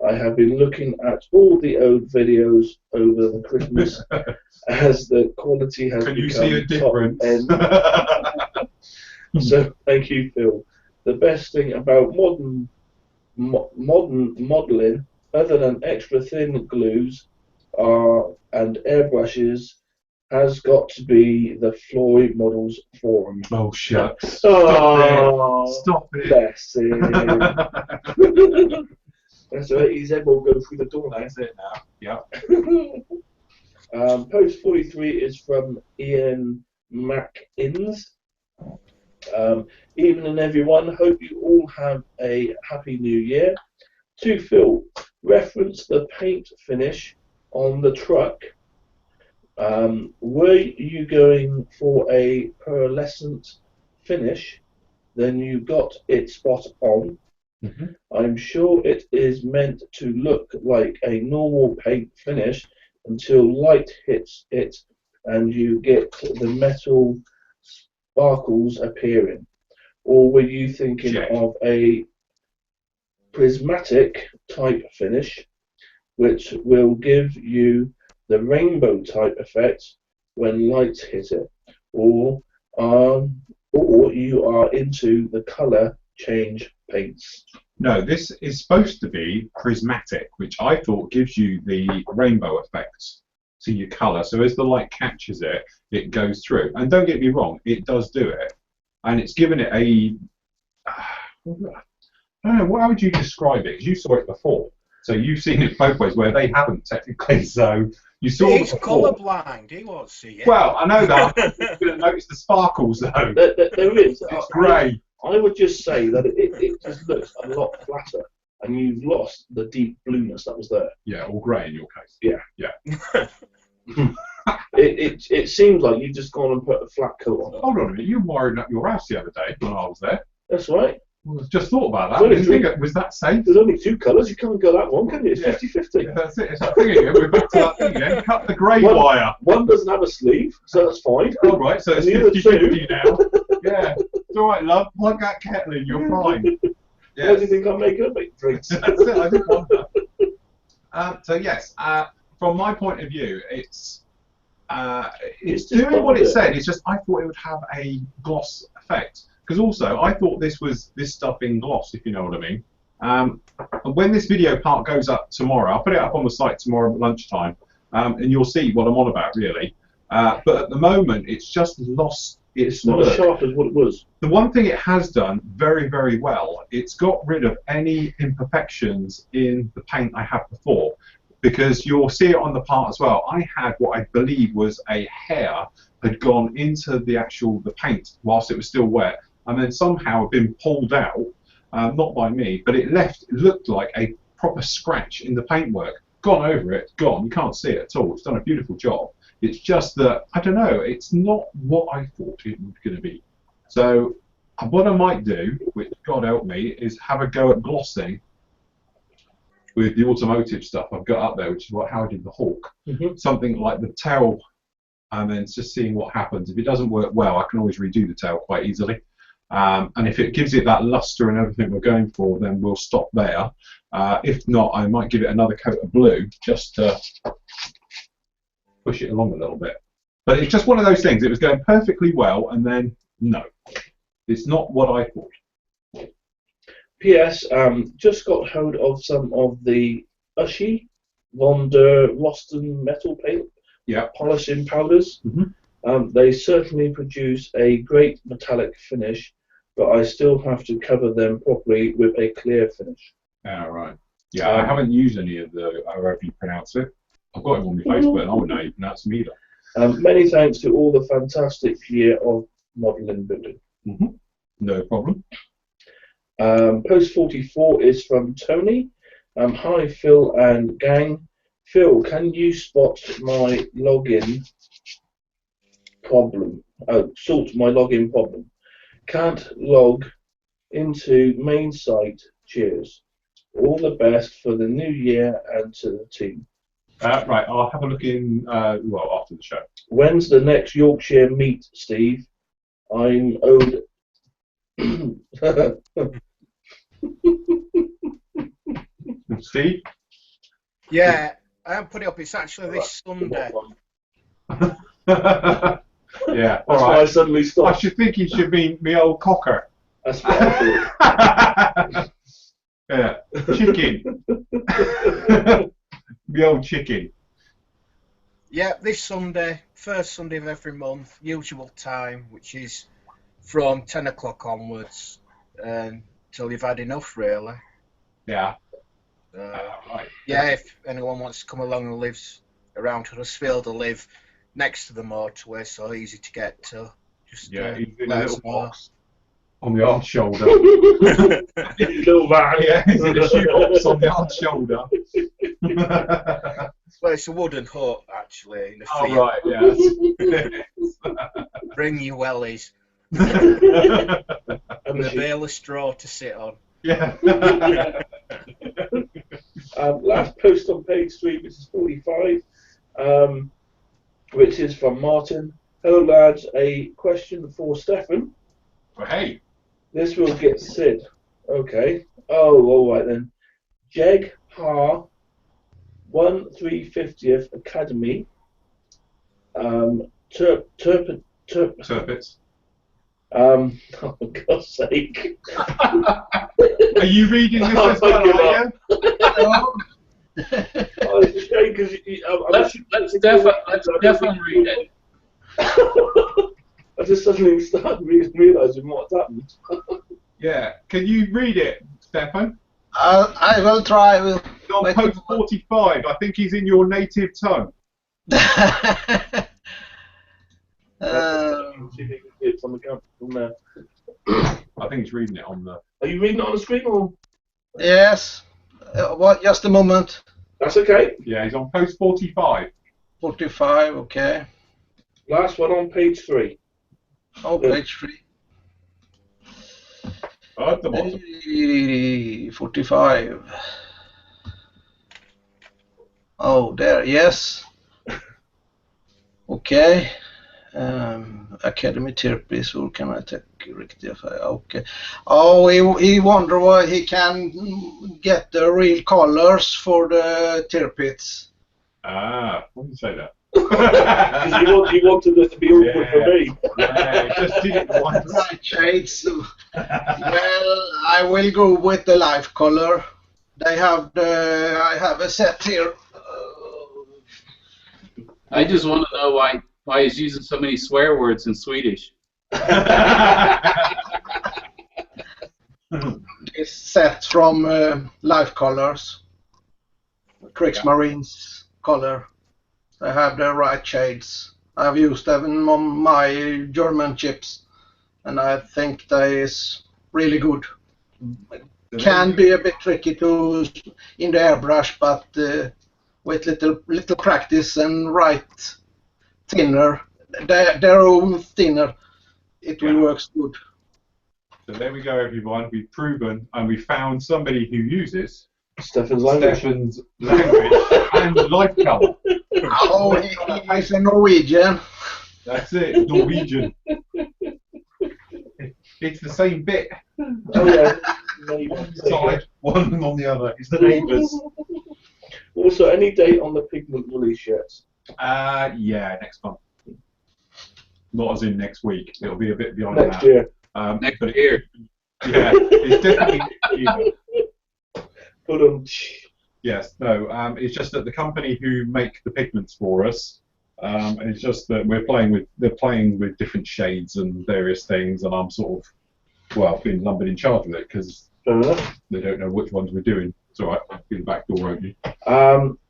I have been looking at all the old videos over the Christmas as the quality has Can you become see a difference? top end. So thank you, Phil. The best thing about modern modelling, other than extra thin glues and airbrushes, has got to be the Floyd Models Forum. Oh, shucks. Oh, Stop it. bless him. That's right, his head will go through the door now. That's it now. Yeah. Post 43 is from Ian Mackins. Evening, everyone. Hope you all have a happy new year. To Phil, reference the paint finish on the truck. Were you going for a pearlescent finish? Then you got it spot on. Mm-hmm. I'm sure it is meant to look like a normal paint finish until light hits it and you get the metal sparkles appearing. Or were you thinking of a prismatic type finish, which will give you the rainbow type effect when lights hit it? Or you are into the color change paints? No, this is supposed to be prismatic, which I thought gives you the rainbow effect to your colour. So as the light catches it, it goes through. And don't get me wrong, it does do it. And it's given it a... I don't know, how would you describe it? Because you saw it before. So you've seen it both ways, where they haven't technically. So you saw He's it before. colourblind. He won't see it. Well, I know that. You didn't notice the sparkles though. There is. It's grey. I would just say that it just looks a lot flatter, and you've lost the deep blueness that was there. Yeah, all grey in your case. Yeah. It seems like you've just gone and put a flat coat on it. Hold on a minute. You wired up your house the other day when I was there. That's right. Well, just thought about that. It's only Didn't think it was that safe. There's only two colours. You can't go that one, can you? It's Yeah. 50-50. Yeah, that's it. It's that thing again. We're back to that thing again. Cut the grey Well- wire. One doesn't have a sleeve, so that's fine. All right, so it's And the other 50-50 now. Yeah, it's all right, love. Plug that kettle in. You're fine. Why do you think I'm making up drinks? That's it. I didn't want that. So yes, from my point of view, it's just doing what it not said. It's just I thought it would have a gloss effect, because also I thought this was this stuff in gloss, if you know what I mean. And when this video part goes up tomorrow, I'll put it up on the site tomorrow at lunchtime, and you'll see what I'm on about really. But at the moment, it's just lost its It's not as look. sharp as what it was. The one thing it has done very, very well, it's got rid of any imperfections in the paint I had before, because you'll see it on the part as well. I had what I believe was a hair had gone into the paint whilst it was still wet, and then somehow had been pulled out, not by me, but it looked like a proper scratch in the paintwork. Gone over it, gone. You can't see it at all. It's done a beautiful job. It's just that, I don't know, it's not what I thought it was going to be. So what I might do, which God help me, is have a go at glossing with the automotive stuff I've got up there, which is how I did the Hawk. Mhm. Something like the tail, and then just seeing what happens. If it doesn't work well, I can always redo the tail quite easily. And if it gives it that luster and everything we're going for, then we'll stop there. If not, I might give it another coat of blue just to push it along a little bit. But it's just one of those things. It was going perfectly well, and then no, it's not what I thought. P.S. Just got hold of some of the Ushy von der Rosten metal paint polishing powders. Mhm. They certainly produce a great metallic finish, but I still have to cover them properly with a clear finish. Right. Yeah, I haven't used any of the, however you pronounce it. I've got it on my Facebook, and I wouldn't know how you pronounce them either. Many thanks to all the fantastic year of modelling building. No problem. Post 44 is from Tony. Hi Phil and gang. Phil, can you spot my login problem? Sort my login problem. Can't log into main site. Cheers. All the best for the new year and to the team. Right, I'll have a look in, after the show. When's the next Yorkshire meet, Steve? I'm owed. Steve? Yeah, I haven't put it up. It's actually this Sunday. Yeah, That's all why I right. suddenly I stopped. should think he should be me old cocker. That's what I thought. Yeah, chicken. Me old chicken. Yeah, this Sunday, first Sunday of every month, usual time, which is from 10 o'clock onwards until you've had enough, really. Yeah. Right. Yeah, if anyone wants to come along and lives around Huddersfield or live next to the motorway, so easy to get to, just Yeah, he's in a let little us know. box on the arm shoulder. Little van. Yeah, he's in a shoebox on the arm shoulder. Well, it's a wooden hut, actually. In a Oh, field. right, yes. Bring your wellies And and a the bale of straw to sit on. Yeah. last post on page 3, which is 45, which is from Martin. Hello, lads. A question for Stefan. Well, hey. This will get Sid. Okay. Oh, all right then. Jeg har 1/350th Academy. Turpits. Oh, for God's sake. Are you reading this as well, are you? Oh, it's a shame because Let's Stefan read it. I just suddenly started realising what's happened. Yeah. Can you read it, Stefan? I will try. On Wait post 45. I think he's in your native tongue. See if you can see it from the camera from there. I think he's reading it on the. Are you reading it on the screen or? Yes. What? Just a moment. That's okay. Yeah, he's on post 45. 45. Okay. Last one on page 3. Oh, page 3. At the bottom. 45. Oh, there. Yes. Okay. Academy Tirpitz, hur kan man täcka riktiga färger? Okay. Oh, he wonder why he can get the real colors for the Tirpitz. Ah, why did you say that? Because you wanted it to be awkward for me. Yeah, just did it once. Right shades. Well, I will go with the life color. They have the. I have a set here. I just want to know why he's using so many swear words in Swedish. It's set from life colors. Kriegsmarines color. They have the right shades. I've used them on my German chips, and I think they is really good. Can be a bit tricky to in the airbrush, but with little practice and right thinner, their own thinner, it will work good. So there we go, everyone. We've proven and we found somebody who uses Stefan's language. Stefan's language and life colour. Oh, he's a Norwegian. That's it, Norwegian. It's the same bit. Oh yeah. One side, one on the other. It's the neighbours. Also, any date on the pigment release yet? Yeah, next month. Not as in next week. It'll be a bit beyond Next that. year. Next but year. Yeah, it's definitely next year. Put on. Yes, no. It's just that the company who make the pigments for us, it's just that they're playing with different shades and various things, and I'm sort of, well, being lumbered in charge of it because they don't know which ones we're doing. It's all right. I'll be the back door, won't you?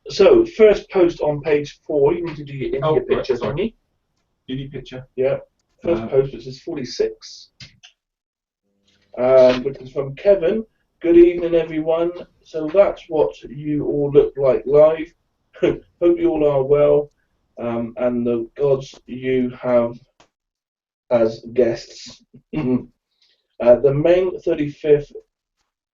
So first post on page 4. You need to do your India picture, don't you? Any picture? Yeah. First post, which is 46. Which is from Kevin. Good evening, everyone. So that's what you all look like live. Hope you all are well, and the gods you have as guests. The main 35th,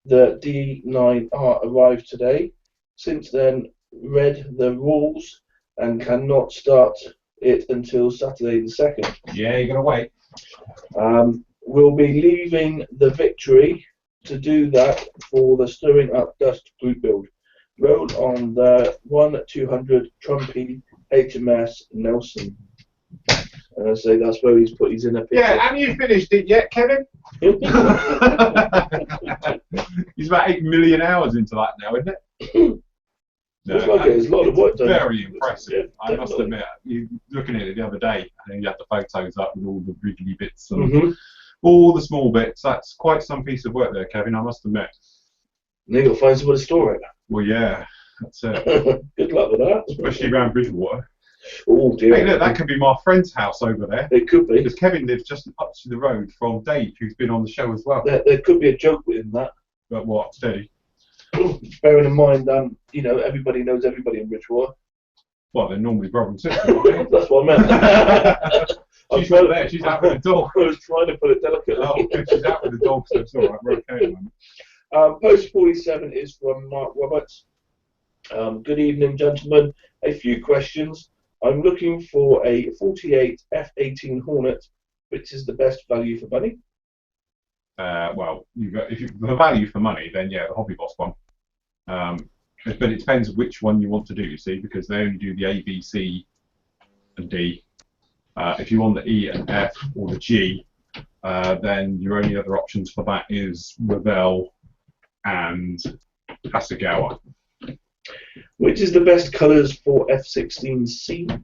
the D9R arrived today. Since then, read the rules and cannot start it until Saturday the 2nd. Yeah, you're gonna wait. We'll be leaving the Victory to do that for the Stirring Up Dust group build. Rode on the 1-200 Trumpy HMS Nelson. And I say that's where he's put his in a picture. Yeah, haven't you finished it yet, Kevin? He's about 8 million hours into that now, isn't it? Looks like there's a lot of work done. Very impressive. Yeah, I must admit, looking at it the other day, and you had the photos up with all the wriggly bits and all the small bits. That's quite some piece of work there, Kevin, I must admit. And you got to find somewhere to store it. Well, yeah, that's it. Good luck with that. Especially around Bridgewater. Oh dear. Hey, look, that could be my friend's house over there. It could be. Because Kevin lives just up to the road from Dave, who's been on the show as well. There could be a joke within that. But what, Dave? Bearing in mind, everybody knows everybody in Bridgewater. Well, they're normally brother and sister, aren't they? That's what I meant. She's not there, she's out with the dog. I was trying to put it delicately. Oh, she's out with the dog, so it's alright, we're okay at the moment. Post 47 is from Mark Roberts. Good evening, gentlemen. A few questions. I'm looking for a 48 F-18 Hornet, which is the best value for money. Well, the value for money, then yeah, the Hobby Boss one. But it depends which one you want to do, you see, because they only do the A, B, C, and D. If you want the E and F or the G, then your only other options for that is Revell and Hasegawa. Which is the best colours for F-16C?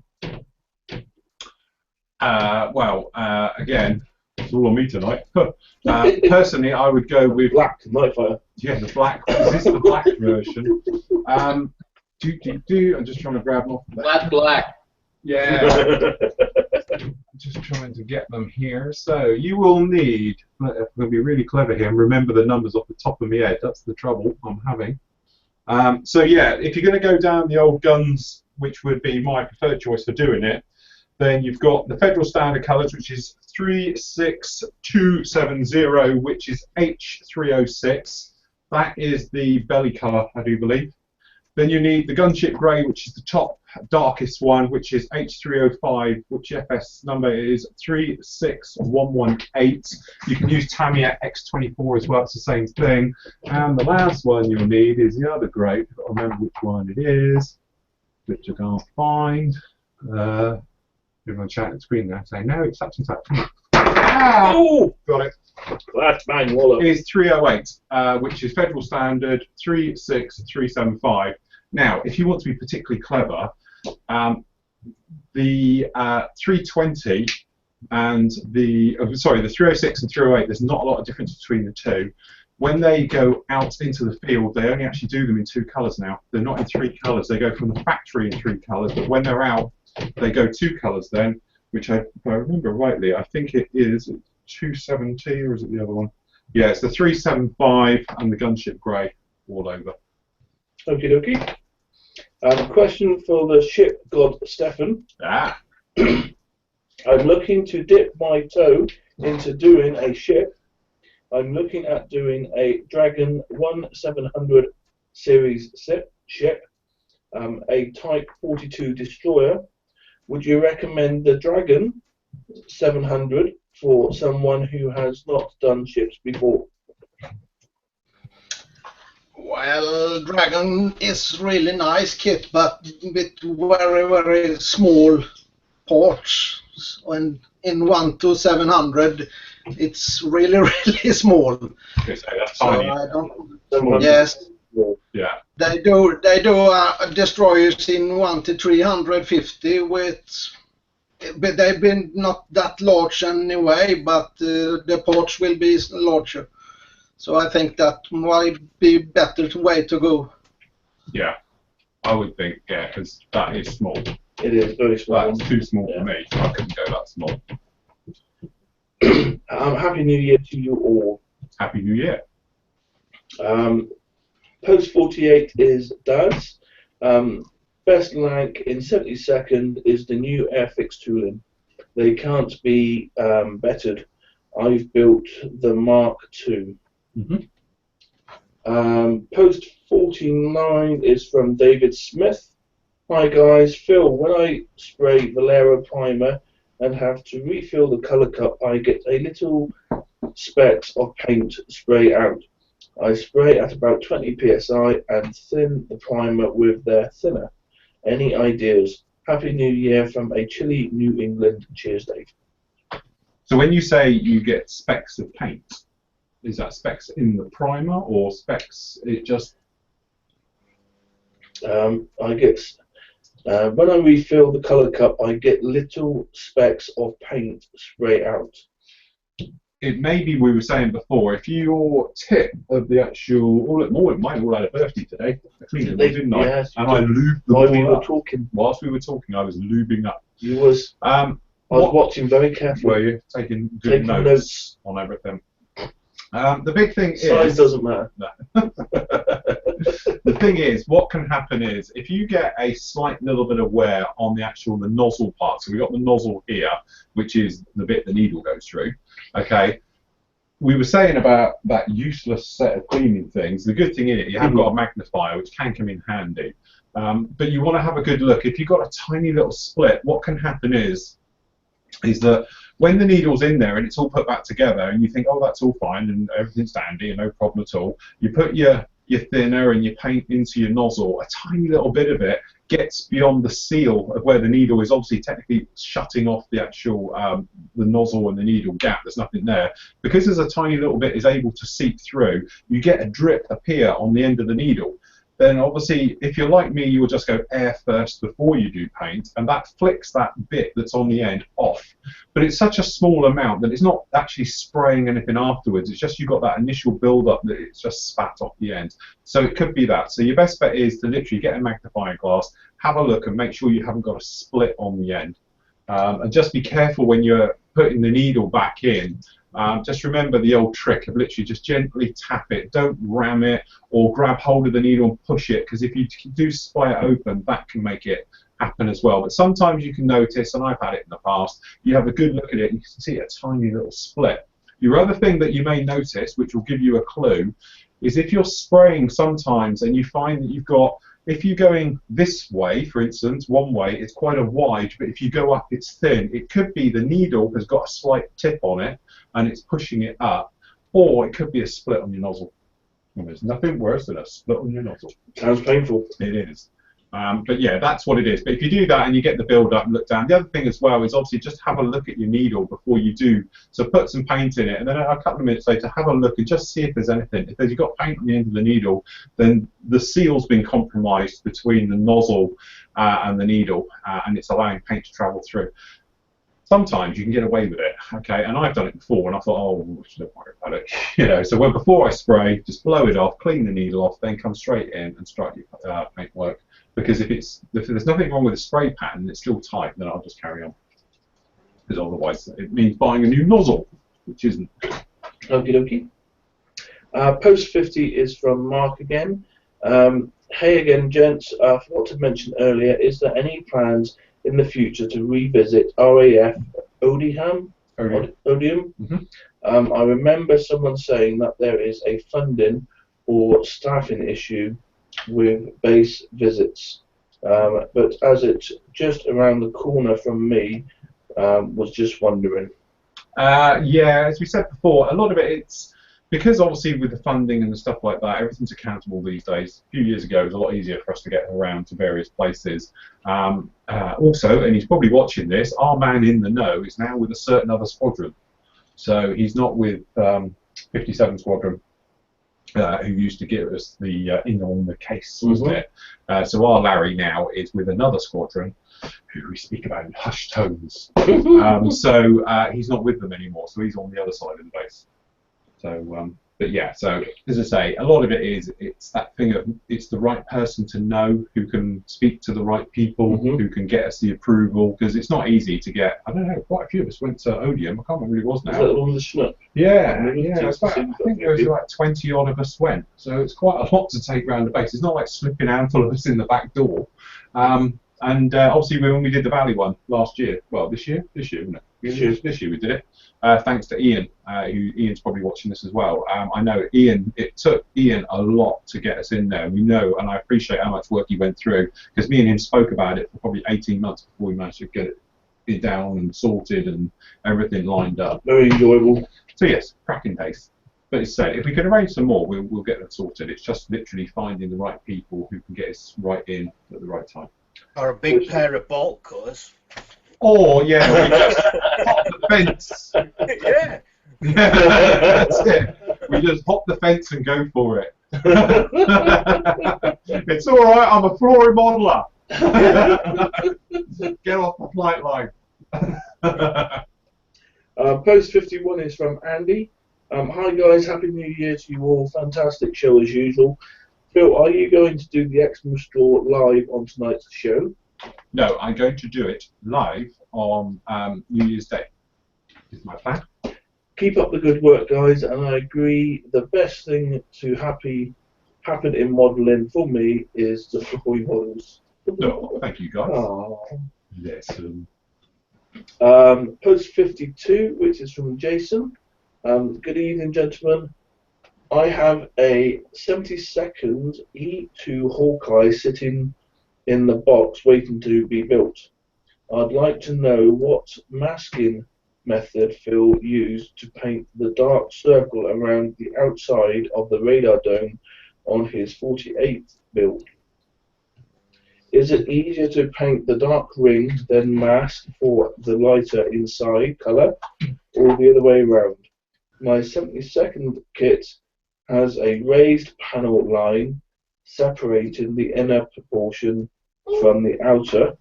Again, it's all on me tonight. Personally, I would go with Black Night Fighter. yeah, the black. This is the black version. I'm just trying to grab them off. Black. Yeah. I'm just trying to get them here. So you will need. I'm going to be really clever here and remember the numbers off the top of my head. That's the trouble I'm having. So yeah, if you're going to go down the old guns, which would be my preferred choice for doing it, then you've got the Federal Standard colours, which is 36270, which is H306. That is the belly colour, I do believe. Then you need the Gunship Grey, which is the top darkest one, which is H305, which FS number is 36118. You can use Tamiya X24 as well, it's the same thing. And the last one you'll need is the other grey, I've got to remember which one it is, which I can't find. Everyone chatting at the screen now saying, no, it's such and such. Ah! Oh! Got it. That's bang wallop. Is 308, which is Federal Standard 36375. Now, if you want to be particularly clever, the 320 and the 306 and 308, there's not a lot of difference between the two. When they go out into the field, they only actually do them in 2 colours now. They're not in 3 colours. They go from the factory in 3 colours, but when they're out, they go 2 colours then, which if I remember rightly, I think it is 270, or is it the other one? Yeah, it's the 375 and the Gunship Grey all over. Okie dokie. Question for the ship god Stefan. Ah. I'm looking to dip my toe into doing a ship. I'm looking at doing a Dragon 1700 series ship, a Type 42 destroyer. Would you recommend the Dragon 700 for someone who has not done ships before? Well, Dragon is really nice kit, but with very, very small ports. And in 1 to 700, it's really, really small. Okay, so that's So tiny. I don't. 700. Yes, Yeah. they do destroyers in 1 to 350 but they've been not that large anyway, but the ports will be larger. So I think that might be better way to go. Yeah. I would think, yeah, because that is small. It is very small. That's too small for me. I couldn't go that small. Happy New Year to you all. Happy New Year. Post 48 is Daz. Best rank in 72nd is the new Airfix tooling. They can't be bettered. I've built the Mark II. Post 49 is from David Smith. Hi guys, Phil, when I spray Valero primer and have to refill the colour cup, I get a little specks of paint spray out. I spray at about 20 psi and thin the primer with their thinner. Any ideas? Happy New Year from a chilly New England. Cheers, Dave. So when you say you get specks of paint, is that specks in the primer or specks it just... I get when I refill the colour cup, I get little specks of paint spray out. It maybe we were saying before, if your tip of the actual, it might all had a birthday today. I cleaned them, didn't I? Yes, and I lubed them while we all were up. talking. Whilst we were talking, I was lubing up. You was. I was watching very carefully. Were you taking good Taking notes on everything? The big thing Size is doesn't matter. the thing is, what can happen is if you get a slight little bit of wear on the nozzle part. So we've got the nozzle here, which is the bit the needle goes through. Okay. We were saying about that useless set of cleaning things. The good thing is you have got a magnifier, which can come in handy. But you want to have a good look. If you've got a tiny little split, what can happen is that when the needle's in there and it's all put back together and you think, oh, that's all fine and everything's dandy and no problem at all, you put your thinner and your paint into your nozzle, a tiny little bit of it gets beyond the seal of where the needle is obviously technically shutting off the actual the nozzle and the needle gap. There's nothing there. Because there's a tiny little bit is able to seep through, you get a drip appear on the end of the needle. then obviously if you're like me, you will just go air first before you do paint, and that flicks that bit that's on the end off. But it's such a small amount that it's not actually spraying anything afterwards. It's just you've got that initial build-up that it's just spat off the end. So it could be that. So your best bet is to literally get a magnifying glass, have a look, and make sure you haven't got a split on the end. And just be careful when you're putting the needle back in. Just remember the old trick of literally just gently tap it. Don't ram it or grab hold of the needle and push it, because if you do splay it open, that can make it happen as well. But sometimes you can notice, and I've had it in the past, you have a good look at it and you can see a tiny little split. Your other thing that you may notice, which will give you a clue, is if you're spraying sometimes and you find that you've got, if you're going this way, for instance, one way, it's quite a wide, but if you go up, it's thin. It could be the needle has got a slight tip on it and it's pushing it up, or it could be a split on your nozzle. And there's nothing worse than a split on your nozzle. Sounds painful. It is. But yeah, that's what it is. But if you do that and you get the build up and look down, the other thing as well is obviously just have a look at your needle before you do. So put some paint in it, and then a couple of minutes later, have a look and just see if there's anything. If you've got paint on the end of the needle, then the seal's been compromised between the nozzle and the needle, and it's allowing paint to travel through. Sometimes you can get away with it, okay, and I've done it before, and I thought, oh, don't worry about it, you know. So before I spray, just blow it off, clean the needle off, then come straight in and start your paint work. Because if there's nothing wrong with the spray pattern, it's still tight, then I'll just carry on. Because otherwise, it means buying a new nozzle, which isn't. Okie dokie. Post 50 is from Mark again. Hey again, gents. I forgot to mention earlier, is there any plans in the future to revisit RAF Odium? Mm-hmm. I remember someone saying that there is a funding or staffing issue with base visits, but as it's just around the corner from me, was just wondering. Yeah, as we said before, a lot of it's because obviously with the funding and the stuff like that, everything's accountable these days. A few years ago, it was a lot easier for us to get around to various places. Also, and he's probably watching this, our man in the know is now with a certain other squadron. So he's not with 57 Squadron, who used to give us the in on the case, wasn't it? So our Larry now is with another squadron, who we speak about in hushed tones. So he's not with them anymore, so he's on the other side of the base. So, but yeah, so as I say, a lot of it is, it's that thing of, it's the right person to know, who can speak to the right people, who can get us the approval, because it's not easy to get, I don't know, quite a few of us went to Odium, I can't remember who it was now. Is that on the Schnupp? Yeah, it's about, I think there was like 20 odd of us went, so it's quite a lot to take around the base. It's not like slipping a handful of us in the back door. And obviously when we did the Valley one last year, well, this year, wasn't it? This year we did it. Thanks to Ian, Ian's probably watching this as well. I know Ian, it took Ian a lot to get us in there. We know, and I appreciate how much work he went through, because me and him spoke about it for probably 18 months before we managed to get it down and sorted and everything lined up. Very enjoyable. So yes, cracking pace. But as I say, if we can arrange some more, we'll get that sorted. It's just literally finding the right people who can get us right in at the right time. Or a big pair of bolt cutters. Or, yeah, we just hop the fence. Yeah. That's it. We just hop the fence and go for it. It's all right, I'm a floor remodeler. Get off the flight line. Post 51 is from Andy. Hi guys, Happy New Year to you all. Fantastic show as usual. Phil, are you going to do the Exmouth Store live on tonight's show? No, I'm going to do it live on New Year's Day. Is my plan. Keep up the good work, guys, and I agree. The best thing to happen in modelling for me is the toy models. No, thank you guys. Aww. Yes. Post 52, which is from Jason. Good evening, gentlemen. I have a 72nd E2 Hawkeye sitting in the box waiting to be built. I'd like to know what masking method Phil used to paint the dark circle around the outside of the radar dome on his 48th build. Is it easier to paint the dark ring than mask for the lighter inside colour, or the other way around? My 72nd kit has a raised panel line separating the inner proportion from the outer.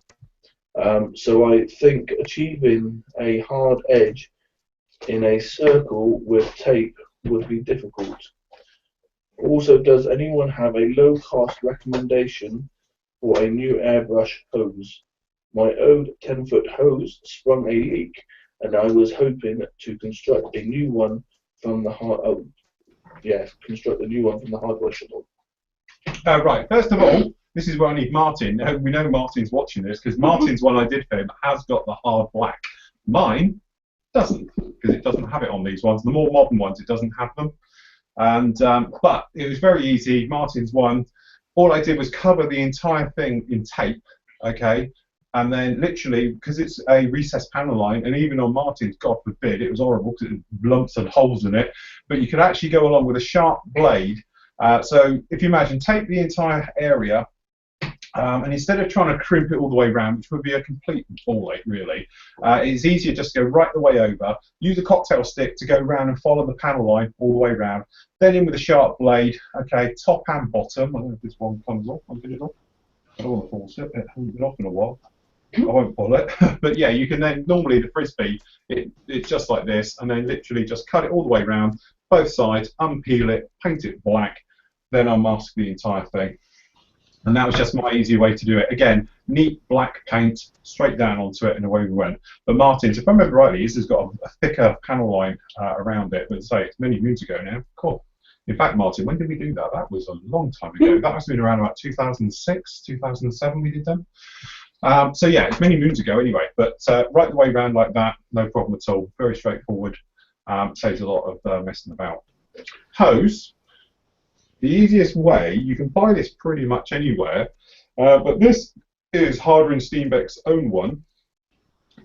So I think achieving a hard edge in a circle with tape would be difficult. Also, does anyone have a low-cost recommendation for a new airbrush hose? My old 10-foot hose sprung a leak, and I was hoping to construct a new one from the hardware shop. Right, first of all, this is where I need Martin. We know Martin's watching this because Martin's one I did for him has got the hard black. Mine doesn't, because it doesn't have it on these ones. The more modern ones, it doesn't have them. And but it was very easy. Martin's one, all I did was cover the entire thing in tape, okay, and then literally, because it's a recessed panel line, and even on Martin's, God forbid, it was horrible because it had lumps and holes in it, but you could actually go along with a sharp blade. So if you imagine, take the entire area, and instead of trying to crimp it all the way around, which would be a complete ball ache really, it's easier just to go right the way over, use a cocktail stick to go around and follow the panel line all the way around, then in with a sharp blade, okay, top and bottom. I don't know if this one comes off, I'll get it off. I don't want to force it, it hasn't been off in a while. I won't pull it, but yeah, you can then, normally the frisbee, it's just like this, and then literally just cut it all the way around, both sides, unpeel it, paint it black, then unmask the entire thing. And that was just my easy way to do it. Again, neat black paint, straight down onto it, and away we went. But Martin's, if I remember rightly, this has got a thicker panel line around it, but say it's many moons ago now. Cool. In fact, Martin, when did we do that? That was a long time ago. That must have been around about 2006, 2007 we did them. So yeah, it's many moons ago anyway, but right the way around like that, no problem at all. Very straightforward, saves a lot of messing about. Hose. The easiest way, you can buy this pretty much anywhere, but this is Harder and Steenbeck's own one,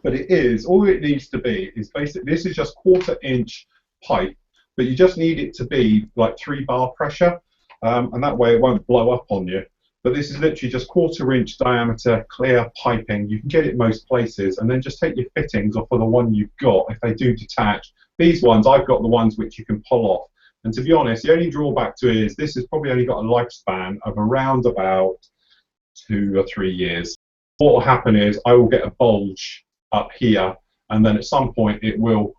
but it is, all it needs to be is basically, this is just 1/4 inch pipe, but you just need it to be like 3 bar pressure, and that way it won't blow up on you. But this is literally just 1/4 inch diameter clear piping. You can get it most places, and then just take your fittings off of the one you've got if they do detach. These ones, I've got the ones which you can pull off. And to be honest, the only drawback to it is this has probably only got a lifespan of around about 2 or 3 years. What will happen is I will get a bulge up here, and then at some point it will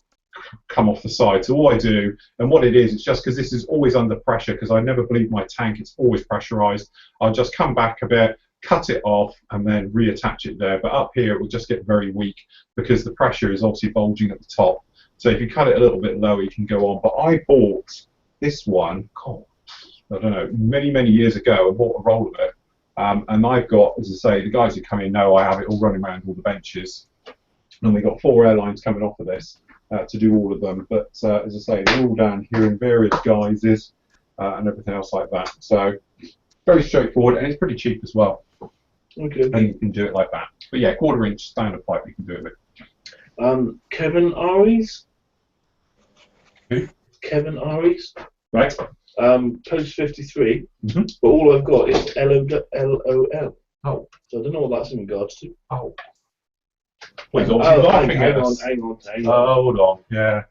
come off the side. So all I do, and what it is, it's just because this is always under pressure, because I never bleed my tank, it's always pressurized. I'll just come back a bit, cut it off, and then reattach it there. But up here it will just get very weak because the pressure is obviously bulging at the top. So if you cut it a little bit lower, you can go on. But I bought this one, God, I don't know, many years ago. I bought a roll of it, and I've got, as I say, the guys who come in know I have it all running around all the benches, and we've got 4 airlines coming off of this to do all of them. But as I say, they're all down here in various guises and everything else like that. So very straightforward, and it's pretty cheap as well. Okay. And you can do it like that. But yeah, 1/4 inch standard pipe you can do it with. Kevin Aries. Who? Kevin Aries. Right. Post 53, but all I've got is LOL. Oh. So I don't know what that's in regards to. Oh. Well, he's obviously laughing at us. Hang on. Oh, hold on. Yeah.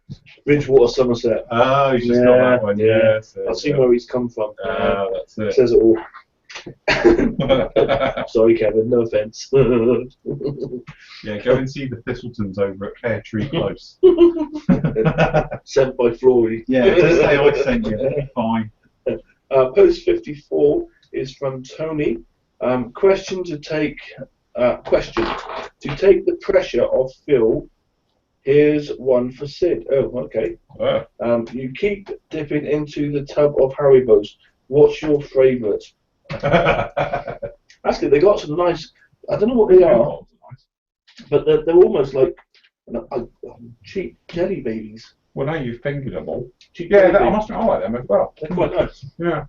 Bridgewater, Somerset. Oh, he's just got that one. Yeah. Yes. I've seen where he's come from. That's it. Says it all. Sorry, Kevin. No offence. Yeah, go and see the Thistletons over at Pear Tree Close. Sent by Flory. Yeah, just say I sent you. It'll be fine. Post 54 is from Tony. Question to take the pressure off Phil. Here's one for Sid. Oh, okay. You keep dipping into the tub of Haribos. What's your favourite? That's good. They got some nice. I don't know what they are, but they're almost like cheap jelly babies. Well, now you've fingered them all. Cheap Yeah, jelly I babies. like them as well. They're quite nice. Yeah.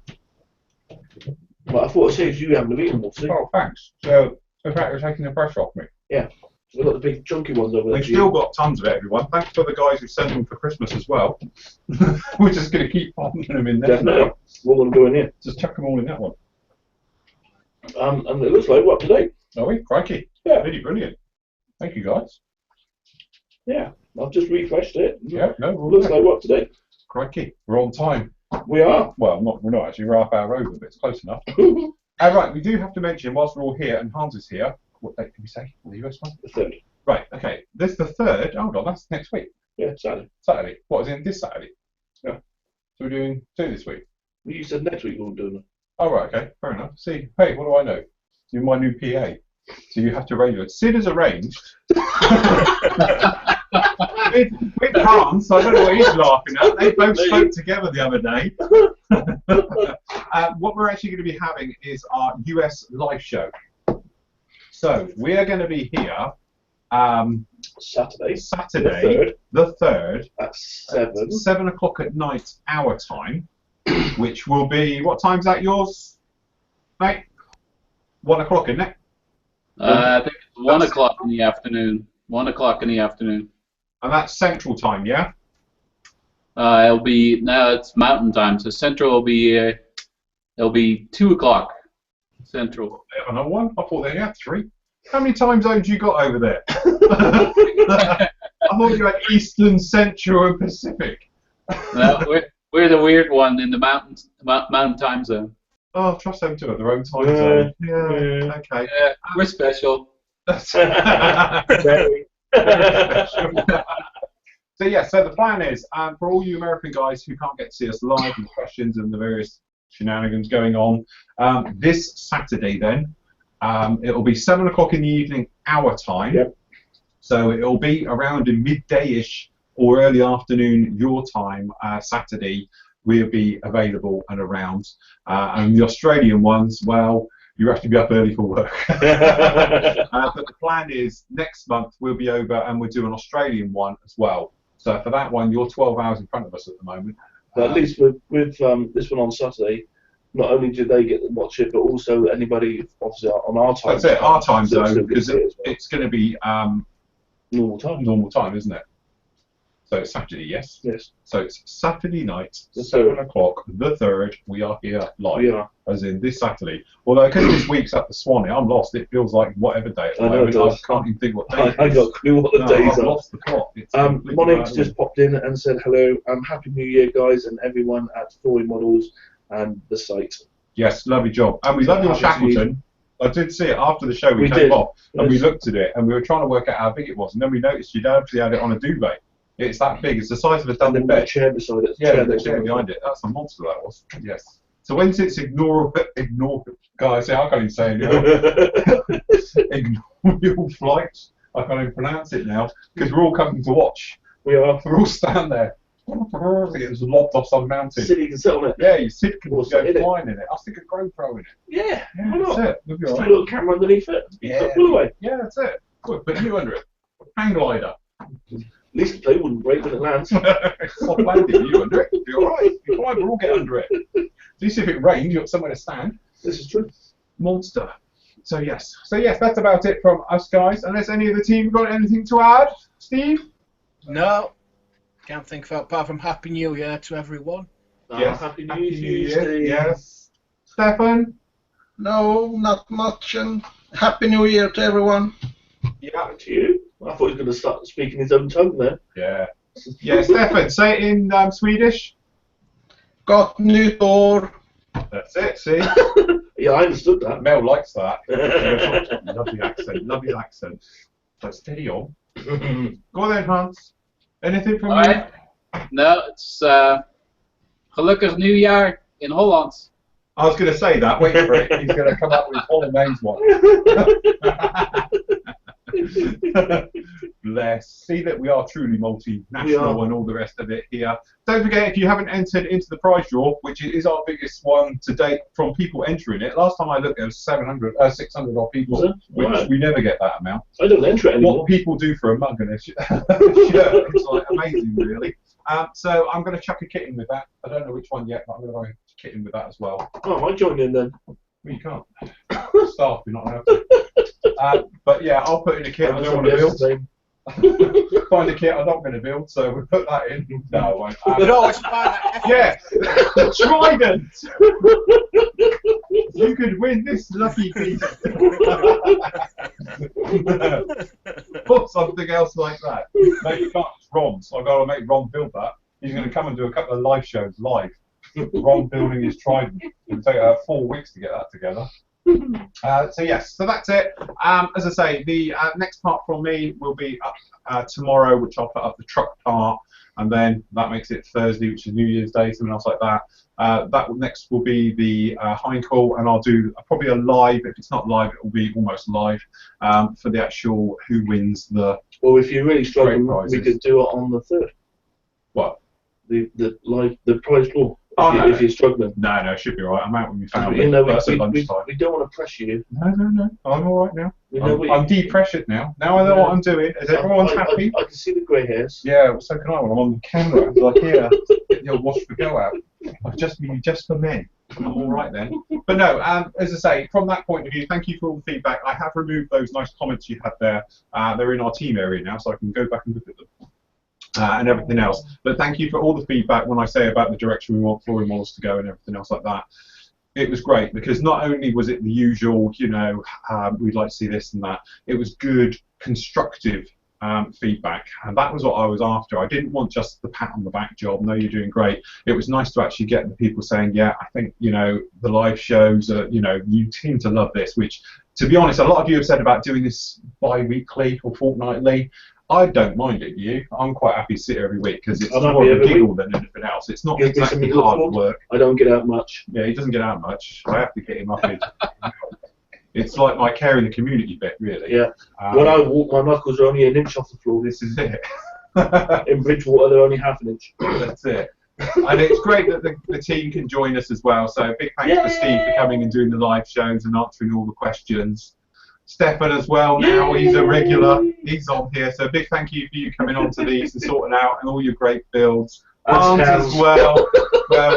But I thought it saves you having to eat them all. See? Oh, thanks. So, in fact, you're taking the pressure off me. Yeah. We've got the big chunky ones over there. They've still got tons of it, everyone. Thanks for the guys who sent them for Christmas as well. We're just going to keep popping them in there. Definitely. All of them going in. Just chuck them all in that one. And it looks like we're up to date. Are we? Crikey. Yeah. Really brilliant. Thank you, guys. Yeah. I've just refreshed it. Yeah, no, we're all Looks good. like we're up to date. Crikey. We're on time. We are. Well, we're not actually. We're half hour over, but it's close enough. Right, we do have to mention, whilst we're all here and Hans is here, what date did we say? The US one? The 3rd. Right, okay. This is the 3rd. Oh, God, that's next week. Yeah, Saturday. Saturday. What is in this Saturday? Yeah. So we're doing 2 this week. You said next week we were doing it. Oh, right, okay. Fair enough. See, hey, what do I know? You're my new PA. So you have to arrange it. Sid has arranged. with Hans, I don't know what he's laughing at. They both spoke together the other day. What we're actually going to be having is our US live show. So we are going to be here Saturday. The 3rd. At 7. 7 o'clock at night, our time, which will be, what time's that yours, mate? 1 o'clock, isn't it? I think it's 1 o'clock in the afternoon. 1 o'clock in the afternoon. And that's Central Time, yeah? It'll be, no, it's Mountain Time, so Central will be, it'll be 2 o'clock Central. They have another one? I thought they had 3. How many time zones you got over there? I thought you had Eastern, Central, and Pacific. No, we're the weird one in the mountain time zone. Oh, trust them to have their own time zone. Yeah, okay. Yeah, we're special. Very. So yeah, so the plan is, for all you American guys who can't get to see us live and the questions and the various shenanigans going on, this Saturday then, it'll be 7 o'clock in the evening, our time. Yep. So it'll be around in midday-ish or early afternoon, your time, Saturday. We'll be available and around. And the Australian ones, well, you have to be up early for work. But the plan is next month we'll be over and we'll do an Australian one as well. So for that one, you're 12 hours in front of us at the moment. But at least with this one on Saturday, not only do they get to watch it, but also anybody obviously on our time. That's it, our time so zone, because it as well. it's going to be normal time. isn't it? So it's Saturday, yes? Yes. So it's Saturday night, The 7 3rd. o'clock, the 3rd, we are here live. We are. As in this Saturday. Although because this week's at the Swanee, I'm lost. It feels like whatever day at the I know it moment. I does. can't even think what day I it is. got a clue what the No, days I've are. lost the plot. It's completely Monix bad. just popped in and said hello. Happy New Year, guys, and everyone at Foy Models and the site. Yes, lovely job. And we love your Happy to Shackleton. I did see it after the show. We We came did. off and we Yes. looked at it and we were trying to work out how big it was. And then we noticed you'd actually had it on a duvet. It's that big. It's the size of a And double then the bed. chair beside it. Yeah, the that's chair on behind it. That's a monster that was. Yes. So when it's ignore, guys, I can't even say it. Ignore your flight. I can't even pronounce it now because we're all coming to watch. We are. We're all stand there. It was lobbed off some mountain. City can sit on it. Yeah, you Sid can Or go sit in it. flying in it. I'll stick a GoPro in it. Yeah, Yeah, why not? that's it. We'll be Just all a right. little camera underneath it. Yeah. Pull away. Yeah, that's it. Good, put you under it. Hang glider. At least the plane wouldn't break when it lands. Soft landing, you under it. You're alright. You're fine, we'll all get under it. At least if it rains, you've got somewhere to stand. This is true. Monster. So yes, that's about it from us guys. Unless any of the team got anything to add, Steve? No, can't think of it apart from Happy New Year to everyone. Yes. Happy New Happy Year, New Year. Steve. Yes. Stefan? No, not much, and Happy New Year to everyone. Yeah. To you? I thought he was going to start speaking his own tongue there. Yeah. Yeah, Stefan, say it in Swedish. Gott nytt år. That's it, see? Yeah, I understood that. Mel likes that. Lovely accent, lovely accent. So steady on. Go on then, Hans. Anything from you? Alright. No, it's gelukkig nieuwjaar in Holland. I was going to say that. Wait for it. He's going to come up with Holland names one. Bless. See that we are truly multinational We are. and all the rest of it here. Don't forget, if you haven't entered into the prize draw, which is our biggest one to date from people entering it. Last time I looked, there was 600 odd people, Was it? which Right. we never get that amount. I don't enter it anymore. What people do for a mug and a shirt, it's like amazing, really. So I'm going to chuck a kit in with that. I don't know which one yet, but I'm going to go kit in with that as well. Oh, I might join in then. Well, you can't. Staff, you're not allowed to. But yeah, I'll put in a kit I don't want to build. Find a kit I'm not going to build, so we'll put that in. No, I won't. You'd always find that. Yeah, Trident! You could win this lucky piece. Or something else like that. No, you can't. It's Ron, so I've got to make Ron build that. He's going to come and do a couple of live shows live. Ron building his trident. It'll take 4 weeks to get that together. So yes, so that's it. As I say, the next part from me will be up tomorrow, which I'll put up the truck part, and then that makes it Thursday, which is New Year's Day, something else like that. Next will be the Heinkel, and I'll do probably a live. If it's not live, it will be almost live for the actual who wins the. Well, if you're really struggling, prizes. we could do it on the 3rd. What? The prize draw. If you're struggling. No, it should be alright. I'm out with my family. You know, That's at we lunchtime. don't want to pressure you. No. I'm alright now. We know I'm de-pressured now. Now I know what I'm doing. Is everyone happy? I can see the grey hairs. Yeah, well, so can I when I'm on the camera. Like here, get the old wash for go out. Just for men. I'm alright then. But no, as I say, from that point of view, thank you for all the feedback. I have removed those nice comments you had there. They're in our team area now, so I can go back and look at them. And everything else. But thank you for all the feedback when I say about the direction we want flooring models to go and everything else like that. It was great because not only was it the usual, you know, we'd like to see this and that, it was good, constructive feedback, and that was what I was after. I didn't want just the pat on the back job, no, you're doing great. It was nice to actually get the people saying, yeah, I think, you know, the live shows, you know, you seem to love this, which, to be honest, a lot of you have said about doing this bi-weekly or fortnightly. I don't mind it, I'm quite happy to sit here every week because it's more of a giggle than anything else. It's not exactly hard work. I don't get out much. Yeah, he doesn't get out much. I have to get him up in. It's like my care in the community bit, really. Yeah. When I walk, my knuckles are only an inch off the floor. This is it. In Bridgewater, they're only half an inch. That's it. And it's great that the team can join us as well. So big thanks to Steve for coming and doing the live shows and answering all the questions. Stefan as well now, he's a regular, he's on here, so big thank you for you coming on to these and sorting out and all your great builds. Hans as well,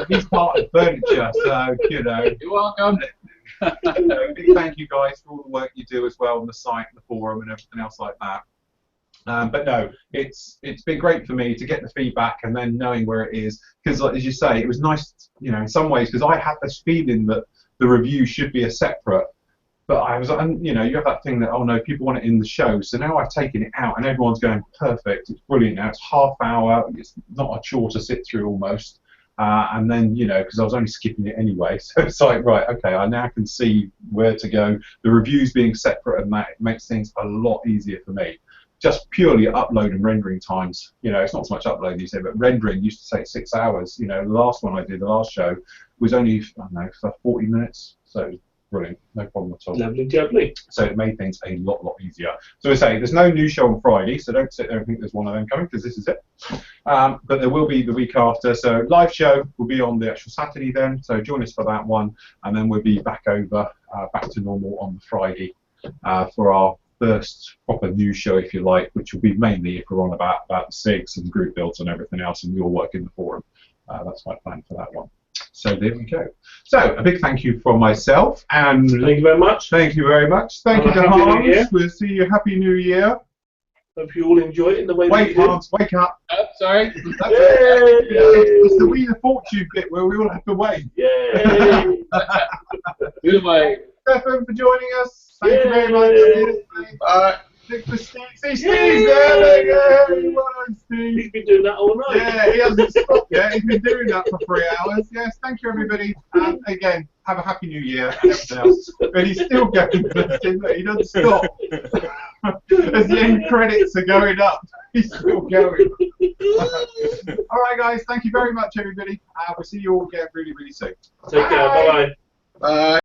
he's part of furniture, so, you know. You're welcome. Big thank you guys for all the work you do as well on the site and the forum and everything else like that. But no, it's been great for me to get the feedback and then knowing where it is, because like, as you say, it was nice, you know, in some ways, because I had this feeling that the review should be a separate. But I was, and you know, you have that thing that, oh no, people want it in the show. So now I've taken it out, and everyone's going, perfect, it's brilliant now. It's half hour, it's not a chore to sit through almost. And then, you know, because I was only skipping it anyway, so it's like, right, okay, I now can see where to go. The reviews being separate and that, it makes things a lot easier for me. Just purely upload and rendering times, you know, it's not so much upload, you say, but rendering used to take 6 hours. You know, the last one I did, the last show, was only, I don't know, for 40 minutes. So brilliant, no problem at all. Lovely, lovely. So it made things a lot easier. So I say, there's no new show on Friday, so don't sit there and think there's one of them coming, because this is it. But there will be the week after. So live show will be on the actual Saturday then, so join us for that one, and then we'll be back over, back to normal on the Friday for our first proper news show, if you like, which will be mainly if we're on about the SIGs and group builds and everything else, and your work in the forum. That's my plan for that one. So there we go. So a big thank you from myself, and thank you very much. Thank you very much. Thank you to Hans. We'll see you. Happy New Year. Hope you all enjoy it in the way that you did. Hans, wake up. Oh, sorry. That's it. It's the Wheel of Fortune bit where we all have to wait. Yay! Goodbye. Stefan for joining us. Thank you very much. Bye. For Steve. See, Steve's there. Well done, Steve. He's been doing that all night. Yeah, he hasn't stopped yet. He's been doing that for 3 hours. Yes, thank you, everybody. And again, have a happy New Year and everything else. But he's still going. He doesn't stop. As the end credits are going up, he's still going. All right, guys. Thank you very much, everybody. We'll see you all again really soon. Take care. Bye-bye. Bye.